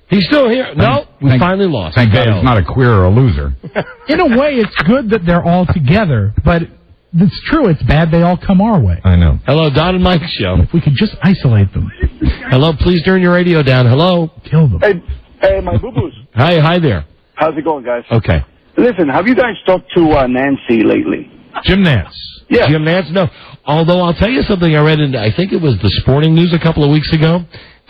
He's still here. No, we finally lost. Thank God he's not a queer or a loser. In a way, it's good that they're all together, but it's true. It's bad they all come our way. I know. Hello, Don and Mike's show. If we could just isolate them. Hello, please turn your radio down. Hello. Kill them. Hey, my boo-boos. Hi there. How's it going, guys? Okay. Listen, have you guys talked to Nancy lately? Jim Nance. Yeah. Jim Nance, no. Although I'll tell you something I read in, I think it was the Sporting News a couple of weeks ago.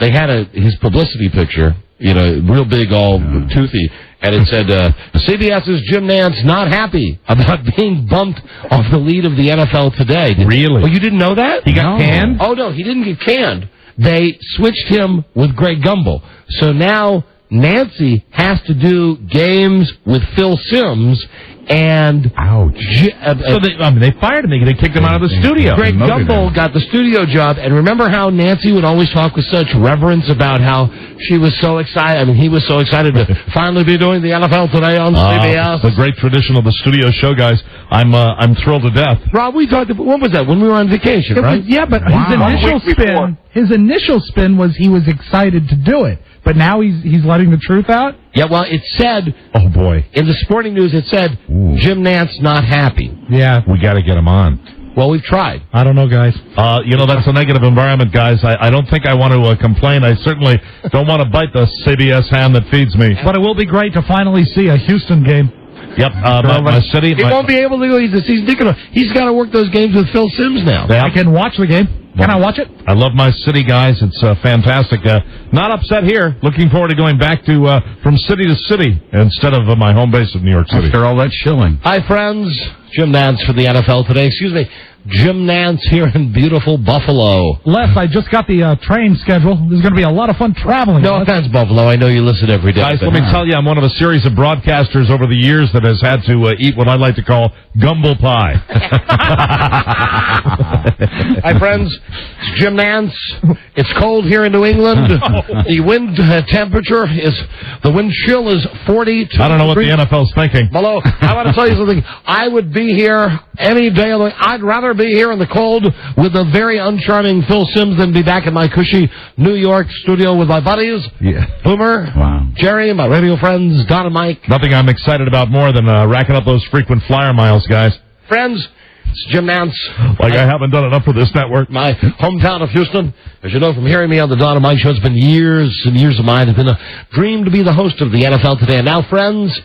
They had his publicity picture, real big, all toothy, and it said, CBS's Jim Nance not happy about being bumped off the lead of the NFL today. Really? Oh, you didn't know that? He got canned? Oh, no, he didn't get canned. They switched him with Greg Gumbel. So now Nancy has to do games with Phil Simms, and ouch. So they fired him. They kicked him out of the studio. Greg Gumbel got the studio job, and remember how Nancy would always talk with such reverence about how she was so excited. I mean, he was so excited to finally be doing the NFL today on CBS. The great tradition of the studio show, guys. I'm thrilled to death. Rob, we talked about, when was that? When we were on vacation, right? But his initial spin was he was excited to do it. But now he's letting the truth out? Yeah, well, it said... Oh, boy. In the Sporting News, it said, Jim Nance not happy. Yeah. We got to get him on. Well, we've tried. I don't know, guys. That's a negative environment, guys. I don't think I want to complain. I certainly don't want to bite the CBS hand that feeds me. But it will be great to finally see a Houston game. Yep, my city... He won't be able to go. He's ridiculous. He's got to work those games with Phil Simms now. I can watch the game. Can I watch it? I love my city, guys. It's fantastic. Not upset here. Looking forward to going back to from city to city instead of my home base of New York City. After all that shilling. Hi, friends. Jim Nance for the NFL today. Excuse me. Jim Nance here in beautiful Buffalo. Les, I just got the train schedule. There's going to be a lot of fun traveling. No offense, Buffalo. I know you listen every day. Guys, let me tell you, I'm one of a series of broadcasters over the years that has had to eat what I like to call gumble pie. Hi, friends. It's Jim Nance. It's cold here in New England. The wind temperature is, the wind chill is 42 I don't know what the NFL's thinking. Below. I want to tell you something. I would be here any day of the week. I'd rather be here in the cold with a very uncharming Phil Simms than be back in my cushy New York studio with my buddies. Yeah. Boomer, Jerry, my radio friends, Don and Mike. Nothing I'm excited about more than racking up those frequent flyer miles, guys. Friends, it's Jim Nance. I haven't done enough for this network. My hometown of Houston. As you know from hearing me on the Don and Mike show, it's been years and years of mine. It's been a dream to be the host of the NFL today. And now, friends,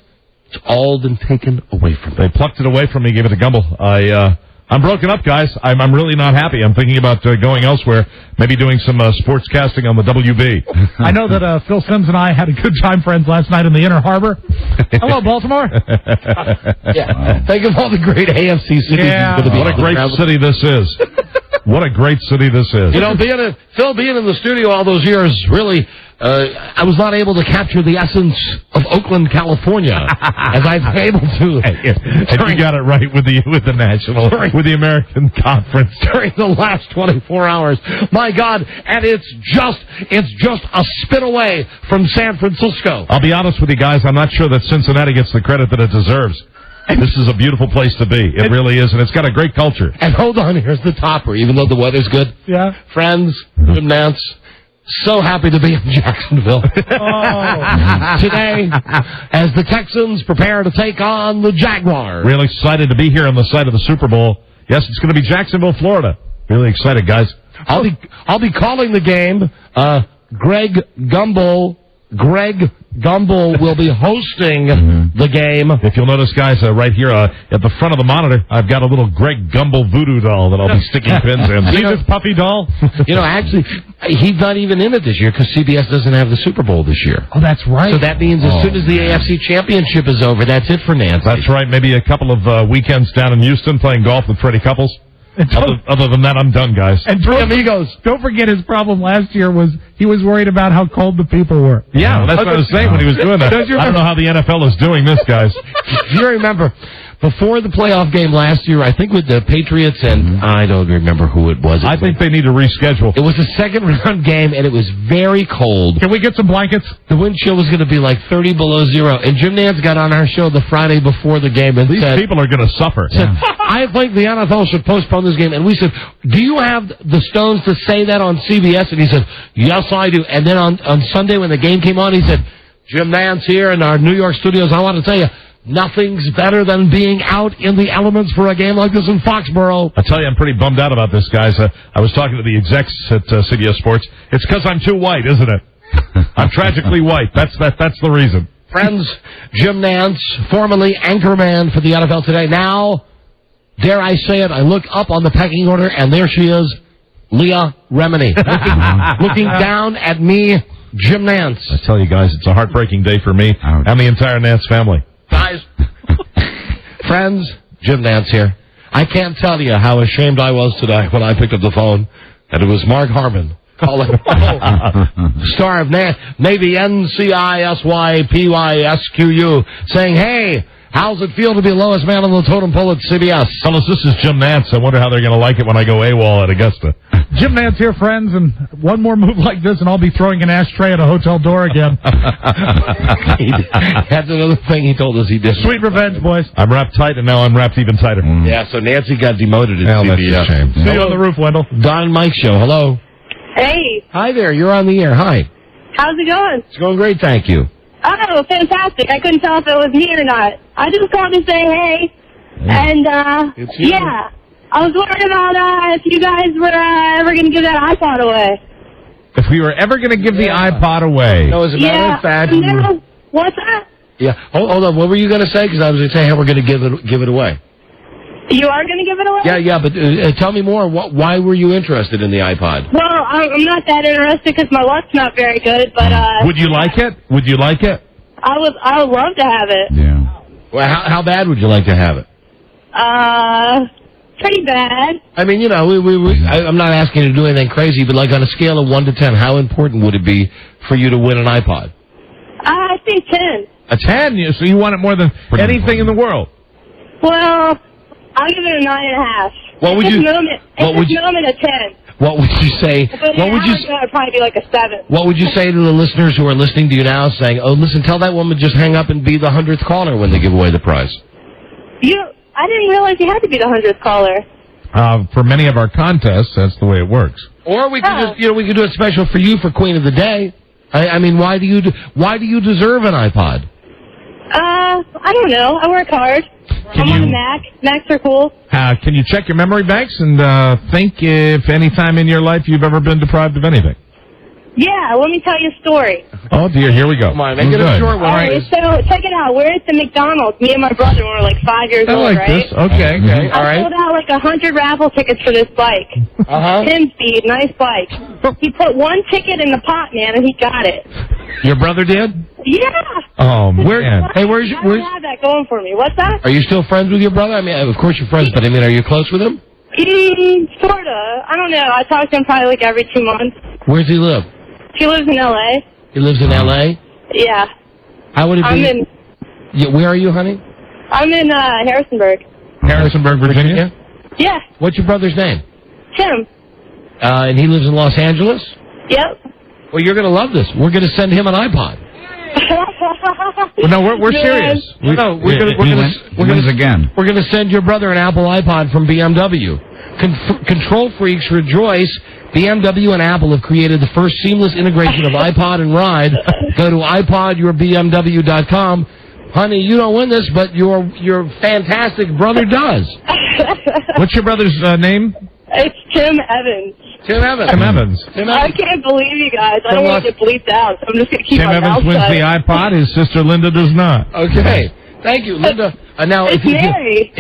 it's all been taken away from me. They plucked it away from me, gave it to Gumbel. I'm broken up, guys. I'm really not happy. I'm thinking about going elsewhere, maybe doing some sports casting on the WB. I know that Phil Simms and I had a good time, friends, last night in the Inner Harbor. Hello, Baltimore. Yeah. Think of all the great AFC cities. Yeah. What a great city this is. What a great city this is. You know, Phil being in the studio all those years, really, I was not able to capture the essence of Oakland, California, as I've been able to. And you got it right with the national, with the American Conference during the last 24 hours. My God, and it's just a spin away from San Francisco. I'll be honest with you guys, I'm not sure that Cincinnati gets the credit that it deserves. This is a beautiful place to be. It really is, and it's got a great culture. And hold on, here's the topper, even though the weather's good. Yeah. Friends, Jim Nance, so happy to be in Jacksonville. Today, as the Texans prepare to take on the Jaguars. Really excited to be here on the site of the Super Bowl. Yes, it's going to be Jacksonville, Florida. Really excited, guys. I'll be calling the game. Greg Gumbel will be hosting the game. If you'll notice, guys, right here at the front of the monitor, I've got a little Greg Gumbel voodoo doll that I'll be sticking pins in. See this puppy doll? You know, actually, he's not even in it this year because CBS doesn't have the Super Bowl this year. Oh, that's right. So that means as soon as the AFC Championship is over, that's it for Nancy. That's right. Maybe a couple of weekends down in Houston playing golf with Freddie Couples. Other than that, I'm done, guys. And Three amigos. Don't forget his problem last year was he was worried about how cold the people were. Yeah, well, that's what I was saying when he was doing that. I don't know how the NFL is doing this, guys. Do you remember, before the playoff game last year, I think with the Patriots, and I don't remember who it was. I think they need to reschedule. It was a second-round game, and it was very cold. Can we get some blankets? The wind chill was going to be like 30 below zero. And Jim Nance got on our show the Friday before the game and These said... people are going to suffer. Said, I think the NFL should postpone this game. And we said, do you have the stones to say that on CBS? And he said, yes, I do. And then on Sunday when the game came on, he said, Jim Nance here in our New York studios, I want to tell you, nothing's better than being out in the elements for a game like this in Foxborough. I tell you, I'm pretty bummed out about this, guys. I was talking to the execs at CBS Sports. It's because I'm too white, isn't it? I'm tragically white. That's the reason. Friends, Jim Nance, formerly anchorman for the NFL Today. Now, dare I say it, I look up on the pecking order, and there she is, Leah Remini, looking down at me, Jim Nance. I tell you, guys, it's a heartbreaking day for me and the entire Nance family. Guys, friends, Jim Nance here. I can't tell you how ashamed I was today when I picked up the phone, and it was Mark Harmon calling. Star of Navy NCISYPYSQU saying, hey, how's it feel to be lowest man on the totem pole at CBS? Fellas, this is Jim Nance. I wonder how they're going to like it when I go AWOL at Augusta. Jim Nance here, friends, and one more move like this, and I'll be throwing an ashtray at a hotel door again. That's another thing he told us he did. Sweet revenge, boys. I'm wrapped tight, and now I'm wrapped even tighter. Yeah, so Nancy got demoted at CBS. That's a shame. See you on the roof, Wendell. Don and Mike show. Hello. Hey, Hi there. You're on the air. Hi. how's it going? It's going great, thank you. Oh, fantastic. I couldn't tell if it was me or not. I just called to say hey. And, It's you. yeah. I was wondering about if you guys were ever going to give that iPod away. If we were ever going to give the iPod away. No, as a matter of fact. No. What's that? Yeah. Hold on. What were you going to say? Because I was going to say, hey, we're going to give it away. You are going to give it away? Yeah, but tell me more. Why were you interested in the iPod? Well, I'm not that interested because my luck's not very good, but, Would you like it? Would you like it? I would love to have it. Yeah. Well, how bad would you like to have it? Pretty bad. I mean, you know, I'm not asking you to do anything crazy, but like on a scale of 1 to 10, how important would it be for you to win an iPod? I think 10. A 10? So you want it more than anything in the world? Well, I'll give it a 9.5. What would you? Moment a 10. What would you say? But What would you? I'd probably be like a 7. What would you say to the listeners who are listening to you now, saying, "Oh, listen, tell that woman just hang up and be the 100th caller when they give away the prize"? I didn't realize you had to be the 100th caller. For many of our contests, that's the way it works. Or we could just, we could do it special for you for Queen of the Day. I mean, why do you deserve an iPod? I don't know. I work hard. I'm on a Mac. Macs are cool. Can you check your memory banks and think if any time in your life you've ever been deprived of anything? Yeah, let me tell you a story. Oh, dear, here we go. Come on, make it a short one. All right, so check it out. We're at the McDonald's. Me and my brother were like 5 years old, right? This. Okay. All right. I pulled out like 100 raffle tickets for this bike. 10 speed, nice bike. He put one ticket in the pot, man, and he got it. Your brother did? Yeah. Oh, man. Hey, where's I have that going for me. What's that? Are you still friends with your brother? I mean, of course you're friends, but I mean, are you close with him? Sorta. I don't know. I talk to him probably like every 2 months. Where's he live? He lives in L.A. He lives in L.A.? Yeah. How would it be? I'm in... Yeah, where are you, honey? I'm in Harrisonburg. Harrisonburg, Virginia? Yeah. What's your brother's name? Tim. And he lives in Los Angeles? Yep. Well, you're going to love this. We're going to send him an iPod. Well, no, we're serious. We're going to send your brother an Apple iPod from BMW. Control freaks rejoice. BMW and Apple have created the first seamless integration of iPod and Ride. Go to iPodYourBMW.com. Honey, you don't win this, but your fantastic brother does. What's your brother's name? It's Tim Evans. Tim Evans. Tim Evans. I can't believe you guys. I don't want to get bleeped out, so I'm just going to keep Tim my Evans mouth wins shut. the iPod. His sister Linda does not. Okay. Thank you, Linda. Now, It's Mary.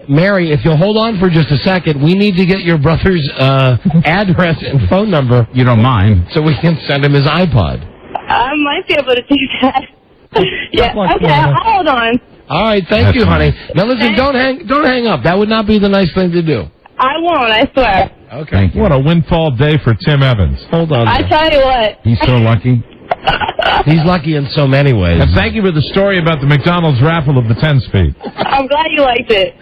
Mary, if you'll hold on for just a second, we need to get your brother's address and phone number. You don't mind? So we can send him his iPod. I might be able to do that. Yeah. Okay. I'll hold on. All right. Thank you, honey. Now listen, don't hang up. That would not be the nice thing to do. I won't. I swear. Okay. What a windfall day for Tim Evans. Hold on. I tell you what. He's so lucky. He's lucky in so many ways. And thank you for the story about the McDonald's raffle of the 10-speed. I'm glad you liked it.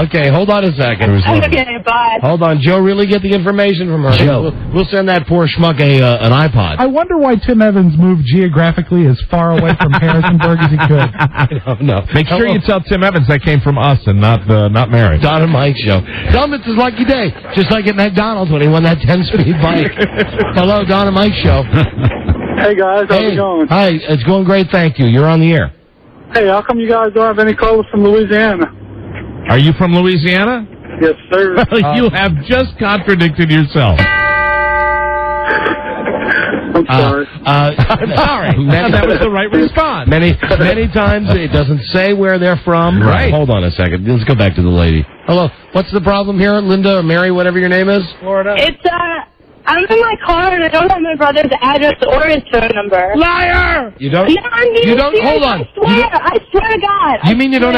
Okay, hold on a second. Okay, bye. Hold on, Joe. Really get the information from her. Joe. We'll send that poor schmuck an iPod. I wonder why Tim Evans moved geographically as far away from Harrisonburg as he could. No. Make sure you tell Tim Evans that came from us and not Mary. Don and Mike show. Tell him it's his lucky day, just like at McDonald's when he won that 10-speed bike. Hello, Don and Mike show. Hey guys, how's it going? Hi, it's going great, thank you. You're on the air. Hey, how come you guys don't have any callers from Louisiana? Are you from Louisiana? Yes, sir. You have just contradicted yourself. I'm sorry. I'm sorry. That was the right response. Many times it doesn't say where they're from. Right. Hold on a second. Let's go back to the lady. Hello. What's the problem here, Linda or Mary, whatever your name is? Florida. It's I'm in my car and I don't have my brother's address or his phone number. Liar! You don't. No, I'm being You don't. serious. Hold on. I swear to God. You mean you don't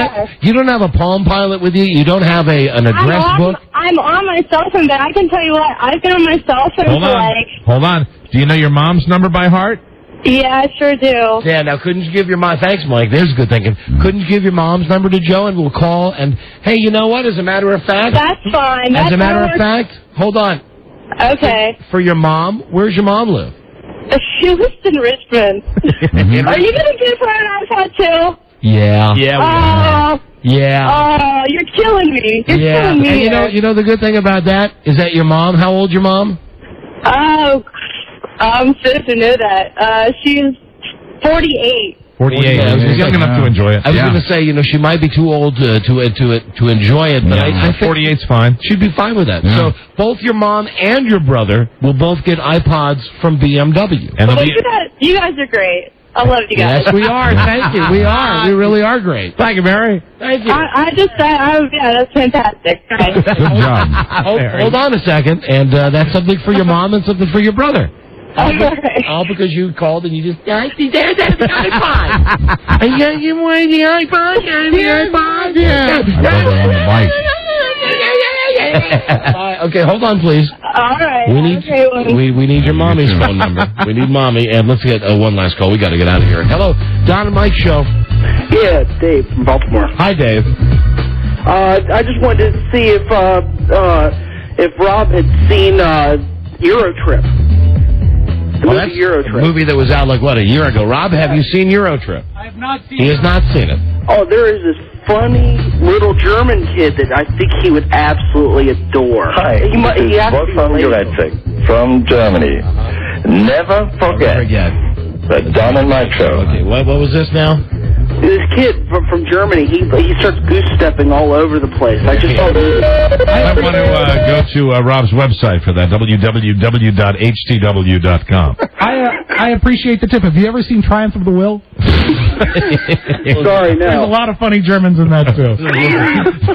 have a Palm Pilot with you? You don't have an address book? I'm on my cell phone, but I can tell you what, I've been on my cell phone Hold for on. Hold on. Do you know your mom's number by heart? Yeah, I sure do. Yeah, now couldn't you give your mom, thanks Mike, there's good thinking. Couldn't you give your mom's number to Joe and we'll call and, hey, you know what, as a matter of fact. That's fine. As a matter of fact, hold on. Okay. For your mom, where's your mom live? She lives in Richmond. Are you going to give her an iPod too? Yeah. Yeah. Yeah. Oh, you're killing me. You're killing me. And you know the good thing about that is that your mom, how old's your mom? Oh, I'm supposed to know that. She's 48. 48. She's young enough to enjoy it. I was going to say, she might be too old to enjoy it, but I think 48's fine. She'd be fine with that. Yeah. So both your mom and your brother will both get iPods from BMW. And You guys are great. I love you guys. Yes, we are. Thank you. We are. We really are great. Thank you, Mary. Thank you. I just said, yeah, that's fantastic. Right. Good job. Hold on a second, and that's something for your mom and something for your brother. All because you called and you just, there's the iPod. And you want the iPod? The iPod? Yeah. Okay, hold on, please. All right. We need your mommy's phone number. We need mommy, and let's get one last call. We got to get out of here. Hello, Don and Mike show. Yeah, it's Dave from Baltimore. Hi, Dave. I just wanted to see if Rob had seen Euro Trip. Well, that's a movie that was out a year ago. Rob, have you seen Euro Trip? I have not seen He has not seen it. Oh, there is this funny little German kid that I think he would absolutely adore. Hi, he this is has to be Wolfgang relatable. Jurecek from Germany. Never forget the Don and Mike show. Okay, what was this now? This kid from Germany, he starts goose-stepping all over the place. I just thought... I want to go to Rob's website for that, www.htw.com. I appreciate the tip. Have you ever seen Triumph of the Will? Sorry, no. There's a lot of funny Germans in that, too.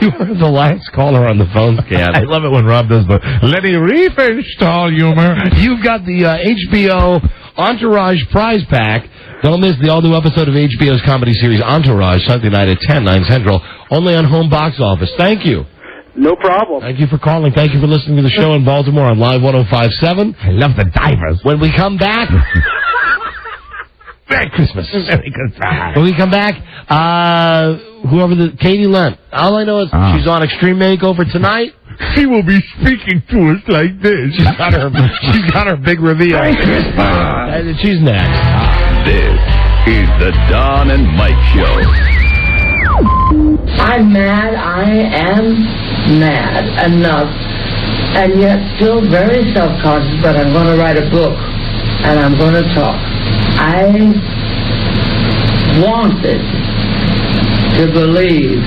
You were the last caller on the phone, Cat. I love it when Rob does the Lenny Riefenstahl humor. You've got the HBO Entourage prize pack. Don't miss the all-new episode of HBO's comedy series Entourage, Sunday night at 10, 9 Central, only on Home Box Office. Thank you. No problem. Thank you for calling. Thank you for listening to the show in Baltimore on Live 105.7. I love the divers. When we come back... Merry Christmas. Merry Christmas. When we come back, Katie Lent. All I know is she's on Extreme Makeover tonight. She will be speaking to us like this. She's got her big reveal. And she's next. This is the Don and Mike Show. I'm mad. I am mad enough, and yet still very self-conscious, but I'm going to write a book, and I'm going to talk. I wanted to believe,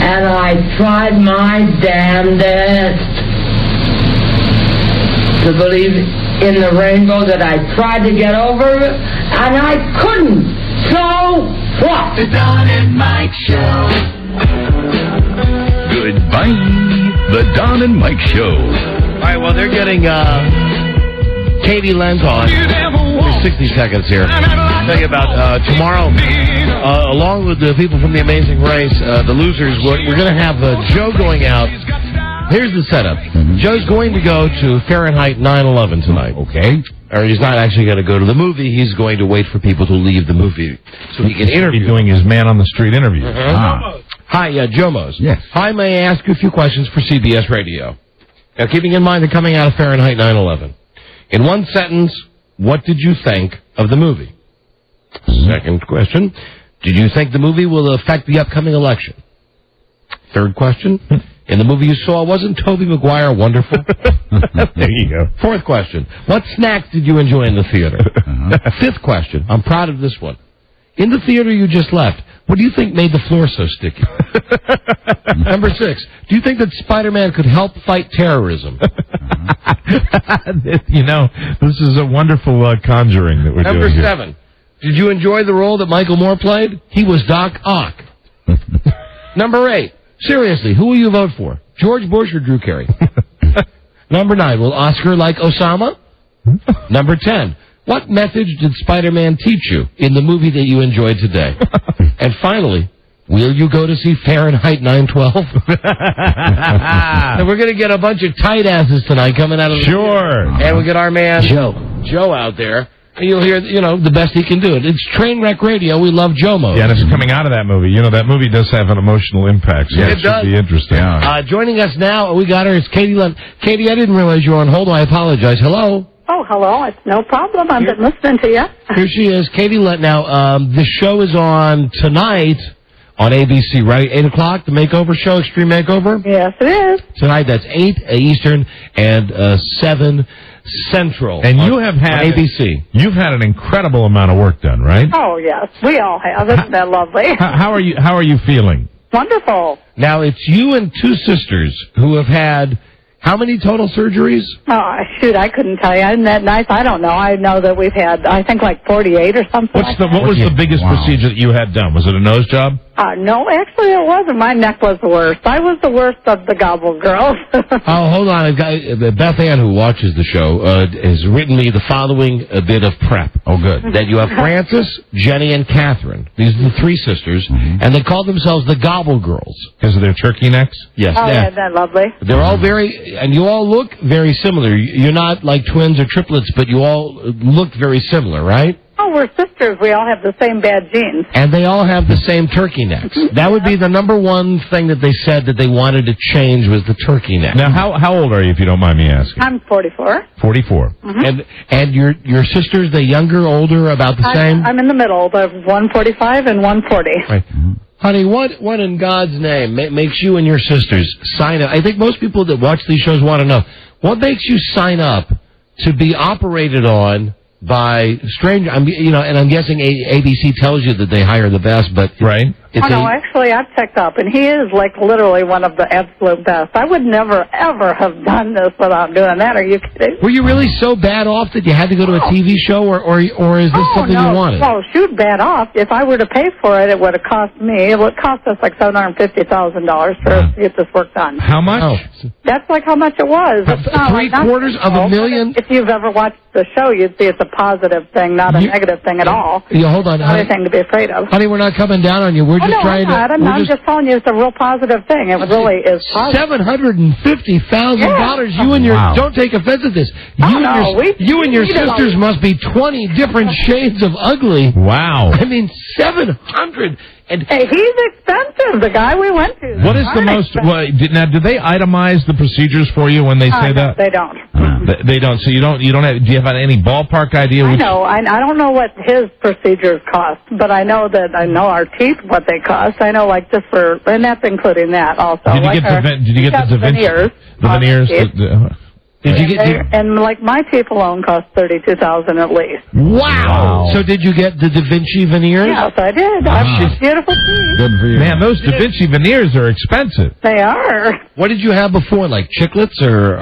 and I tried my damnedest to believe in the rainbow that I tried to get over, and I couldn't. So what? The Don and Mike Show. Goodbye. The Don and Mike Show. All right, well, they're getting Katie Lent on. There's 60 seconds here. Tell you about tomorrow, along with the people from The Amazing Race, the losers, we're going to have Joe going out. Here's the setup. Joe's going to go to Fahrenheit 9/11 tonight. Okay. Or he's not actually going to go to the movie. He's going to wait for people to leave the movie so he can interview. He's doing his man-on-the-street interview. Hi, Jomos. Yes. Hi, may I ask you a few questions for CBS Radio? Now, keeping in mind they're coming out of Fahrenheit 9/11. In one sentence, what did you think of the movie? Second question, did you think the movie will affect the upcoming election? Third question, in the movie you saw, wasn't Tobey Maguire wonderful? There you go. Fourth question, what snacks did you enjoy in the theater? Fifth question, I'm proud of this one. In the theater you just left, what do you think made the floor so sticky? Number 6, do you think that Spider-Man could help fight terrorism? You know, this is a wonderful conjuring that we're doing Number here. 7, did you enjoy the role that Michael Moore played? He was Doc Ock. Number 8, seriously, who will you vote for? George Bush or Drew Carey? Number 9, will Oscar like Osama? Number 10, what message did Spider-Man teach you in the movie that you enjoyed today? And finally, will you go to see Fahrenheit 9/12? And we're going to get a bunch of tight asses tonight coming out of the Sure. And we get our man Joe out there. And you'll hear, the best he can do it. It's Trainwreck Radio. We love Jomo. Yeah, and it's coming out of that movie. That movie does have an emotional impact, so it should be interesting. Joining us now, we got her. It's Katie Lent. Katie, I didn't realize you were on hold. I apologize. Hello. Oh, hello. It's no problem. I've been listening to you. Here she is, Katie Lent. Now, the show is on tonight on ABC, right? 8 o'clock, the Makeover Show, Extreme Makeover? Yes, it is. Tonight, that's 8 Eastern and 7 Central. And you have had on ABC. You've had an incredible amount of work done, right? Oh, yes. We all have. Isn't that lovely? How are you feeling? Wonderful. Now, it's you and 2 sisters who have had how many total surgeries? Oh, shoot, I couldn't tell you. Isn't that nice? I don't know. I know that we've had, I think, like 48 or something like that. What was the biggest procedure that you had done? Was it a nose job? No, actually it wasn't. My neck was the worst. I was the worst of the gobble girls. Oh, hold on. Beth Ann, who watches the show, has written me the following bit of prep. Oh, good. That you have Frances, Jenny, and Catherine. These are the 3 sisters, and they call themselves the Gobble Girls. Because of their turkey necks? Yes. Oh, yeah, that's lovely. They're all and you all look very similar. You're not like twins or triplets, but you all look very similar, right? Oh, we're sisters. We all have the same bad genes. And they all have the same turkey necks. That would be the number one thing that they said that they wanted to change was the turkey neck. Now, how old are you, if you don't mind me asking? I'm 44. 44. And your sisters, they younger, older, about the same? I'm in the middle. Of 145 and 140. Right. Honey, what in God's name makes you and your sisters sign up? I think most people that watch these shows want to know, what makes you sign up to be operated on by stranger? And I'm guessing ABC tells you that they hire the best, but right. Actually, I've checked up, and he is like literally one of the absolute best. I would never, ever have done this without doing that. Are you kidding? Were you really so bad off that you had to go to a TV show, or is this something you wanted? Oh, shoot, bad off. If I were to pay for it, it would have cost me. It would cost us like $750,000 for us to get this work done. How much? Oh. That's like how much it was. $750,000? If you've ever watched the show, you'd see it's a positive thing, not a negative thing at all. Hold on, not anything to be afraid of. Honey, we're not coming down on you. We're just trying to. I'm just telling you, it's a real positive thing. It really is positive. $750,000. You and your don't take offense at this. You and your sisters must be 20 different shades of ugly. Wow. I mean, 700. And hey, he's expensive. The guy we went to. What is the most? Now, do they itemize the procedures for you when they say that? They don't. They don't. So you don't have. Do you have any ballpark idea? I know. I don't know what his procedures cost, but I know our teeth what they cost. I know, like, just for, and that's including that also. Did you get the veneers? The veneers. Did you get and like my teeth alone cost $32,000 at least. Wow! So did you get the Da Vinci veneers? Yes, I did. I have beautiful teeth. Good for you. Man, those Da Vinci veneers are expensive. They are. What did you have before, like chiclets or?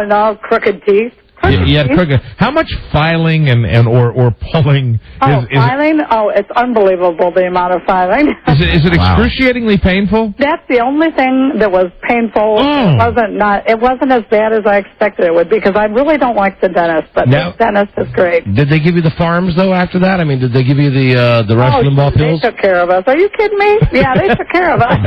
No, crooked teeth. You had crooked. How much filing or pulling? Filing? It's unbelievable the amount of filing. Is it excruciatingly painful? That's the only thing that was painful. It wasn't as bad as I expected it would be, because I really don't like the dentist, but the dentist is great. Did they give you the farms though after that? I mean, did they give you the Rush Limbaugh pills? They took care of us. Are you kidding me? Yeah, they took care of us.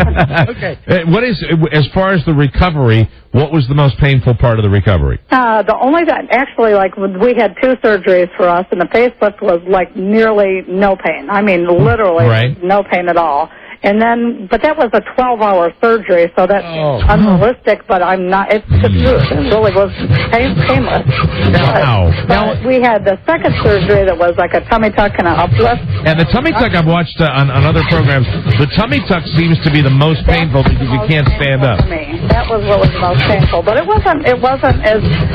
Okay. What is, as far as the recovery? What was the most painful part of the recovery? The only that actually, like, we had 2 surgeries for us, and the facelift was like nearly no pain. I mean, literally no pain at all. And then, but that was a 12-hour surgery, so that's unrealistic, but I'm not, it's the truth. It really was painless. Wow. But we had the second surgery that was like a tummy tuck and an uplift. And the tummy tuck I've watched on other programs, the tummy tuck seems to be the most painful because you can't stand up. For me. That was what was the most painful. But it wasn't as,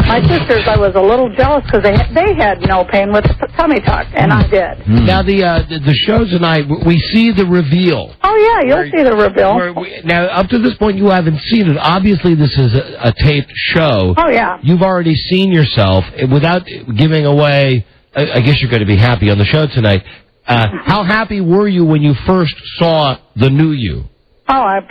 my sisters, I was a little jealous because they had no pain with the tummy tuck, and I did. Now, the show tonight, we see the reveal. Oh, yeah, you'll see the reveal. Now, up to this point, you haven't seen it. Obviously, this is a taped show. Oh, yeah. You've already seen yourself. Without giving away, I guess you're going to be happy on the show tonight. How happy were you when you first saw the new you? Oh, I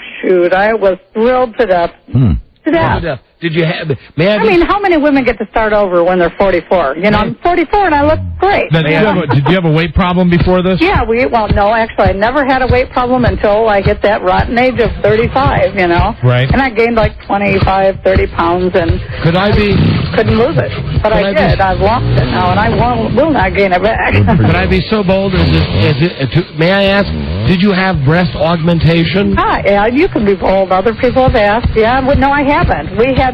was thrilled to death. To death. Did you have? I mean, how many women get to start over when they're 44? You know, I'm 44 and I look great. Now, did you have a weight problem before this? Yeah, no, actually, I never had a weight problem until I hit that rotten age of 35, you know. Right. And I gained like 25, 30 pounds and couldn't lose it. But I did. I've lost it now, and I will not gain it back. Could I be so bold may I ask, did you have breast augmentation? Yeah, you can be bold. Other people have asked. Yeah, no, I haven't. We had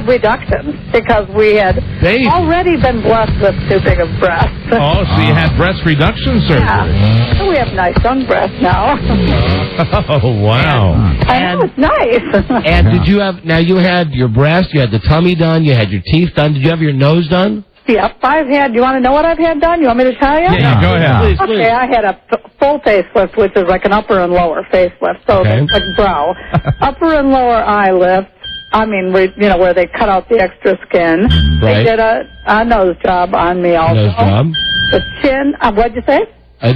reductions because we had already been blessed with too big of breasts. Oh, so you had breast reduction surgery. Yeah. So we have nice young breasts now. Oh, wow. I know, it's nice. And did you have, now you had your breast, you had the tummy done, you had your teeth done. Did you have your nose done? Yep, I've had, you want to know what I've had done? You want me to tell you? Yeah, go ahead. Please. I had a full facelift, which is like an upper and lower facelift. So it's like brow. Upper and lower eye lift. I mean, where they cut out the extra skin. Right. They did a nose job on me also. Nose job. The chin, what'd you say?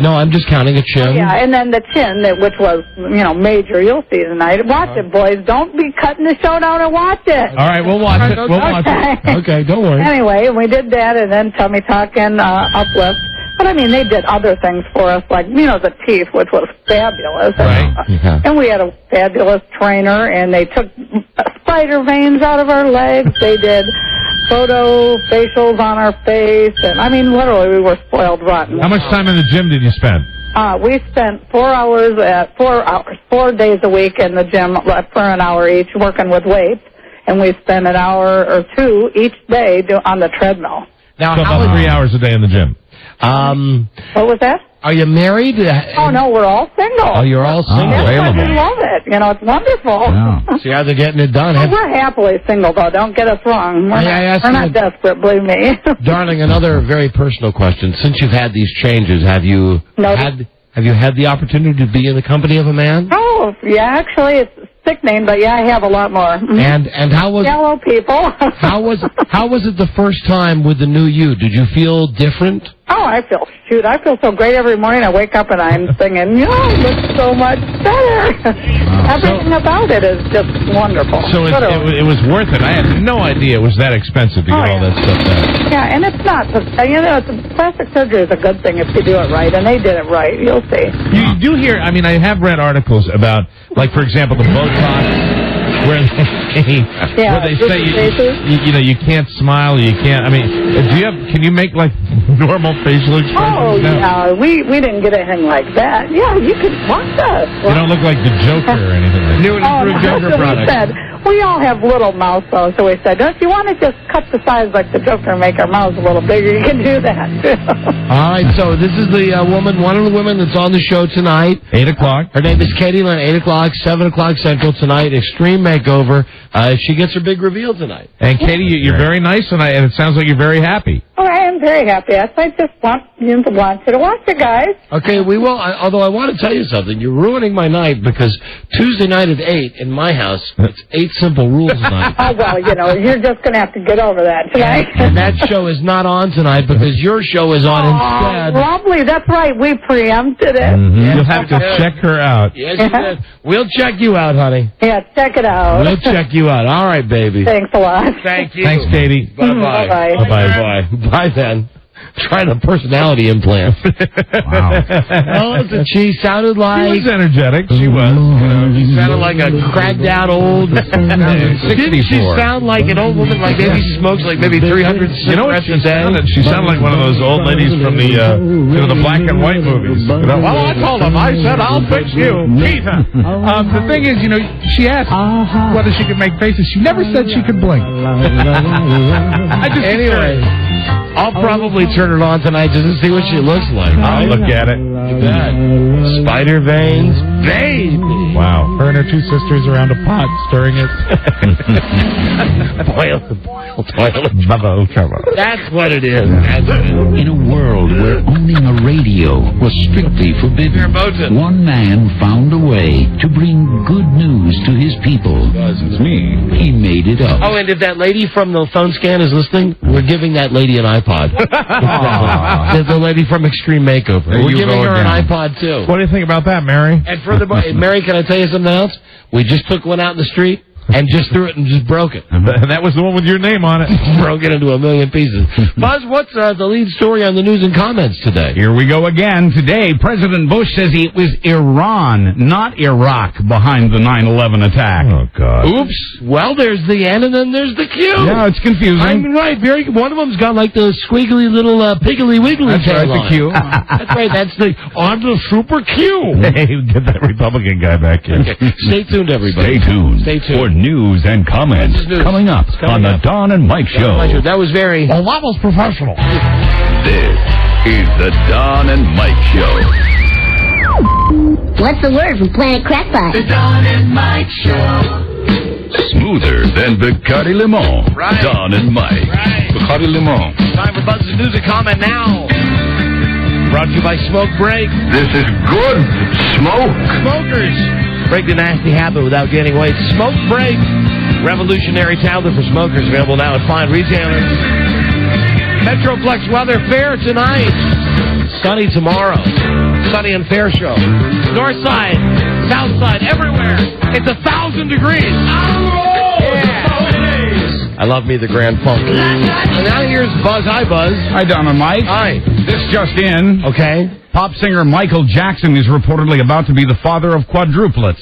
No, I'm just counting a chin. Oh, yeah, and then the chin, which was, major. You'll see tonight. Watch it, boys. Don't be cutting the show down and watch it. All right, we'll watch it. We'll watch it. Okay, don't worry. Anyway, we did that, and then tummy tuck and uplift. But, I mean, they did other things for us, like, the teeth, which was fabulous. Right. And we had a fabulous trainer, and they took spider veins out of our legs. They did photo facials on our face. And, I mean, literally, we were spoiled rotten. How much time in the gym did you spend? We spent 4 days a week in the gym for an hour each, working with weights. And we spent an hour or two each day on the treadmill. Now, so about 3 hours a day in the gym. What was that? Are you married? Oh, no, we're all single. Oh, you're all single. Yes, we love it. It's wonderful. Yeah. So you're either getting it done. We're happily single, though. Don't get us wrong. We're not desperate, believe me. Darling, another very personal question. Since you've had these changes, have you had the opportunity to be in the company of a man? Oh, yeah, actually, it's sickening, but yeah, I have a lot more. And how was yellow people? How was it the first time with the new you? Did you feel different? Oh, I feel so great every morning. I wake up and I'm singing, it looks so much better. Everything about it is just wonderful. So it was worth it. I had no idea it was that expensive to get all that stuff done. Yeah, and it's not. Plastic surgery is a good thing if you do it right, and they did it right. You'll see. You do hear, I mean, I have read articles about, like, for example, the Botox, where they say you can't smile, you can't. I mean, can you make like normal facial expressions? Oh yeah, we didn't get anything like that. Yeah, you could watch us. You don't look like the Joker or anything like that. New and improved Joker product. We all have little mouths, though, so we said, if you want to just cut the size like the Joker and make our mouths a little bigger, you can do that. All right, so this is the one of the women that's on the show tonight. 8 o'clock. Her name is Katie Lynn, 8 o'clock, 7 o'clock Central tonight, Extreme Makeover. She gets her big reveal tonight. And Katie, you're very nice, and it sounds like you're very happy. Oh, I am very happy. I just want you to watch it, guys. Okay, we will, although I want to tell you something. You're ruining my night because Tuesday night at 8 in my house, it's 8 simple rules night. Oh, well, you're just going to have to get over that tonight. And that show is not on tonight because your show is on instead. Lovely. That's right. We preempted it. Mm-hmm. Yeah, you'll have to check her out. Yes, you did. We'll check you out, honey. Yeah, check it out. We'll check you out. All right, baby. Thanks a lot. Thank you. Thanks, Katie. Bye-bye. Bye-bye. Bye-bye. Bye, then. Trying a personality implant. Wow. She sounded like... She was energetic. She was. She sounded like a cracked out old... Didn't she sound like an old woman, like maybe she smokes like maybe 300 cigarettes a day? She sounded like one of those old ladies from the black and white movies. Well, I told him. I said, I'll fix you. Peter. The thing is, she asked whether she could make faces. She never said she could blink. Anyway, I'll probably turn it on tonight just to see what she looks like. I'll look at it. You bet. Spider veins. Baby. Wow. Her and her two sisters around a pot stirring it. Boil. That's what it is. In a world where owning a radio was strictly forbidden, one man found a way to bring good news to his people. It's me. He made it up. Oh, and if that lady from the phone scan is listening, we're giving that lady an iPod. The lady from Extreme Makeover. We're giving her an iPod, too. What do you think about that, Mary? And furthermore, Mary, can I tell you something else? We just took one out in the street and just threw it and just broke it. And that was the one with your name on it. Broke it into a million pieces. Buzz, what's the lead story on the news and comments today? Here we go again. Today, President Bush says it was Iran, not Iraq, behind the 9/11 attack. Oh, God. Oops. Well, there's the N and then there's the Q. Yeah, it's confusing. I'm right. One of them's got like the squiggly little piggly wiggly tail. That's right, the Q. That's right. That's on the super Q. Hey, get that Republican guy back here. Okay. Stay tuned, everybody. Stay tuned. Stay tuned. For news and comments coming up on the Don and Mike Show. That was very... Oh, that was professional. This is the Don and Mike Show. What's the word from Planet Crackpot? The Don and Mike Show. Smoother than Bacardi Limon. Right. Don and Mike. Right. Bacardi Limon. Time for Buzz's News and Comment now. Brought to you by Smoke Break. This is good smoke. Smokers. Break the nasty habit without gaining weight. Smoke Break. Revolutionary tablet for smokers. Available now at fine retailers. Metroplex weather fair tonight. Sunny tomorrow. Sunny and fair show. North side, south side, everywhere. It's 1,000 degrees. Yeah. I love me the Grand Funk. And now here's Buzz. Hi, Buzz. Hi, Don and Mike. Hi. This just in. Okay. Pop singer Michael Jackson is reportedly about to be the father of quadruplets.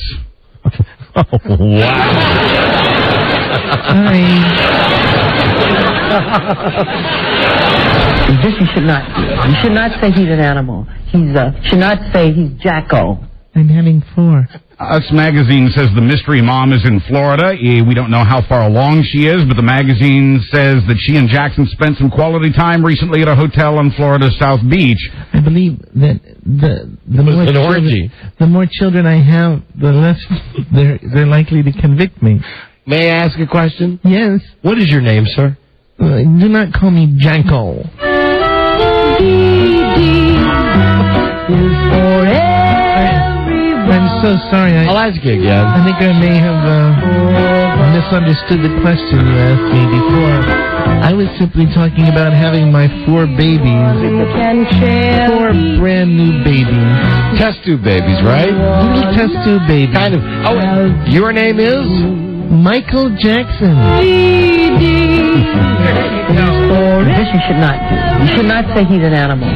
Oh, wow. This you should not do. You should not say he's an animal. Should not say he's Jacko. I'm having 4. Us Magazine says the mystery mom is in Florida. We don't know how far along she is, but the magazine says that she and Jackson spent some quality time recently at a hotel on Florida's South Beach. I believe that the more children I have, the less they're likely to convict me. May I ask a question? Yes. What is your name, sir? Do not call me Janko. I'm so sorry. I'll ask you again. I think I may have misunderstood the question you asked me before. I was simply talking about having my 4 babies. 4 brand new babies. Test tube babies, right? Little test tube babies. Kind of. Oh, your name is? Michael Jackson. This you should not do. You should not say he's an animal.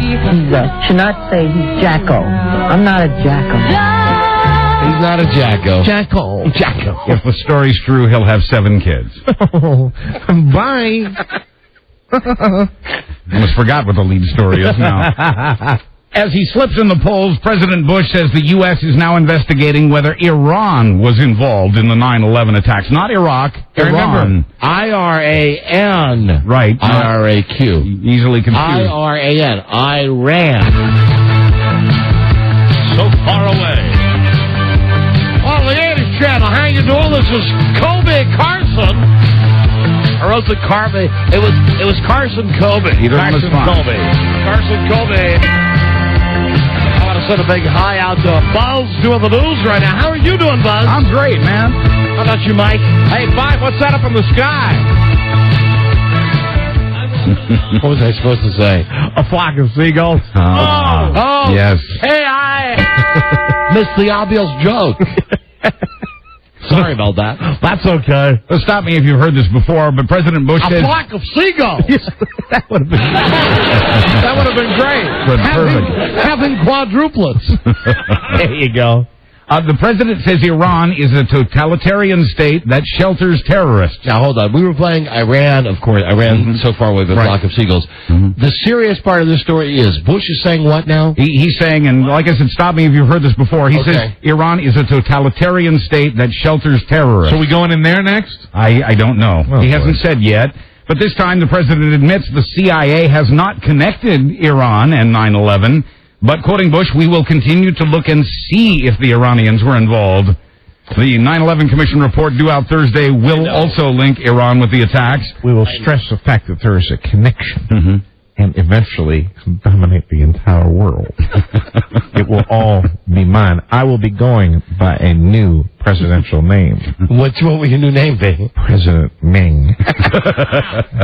Should not say he's Jacko. I'm not a Jacko. He's not a Jacko. Jacko. If the story's true, he'll have 7 kids. Bye. Almost forgot what the lead story is now. As he slips in the polls, President Bush says the U.S. is now investigating whether Iran was involved in the 9/11 attacks. Not Iraq, Iran. I-R-A-N. Right. I-R-A-Q. Easily confused. I-R-A-N. Iran. So far away. Well, the 80s channel, how you doing? This is Kobe Carson. I wrote the Kobe. It was Carson Kobe. Carson Kobe. Carson Kobe. I want to send a big hi out to Buzz doing the news right now. How are you doing, Buzz? I'm great, man. How about you, Mike? Hey, Mike, what's that up in the sky? What was I supposed to say? A flock of seagulls. Oh. Yes. Hey, I missed the obvious joke. Sorry about that. That's okay. Well, stop me if you've heard this before, but President Bush says... A flock of seagulls. That would have been great. Perfect. Having quadruplets. There you go. The president says Iran is a totalitarian state that shelters terrorists. Now, hold on. We were playing Iran, of course. Iran so far away with a flock of seagulls. The serious part of this story is Bush is saying what now? He's saying, and like I said, stop me if you've heard this before, he says Iran is a totalitarian state that shelters terrorists. So we going in there next? I don't know. He hasn't said yet. But this time the president admits the CIA has not connected Iran and 9/11. But, quoting Bush, we will continue to look and see if the Iranians were involved. The 9/11 Commission report due out Thursday will also link Iran with the attacks. We will stress the fact that there is a connection and eventually dominate the entire world. It will all be mine. I will be going by a new presidential name. What will your new name be? President Ming.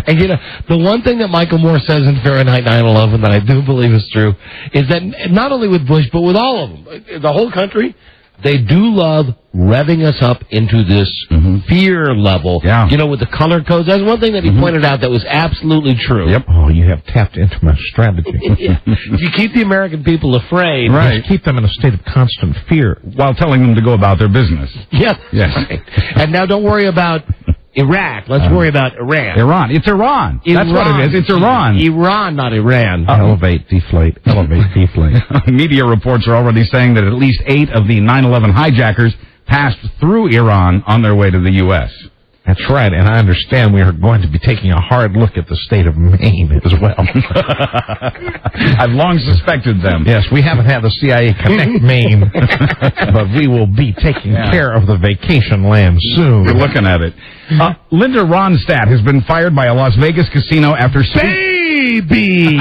And you know, the one thing that Michael Moore says in Fahrenheit 9/11 that I do believe is true is that not only with Bush, but with all of them, the whole country, they do love revving us up into this fear level. Yeah. You know, with the color codes. That's one thing that he pointed out that was absolutely true. Yep. Oh, you have tapped into my strategy. You keep the American people afraid. Right. Just keep them in a state of constant fear. While telling them to go about their business. Yes. Right. And now don't worry about Iraq. Let's worry about Iran. Iran. It's Iran. That's what it is. It's Iran. Iran, not Iran. Elevate, deflate, elevate, deflate. Media reports are already saying that at least 8 of the 9/11 hijackers passed through Iran on their way to the U.S. That's right, and I understand we are going to be taking a hard look at the state of Maine as well. I've long suspected them. Yes, we haven't had the CIA connect Maine, but we will be taking care of the vacation land soon. We're looking at it. Linda Ronstadt has been fired by a Las Vegas casino after speaking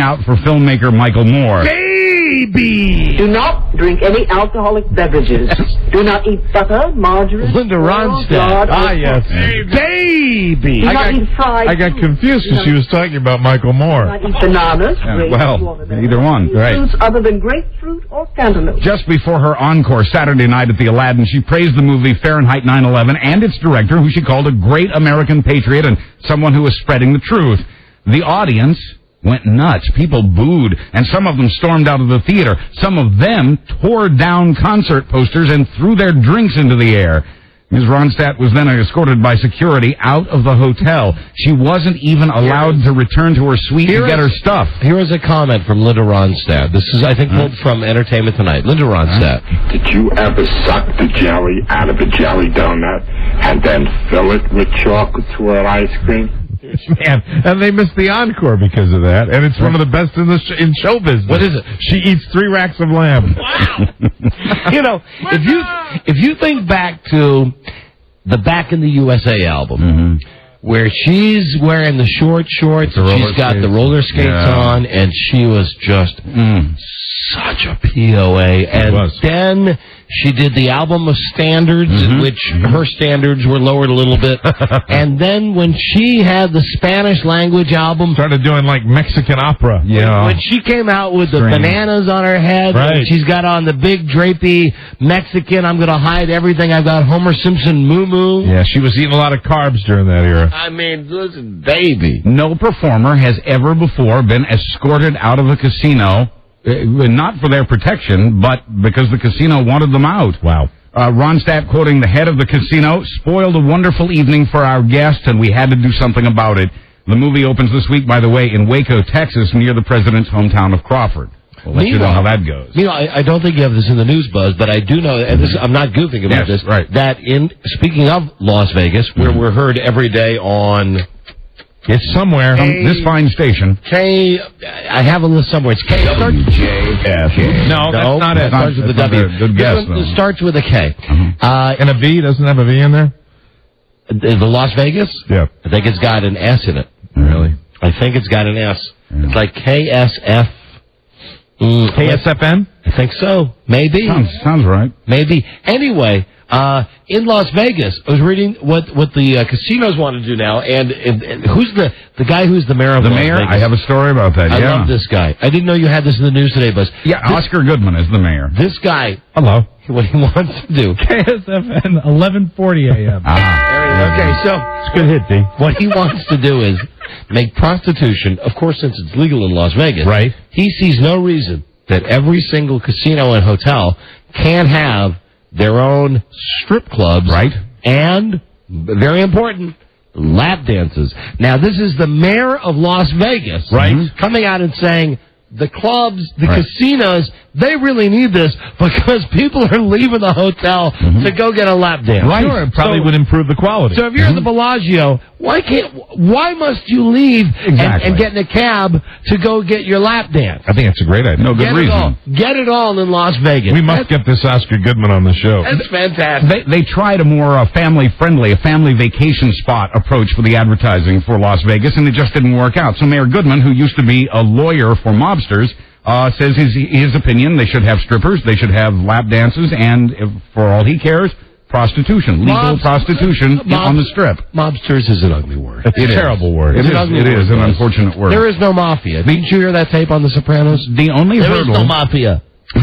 out for filmmaker Michael Moore. Do not drink any alcoholic beverages. Do not eat butter, margarine. Linda Ronstadt. Yes. Baby. Do not eat fried I got confused because she was talking about Michael Moore. Do not eat bananas. Well, either one. Right. Fruits other than grapefruit or cantaloupe. Just before her encore Saturday night at the Aladdin, she praised the movie Fahrenheit 9/11 and its director, who she called a great American patriot and someone who was spreading the truth. The audience went nuts. People booed, and some of them stormed out of the theater. Some of them tore down concert posters and threw their drinks into the air. Ms. Ronstadt was then escorted by security out of the hotel. She wasn't even allowed to return to her suite to get her stuff. Here is a comment from Linda Ronstadt. This is, I think, pulled from Entertainment Tonight. Linda Ronstadt. Did you ever suck the jelly out of a jelly donut and then fill it with chocolate swirl ice cream? Man, and they missed the encore because of that, and it's one of the best in in show business. What is it? She eats 3 racks of lamb. Wow! You know, if you think back to the Back in the USA album, where she's wearing the short shorts, she's got the roller skates on, and she was just such a POA. And then she did the album of standards, in which her standards were lowered a little bit. And then when she had the Spanish language album, started doing like Mexican opera. When she came out with the bananas on her head, and she's got on the big drapey Mexican, I'm going to hide everything, I've got Homer Simpson moo-moo. Yeah, she was eating a lot of carbs during that era. I mean, listen, baby. No performer has ever before been escorted out of a casino, not for their protection, but because the casino wanted them out. Wow. Ronstadt, quoting the head of the casino, spoiled a wonderful evening for our guests, and we had to do something about it. The movie opens this week, by the way, in Waco, Texas, near the president's hometown of Crawford. We'll let you know how that goes. I don't think you have this in the news, Buzz, but I do know, and I'm not goofing about this, that speaking of Las Vegas, where we're heard every day on... It's somewhere. This fine station. I have a list somewhere. It's K. WJFK. No, that's not it. It starts with a W. Good guess, It starts with a K. And a V? Doesn't have a V in there? The Las Vegas? Yeah. I think it's got an S in it. Really? I think it's got an S. It's like KSF. KSFN? I think so. Maybe. Sounds right. Maybe. Anyway, in Las Vegas, I was reading what the casinos want to do now, and who's the guy who's the mayor of Las Vegas? I have a I about that, I love this guy. I didn't know you had this in the news today, Buzz. Yeah, Oscar Goodman is the mayor. This guy. Hello. What he wants to do. KSFN, 11:40 a.m. Okay, so it's a good hit, D. What he wants to do is make prostitution, of course, since it's legal in Las Vegas. Right. He sees no reason that every single casino and hotel can't have their own strip clubs. Right. And, very important, lap dances. Now, this is the mayor of Las Vegas. Right. Coming out and saying, the clubs, the casinos, they really need this because people are leaving the hotel to go get a lap dance. Right. Sure, it probably would improve the quality. So if you're at the Bellagio, why must you leave and get in a cab to go get your lap dance? I think that's a great idea. No good reason. Get it all in Las Vegas. We must get this Oscar Goodman on the show. That's fantastic. They tried a more family-friendly, a family vacation spot approach for the advertising for Las Vegas, and it just didn't work out. So Mayor Goodman, who used to be a lawyer for mobsters, says his opinion, they should have strippers, they should have lap dances, and for all he cares, prostitution, legal prostitution on the strip. Mobsters is an ugly word. It's a terrible word. It is an unfortunate word. There is no mafia. Didn't you hear that tape on The Sopranos? The only there hurdle... is no mafia.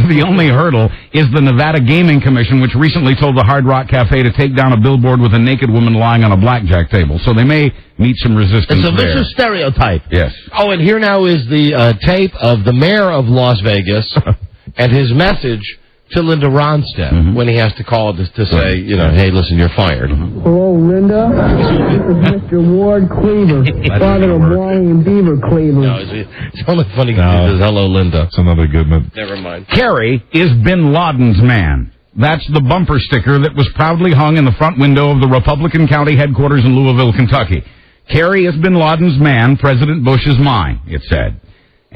The only hurdle is the Nevada Gaming Commission, which recently told the Hard Rock Cafe to take down a billboard with a naked woman lying on a blackjack table. So they may meet some resistance there. It's a vicious stereotype. Yes. Oh, and here now is the tape of the mayor of Las Vegas and his message to Linda Ronstadt when he has to call to say, hey, listen, you're fired. Hello, Linda. This is Mr. Ward Cleaver, father of Wally and Beaver Cleaver. No, it's only funny because he says, hello, Linda. It's another good one. Never mind. Kerry is Bin Laden's man. That's the bumper sticker that was proudly hung in the front window of the Republican County headquarters in Louisville, Kentucky. Kerry is Bin Laden's man, President Bush is mine, it said.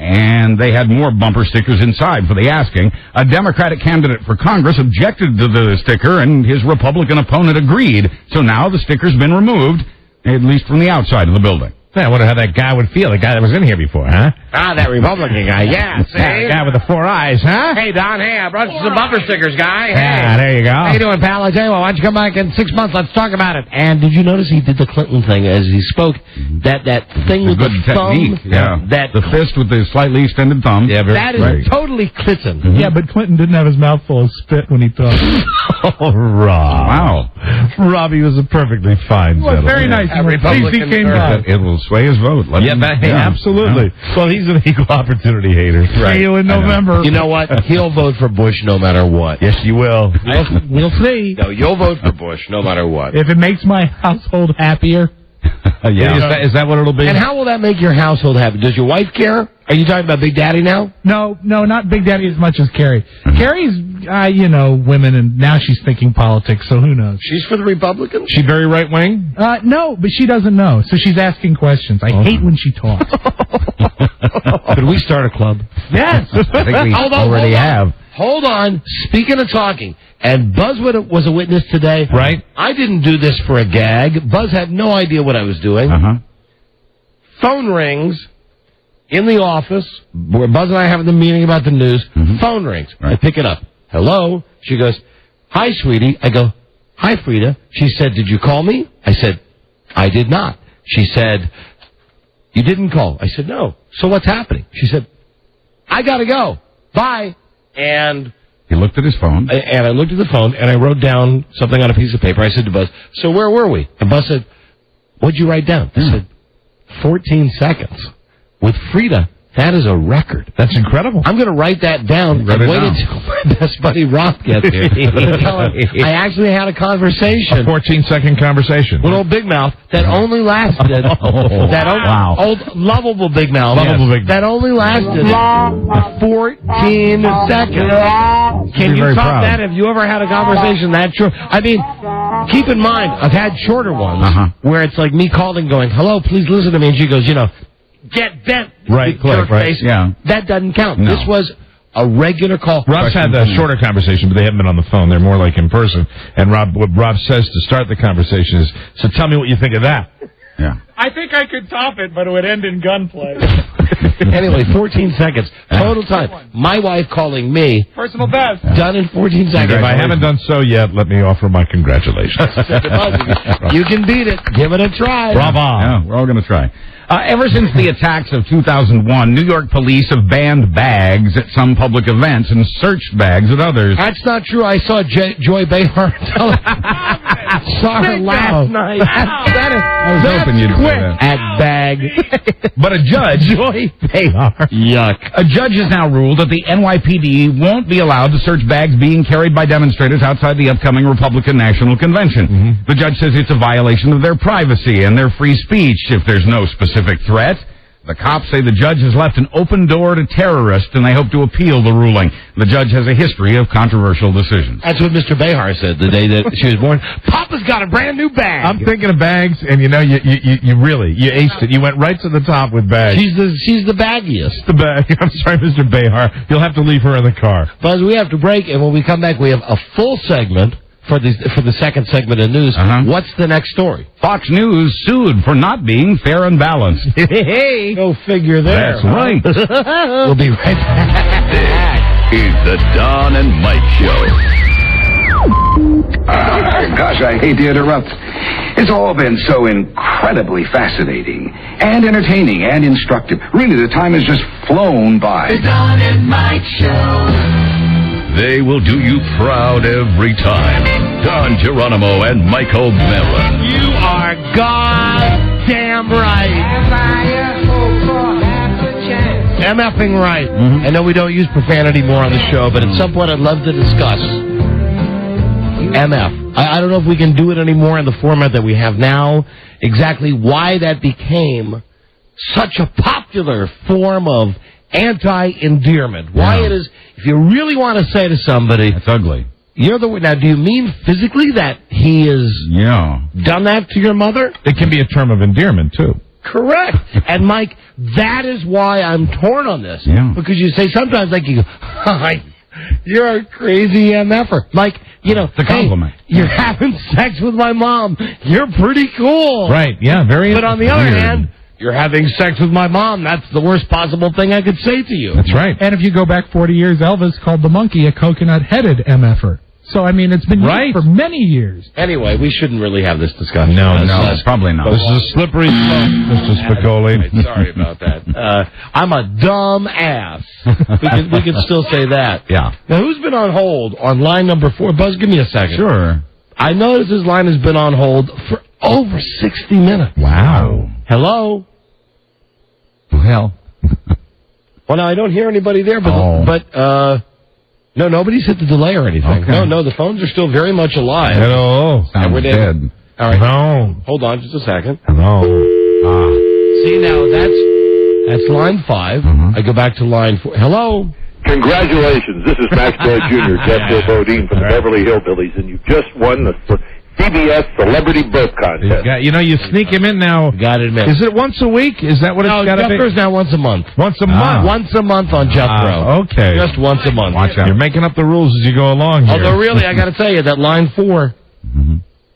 And they had more bumper stickers inside for the asking. A Democratic candidate for Congress objected to the sticker, and his Republican opponent agreed. So now the sticker's been removed, at least from the outside of the building. I wonder how that guy would feel, the guy that was in here before, huh? That Republican guy, yeah. See? The guy with the 4 eyes, huh? Hey, Don, I brought you some bumper stickers, guy. Yeah, there you go. How you doing, pal? I tell you what, why don't you come back in 6 months? Let's talk about it. And did you notice he did the Clinton thing as he spoke? That thing with the thumb? Yeah. The fist with the slightly extended thumb. Yeah, that is totally Clinton. Yeah, but Clinton didn't have his mouth full of spit when he talked. Oh, Rob. Wow. Robbie was a perfectly fine gentleman. Very nice. Republican It will sway his vote. Absolutely. Yeah. Well, he's an equal opportunity hater. Right. See you in November. You know what? He'll vote for Bush no matter what. Yes, you will. We'll see. No, you'll vote for Bush no matter what. If it makes my household happier. Yeah. Is that what it'll be? And how will that make your household happy? Does your wife care? Are you talking about Big Daddy now? No, not Big Daddy as much as Carrie. Carrie's, women, and now she's thinking politics, so who knows? She's for the Republicans? She very right-wing? No, but she doesn't know, so she's asking questions. I hate when she talks. Could we start a club? Yes. I think we already have. Hold on. Speaking of talking, and Buzz was a witness today. Right. I didn't do this for a gag. Buzz had no idea what I was doing. Uh-huh. Phone rings, in the office, where Buzz and I are having the meeting about the news. Phone rings. I pick it up. Hello? She goes, hi, sweetie. I go, hi, Frida. She said, did you call me? I said, I did not. She said, you didn't call. I said, no. So what's happening? She said, I got to go. Bye. And he looked at his phone. And I looked at the phone, and I wrote down something on a piece of paper. I said to Buzz, so where were we? And Buzz said, what'd you write down? I said, 14 seconds. With Frida, that is a record. That's incredible. I'm going to write that down and wait until my best buddy Rob gets here. I actually had a conversation. A 14-second conversation. With old Big Mouth that only lasted. Old lovable Big Mouth. That only lasted 14 seconds. Can you top that? Have you ever had a conversation that short? I mean, keep in mind, I've had shorter ones where it's like me calling going, hello, please listen to me. And she goes, get bent. Right, face. Yeah. That doesn't count. No. This was a regular call. Rob's had a shorter conversation, but they haven't been on the phone. They're more like in person. And what Rob says to start the conversation is, so tell me what you think of that. Yeah. I think I could top it, but it would end in gunplay. Anyway, 14 seconds. Total time. My wife calling me. Personal best. Done in 14 seconds. If I haven't done so yet, let me offer my congratulations. You can beat it. Give it a try. Bravo. Yeah, we're all going to try. Ever since the attacks of 2001, New York police have banned bags at some public events and searched bags at others. That's not true. I saw Joy Behar saw her last night. I was hoping you'd say that. At bag. But a judge... Joy Behar. Yuck. A judge has now ruled that the NYPD won't be allowed to search bags being carried by demonstrators outside the upcoming Republican National Convention. The judge says it's a violation of their privacy and their free speech if there's no specific threat. The cops say the judge has left an open door to terrorists, and they hope to appeal the ruling. The judge has a history of controversial decisions. That's what Mr. Behar said the day that she was born. Papa's got a brand new bag. I'm thinking of bags, and you really aced it. You went right to the top with bags. She's the baggiest. The bag. I'm sorry, Mr. Behar. You'll have to leave her in the car. Buzz, we have to break, and when we come back, we have a full segment for the second segment of news. What's the next story? Fox News sued for not being fair and balanced. Hey, go figure there. That's right. We'll be right back. This is the Don and Mike Show. Gosh, I hate to interrupt. It's all been so incredibly fascinating and entertaining and instructive. Really, the time has just flown by. The Don and Mike Show. They will do you proud every time. Don Geronimo and Mike O'Meara. You are goddamn right. MFing right. I know we don't use profanity more on the show, but at some point I'd love to discuss MF. I don't know if we can do it anymore in the format that we have now. Exactly why that became such a popular form of anti-endearment. Why it is, if you really want to say to somebody, that's ugly. You're the now. Do you mean physically that he has done that to your mother? It can be a term of endearment too. Correct. And Mike, that is why I'm torn on this. Yeah. Because you say sometimes like you go, hi, you're a crazy MFer. Like, it's a compliment. Hey, you're having sex with my mom. You're pretty cool. Right. Yeah. Very. But on the other hand, you're having sex with my mom. That's the worst possible thing I could say to you. That's right. And if you go back 40 years, Elvis called the monkey a coconut-headed MFer. So, I mean, it's been used for many years. Anyway, we shouldn't really have this discussion. No, probably not. This is a slippery slope, Mr. Spicoli. Right, sorry about that. I'm a dumb ass. We can still say that. Yeah. Now, who's been on hold on line number 4? Buzz, give me a second. Sure. I noticed his line has been on hold for over 60 minutes. Wow. Hello? Well. Well, now, I don't hear anybody there, but no, nobody's hit the delay or anything. Okay. No, the phones are still very much alive. Hello. Sounds dead. All right. No. Hold on just a second. Hello. See, now, that's line 5. I go back to line 4. Hello? Congratulations. This is Max Boyd Jr., Jeff Bodine from the Beverly Hillbillies, and you just won the CBS Celebrity Birth Contest. You sneak him in now. Got it, man. Is it once a week? Is that what it's got to be? Jethro's now once a month. Once a month? Once a month on Jethro. Okay. Just once a month. Watch out. You're making up the rules as you go along here. Although, really, I got to tell you, that line 4,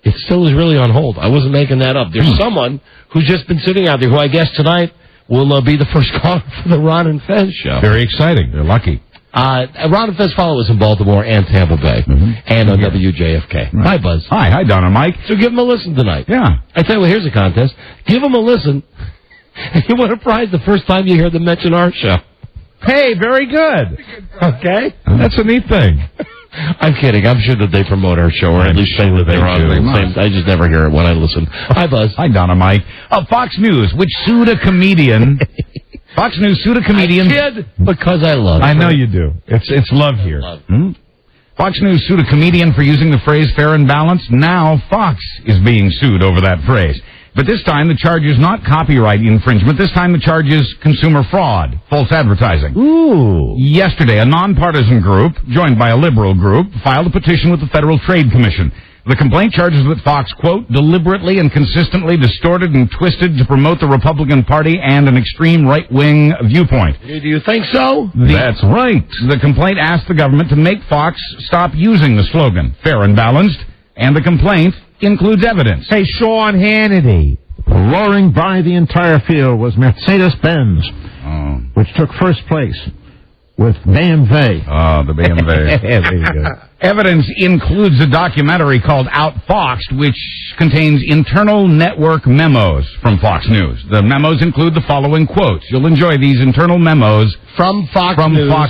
it still is really on hold. I wasn't making that up. There's someone who's just been sitting out there who I guess tonight will be the first caller for the Ron and Fez show. Very exciting. They're lucky. Ron and Fez follow us in Baltimore and Tampa Bay and on WJFK. Right. Hi, Buzz. Hi, Don and Mike. So give them a listen tonight. Yeah. I tell you what, here's a contest. Give them a listen. You win a prize the first time you hear them mention our show. Hey, very good. Okay? That's a neat thing. I'm kidding. I'm sure that they promote our show, or at least say that they're on the same. I just never hear it when I listen. Hi, Buzz. Hi, Don and Mike. Fox News, which sued a comedian. Fox News sued a comedian. I kid because I love it. I know you do. It's love here. Fox News sued a comedian for using the phrase fair and balanced. Now Fox is being sued over that phrase. But this time the charge is not copyright infringement. This time the charge is consumer fraud, false advertising. Ooh. Yesterday, a nonpartisan group, joined by a liberal group, filed a petition with the Federal Trade Commission. The complaint charges that Fox, quote, deliberately and consistently distorted and twisted to promote the Republican Party and an extreme right-wing viewpoint. Do you think so? That's right. The complaint asked the government to make Fox stop using the slogan, fair and balanced, and the complaint includes evidence. Hey, Sean Hannity. Roaring by the entire field was Mercedes-Benz, which took first place with BMW. Oh, the BMW. There you go. Evidence includes a documentary called Outfoxed, which contains internal network memos from Fox News. The memos include the following quotes. You'll enjoy these internal memos from Fox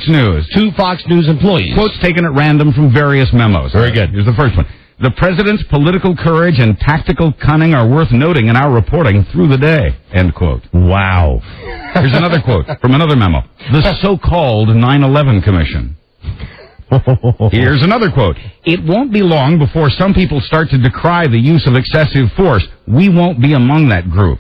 News to Fox News employees. Quotes taken at random from various memos. Very good. Here's the first one. The president's political courage and tactical cunning are worth noting in our reporting through the day. End quote. Wow. Here's another quote from another memo. The so-called 9/11 Commission. Here's another quote. It won't be long before some people start to decry the use of excessive force. We won't be among that group.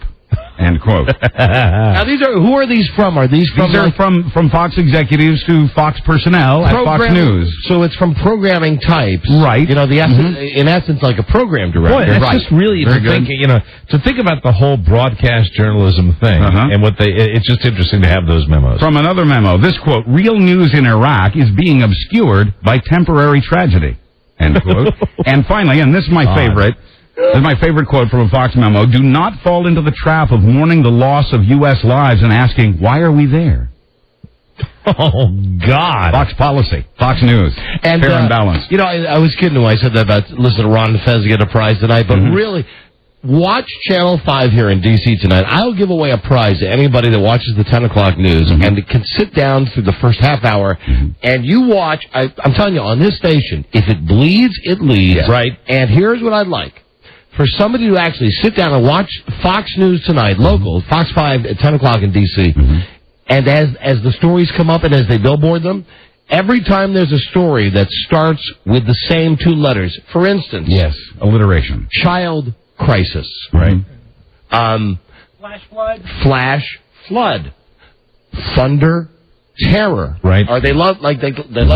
End quote. Now, who are these from? Are these from? These are from Fox executives to Fox personnel at Fox News. So it's from programming types. Right. You know, in essence, like a program director. Boy, that's just really to think about the whole broadcast journalism thing and what it's just interesting to have those memos. From another memo, this quote, real news in Iraq is being obscured by temporary tragedy. End quote. And finally, and this is my favorite. This is my favorite quote from a Fox memo. Do not fall into the trap of mourning the loss of U.S. lives and asking, why are we there? Oh, God. Fox policy. Fox News. And, fair and balanced. You know, I was kidding when I said that about listen to Ron and Fez get a prize tonight, but really, watch Channel 5 here in D.C. tonight. I'll give away a prize to anybody that watches the 10 o'clock news and can sit down through the first half hour and you watch. I'm telling you, on this station, if it bleeds, it leads. Yeah. Right. And here's what I'd like. For somebody to actually sit down and watch Fox News tonight, local, Fox 5 at 10 o'clock in D.C., and as the stories come up and as they billboard them, every time there's a story that starts with the same two letters, for instance... Yes, alliteration. Child crisis. Right. Flash flood. Flash flood. Thunder terror. Right. Or they love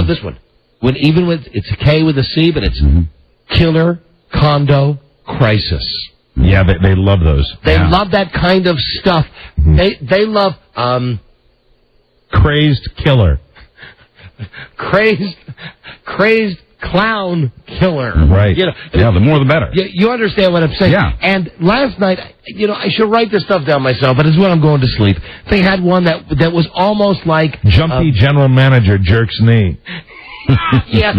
this one. Even with, it's a K with a C, but it's killer condo crisis. Yeah, they love those. They love that kind of stuff. They love crazed killer. Crazed clown killer. Right. You know, yeah, the more the better. You understand what I'm saying? Yeah. And last night, you know, I should write this stuff down myself, but it's when I'm going to sleep. They had one that was almost like Jumpy general manager jerks knee. Yes,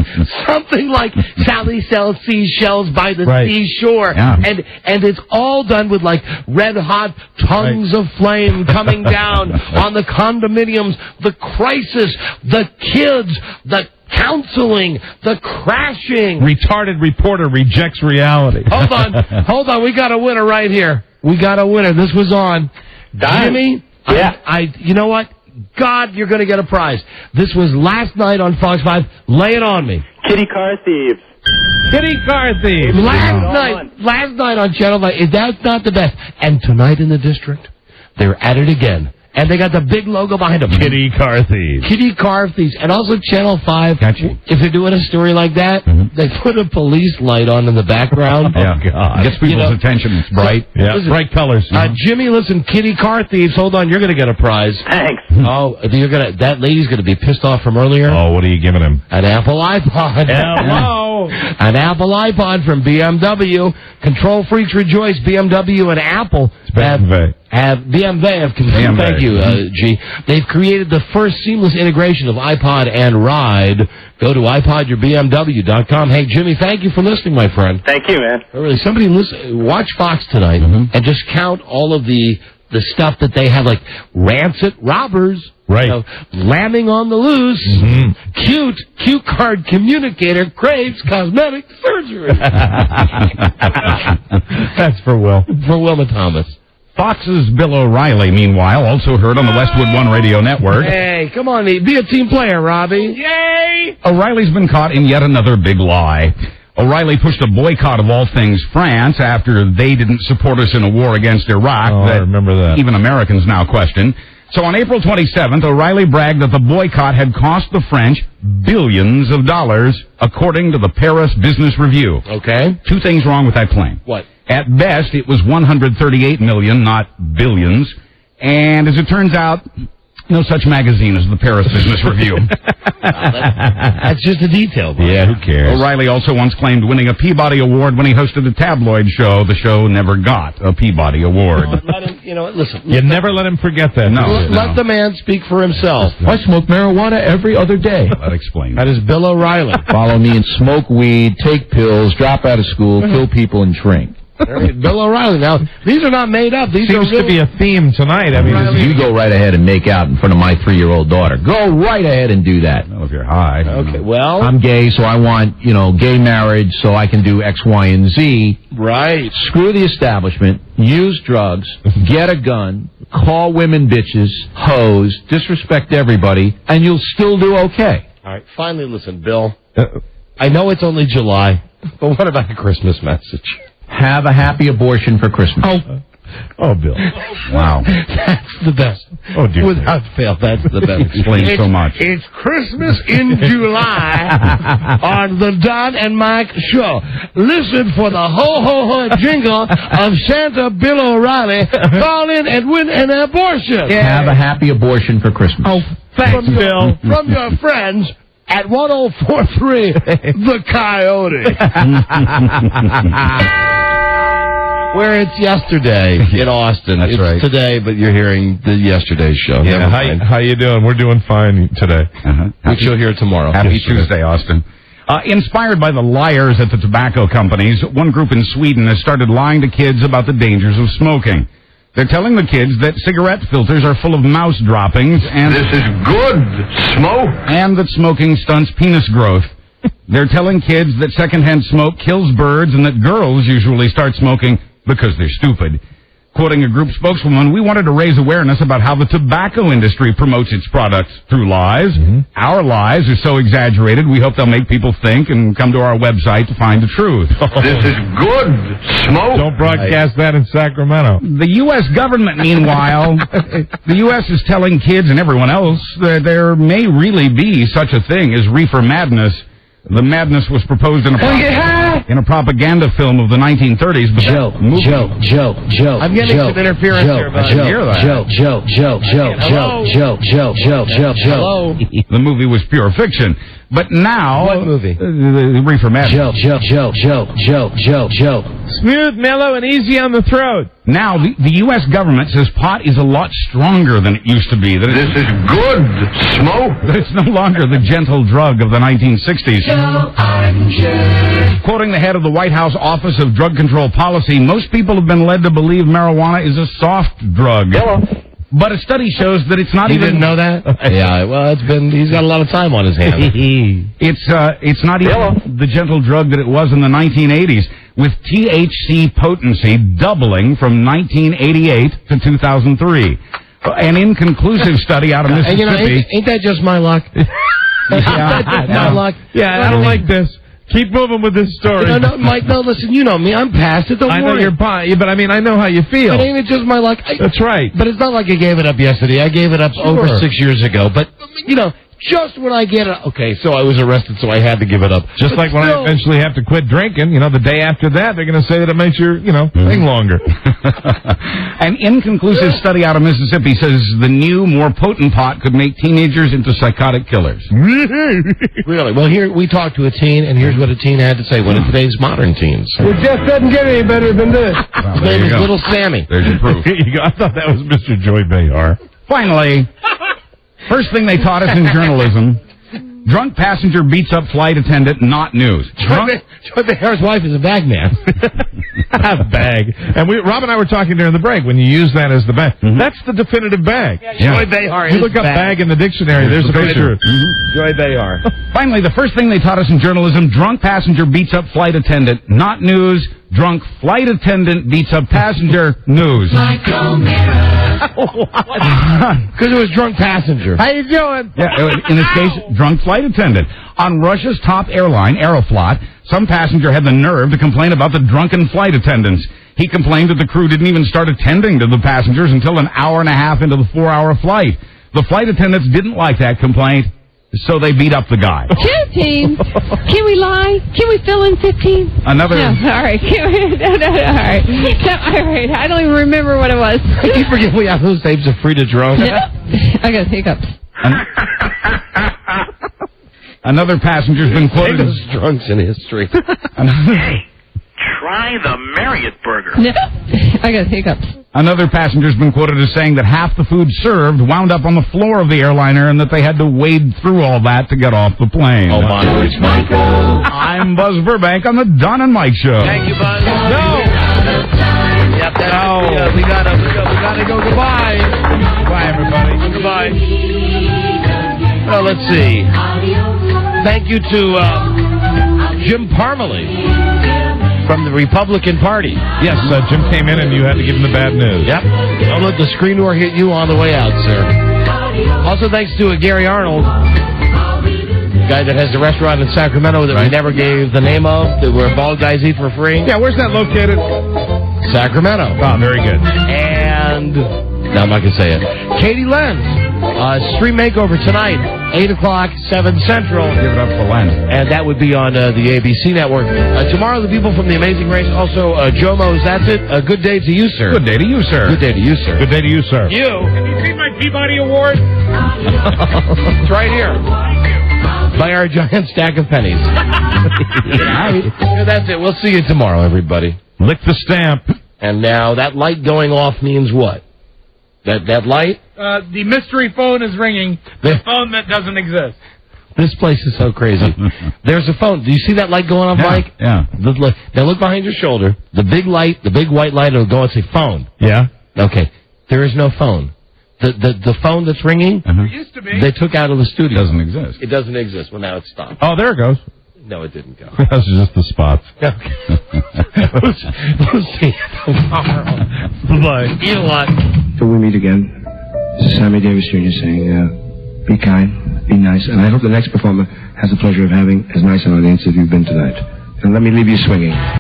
something like Sally sells seashells by the seashore. Yeah. And it's all done with like red hot tongues of flame coming down on the condominiums, the crisis, the kids, the counseling, the crashing. Retarded reporter rejects reality. Hold on, we got a winner right here. We got a winner. This was on. Jimmy? Yeah. You know what? God, you're going to get a prize. This was last night on Fox 5. Lay it on me. Kitty car thieves. Kitty car thieves. Last night on Channel 5. That's not the best. And tonight in the district, they're at it again. And they got the big logo behind them. Kitty car thieves. Kitty car thieves. And also Channel 5, if they're doing a story like that, they put a police light on in the background. Oh, God. Gets people's attention. It's bright. Yeah, bright colors. Jimmy, listen, kitty car thieves. Hold on, you're going to get a prize. Thanks. Oh, that lady's gonna be pissed off from earlier. Oh, what are you giving him? An Apple iPod. Hello. An Apple iPod from BMW. Control freaks rejoice. BMW and Apple BMW. Thank you, G. They've created the first seamless integration of iPod and Ride. Go to iPodYourBMW.com. Hey, Jimmy, thank you for listening, my friend. Thank you, man. Really, somebody watch Fox tonight and just count all of the stuff that they have, like rancid robbers, right? Lambing on the loose, cute card communicator craves cosmetic surgery. That's for Will. For Wilma Thomas. Fox's Bill O'Reilly, meanwhile, also heard on the Westwood One radio network. Hey, come on, be a team player, Robbie. Yay! O'Reilly's been caught in yet another big lie. O'Reilly pushed a boycott of all things France after they didn't support us in a war against Iraq. I remember that. Even Americans now question. So on April 27th, O'Reilly bragged that the boycott had cost the French billions of dollars, according to the Paris Business Review. Okay. Two things wrong with that claim. What? At best, it was 138 million, not billions. And as it turns out, no such magazine as the Paris Business Review. That's just a detail, bro. Yeah, who cares? O'Reilly also once claimed winning a Peabody Award when he hosted a tabloid show. The show never got a Peabody Award. Let him, listen. You never let him forget that. No. Let the man speak for himself. I smoke marijuana every other day. That explains. That is Bill O'Reilly. Follow me and smoke weed, take pills, drop out of school, kill people, and drink. Bill O'Reilly. Now, these are not made up. These seems are to be a theme tonight. I mean, you go right ahead and make out in front of my 3-year-old daughter. Go right ahead and do that. Well, if you're high. Okay, well, I'm gay, so I want, gay marriage so I can do X, Y, and Z. Right. Screw the establishment, use drugs, get a gun, call women bitches, hoes, disrespect everybody, and you'll still do okay. All right, finally, listen, Bill. I know it's only July, but what about a Christmas message? Have a happy abortion for Christmas. Oh, Bill. Wow. That's the best. Oh, dear. Without fail, that's the best. Explains so much. It's Christmas in July on the Don and Mike show. Listen for the ho-ho-ho jingle of Santa Bill O'Reilly. Call in and win an abortion. Yeah. Have a happy abortion for Christmas. Oh, thanks, Bill. From your friends at 1043 The Coyote. Where it's yesterday in Austin. That's it's right. Today, but you're hearing the yesterday's show. Yeah, how you doing? We're doing fine today. Which you'll hear tomorrow. Happy Tuesday, Austin. Inspired by the liars at the tobacco companies, one group in Sweden has started lying to kids about the dangers of smoking. They're telling the kids that cigarette filters are full of mouse droppings and This is good smoke. And that smoking stunts penis growth. They're telling kids that secondhand smoke kills birds and that girls usually start smoking because they're stupid. Quoting a group spokeswoman, we wanted to raise awareness about how the tobacco industry promotes its products through lies. Our lies are so exaggerated, we hope they'll make people think and come to our website to find the truth. This is good smoke. Don't broadcast that in Sacramento. The U.S. government, meanwhile, the U.S. is telling kids and everyone else that there may really be such a thing as reefer madness. The madness was proposed in a propaganda film of the 1930s. But Joe. I'm getting some interference here, bud. Hello. The movie was pure fiction. But now... What movie? The Reefer Madness. Joe. Smooth, mellow, and easy on the throat. Now, the U.S. government says pot is a lot stronger than it used to be. That This is good smoke. That it's no longer the gentle drug of the 1960s. Quoting the head of the White House Office of Drug Control Policy, most people have been led to believe marijuana is a soft drug. But a study shows that it's not You even... didn't know that? Yeah, well, he's got a lot of time on his hands. It's not even the gentle drug that it was in the 1980s, with THC potency doubling from 1988 to 2003. An inconclusive study out of Mississippi... Ain't that just my luck? My luck. Yeah, I don't like this. Keep moving with this story. No, Mike, no, listen, you know me. I'm past it. Don't worry. I know you're fine, but I mean, I know how you feel. But ain't it just my luck? That's right. But it's not like I gave it up yesterday. I gave it up over 6 years ago. But, just when I get it. Okay, so I was arrested, so I had to give it up. Just But like when I eventually have to quit drinking, the day after that, they're going to say that it makes your, thing longer. An inconclusive study out of Mississippi says the new, more potent pot could make teenagers into psychotic killers. Really? Well, here we talked to a teen, and here's what a teen had to say. One of today's modern teens. It just doesn't get any better than this. His name is Little Sammy. There's your proof. I thought that was Mr. Joy Behar. Finally, first thing they taught us in journalism, drunk passenger beats up flight attendant, not news. Joy Behar's wife is a bag man. Bag. And Rob and I were talking during the break, when you use that as the bag, that's the definitive bag. Joy Behar You look up bag in the dictionary, there's a picture. Joy Behar. Finally, the first thing they taught us in journalism, drunk passenger beats up flight attendant, not news. Drunk flight attendant beats up passenger, news. Because it was drunk passenger. How you doing? Yeah, in this case, drunk flight attendant. On Russia's top airline, Aeroflot, some passenger had the nerve to complain about the drunken flight attendants. He complained that the crew didn't even start attending to the passengers until an hour and a half into the 4-hour flight. The flight attendants didn't like that complaint, so they beat up the guy. 15. Can we lie? Can we fill in 15? Another... No, all right. No, all right. No, all right. I don't even remember what it was. I keep forgetting we have those tapes of Frida Drone. I got hiccups. Another passenger's been quoted... Those drunks in history. Try the Marriott burger. No, I got hiccups. Another passenger's been quoted as saying that half the food served wound up on the floor of the airliner and that they had to wade through all that to get off the plane. Oh, my. I'm Buzz Burbank on the Don and Mike Show. Thank you, Buzz. No. Yep, that's it. We gotta go. Goodbye. Bye, everybody. Goodbye. Well, let's see. Thank you to Jim Parmalee from the Republican Party. Yes, Jim came in and you had to give him the bad news. Yep. Don't let the screen door hit you on the way out, sir. Also, thanks to Gary Arnold, guy that has the restaurant in Sacramento that we never gave the name of, where bald guys eat for free. Yeah, where's that located? Sacramento. Oh, very good. And, no, I'm not going to say it. Katie Lenz, stream makeover tonight, 8 o'clock, 7 Central. Give it up for Len. And that would be on the ABC network. Tomorrow, the people from The Amazing Race. Also, Jomo's That's It. A good day to you, sir. Good day to you, sir. Good day to you, sir. Good day to you, sir. You. Have you seen my Peabody Award? It's right here. By our giant stack of pennies. That's it. We'll see you tomorrow, everybody. Lick the stamp. And now, that light going off means what? That light? The mystery phone is ringing. The phone that doesn't exist. This place is so crazy. There's a phone. Do you see that light going off, Mike? Yeah. Now look behind your shoulder. The big light, the big white light will go and say phone. Yeah. Okay. There is no phone. The phone that's ringing, There used to be. they took out of the studio. Doesn't exist. It doesn't exist. Well, now it's stopped. Oh, there it goes. No, it didn't go. That's just the spots. Okay. We'll see you tomorrow. Bye-bye. Eat a lot. Till we meet again, this is Sammy Davis Jr. saying, be kind, be nice, and I hope the next performer has the pleasure of having as nice an audience as you've been tonight. And let me leave you swinging.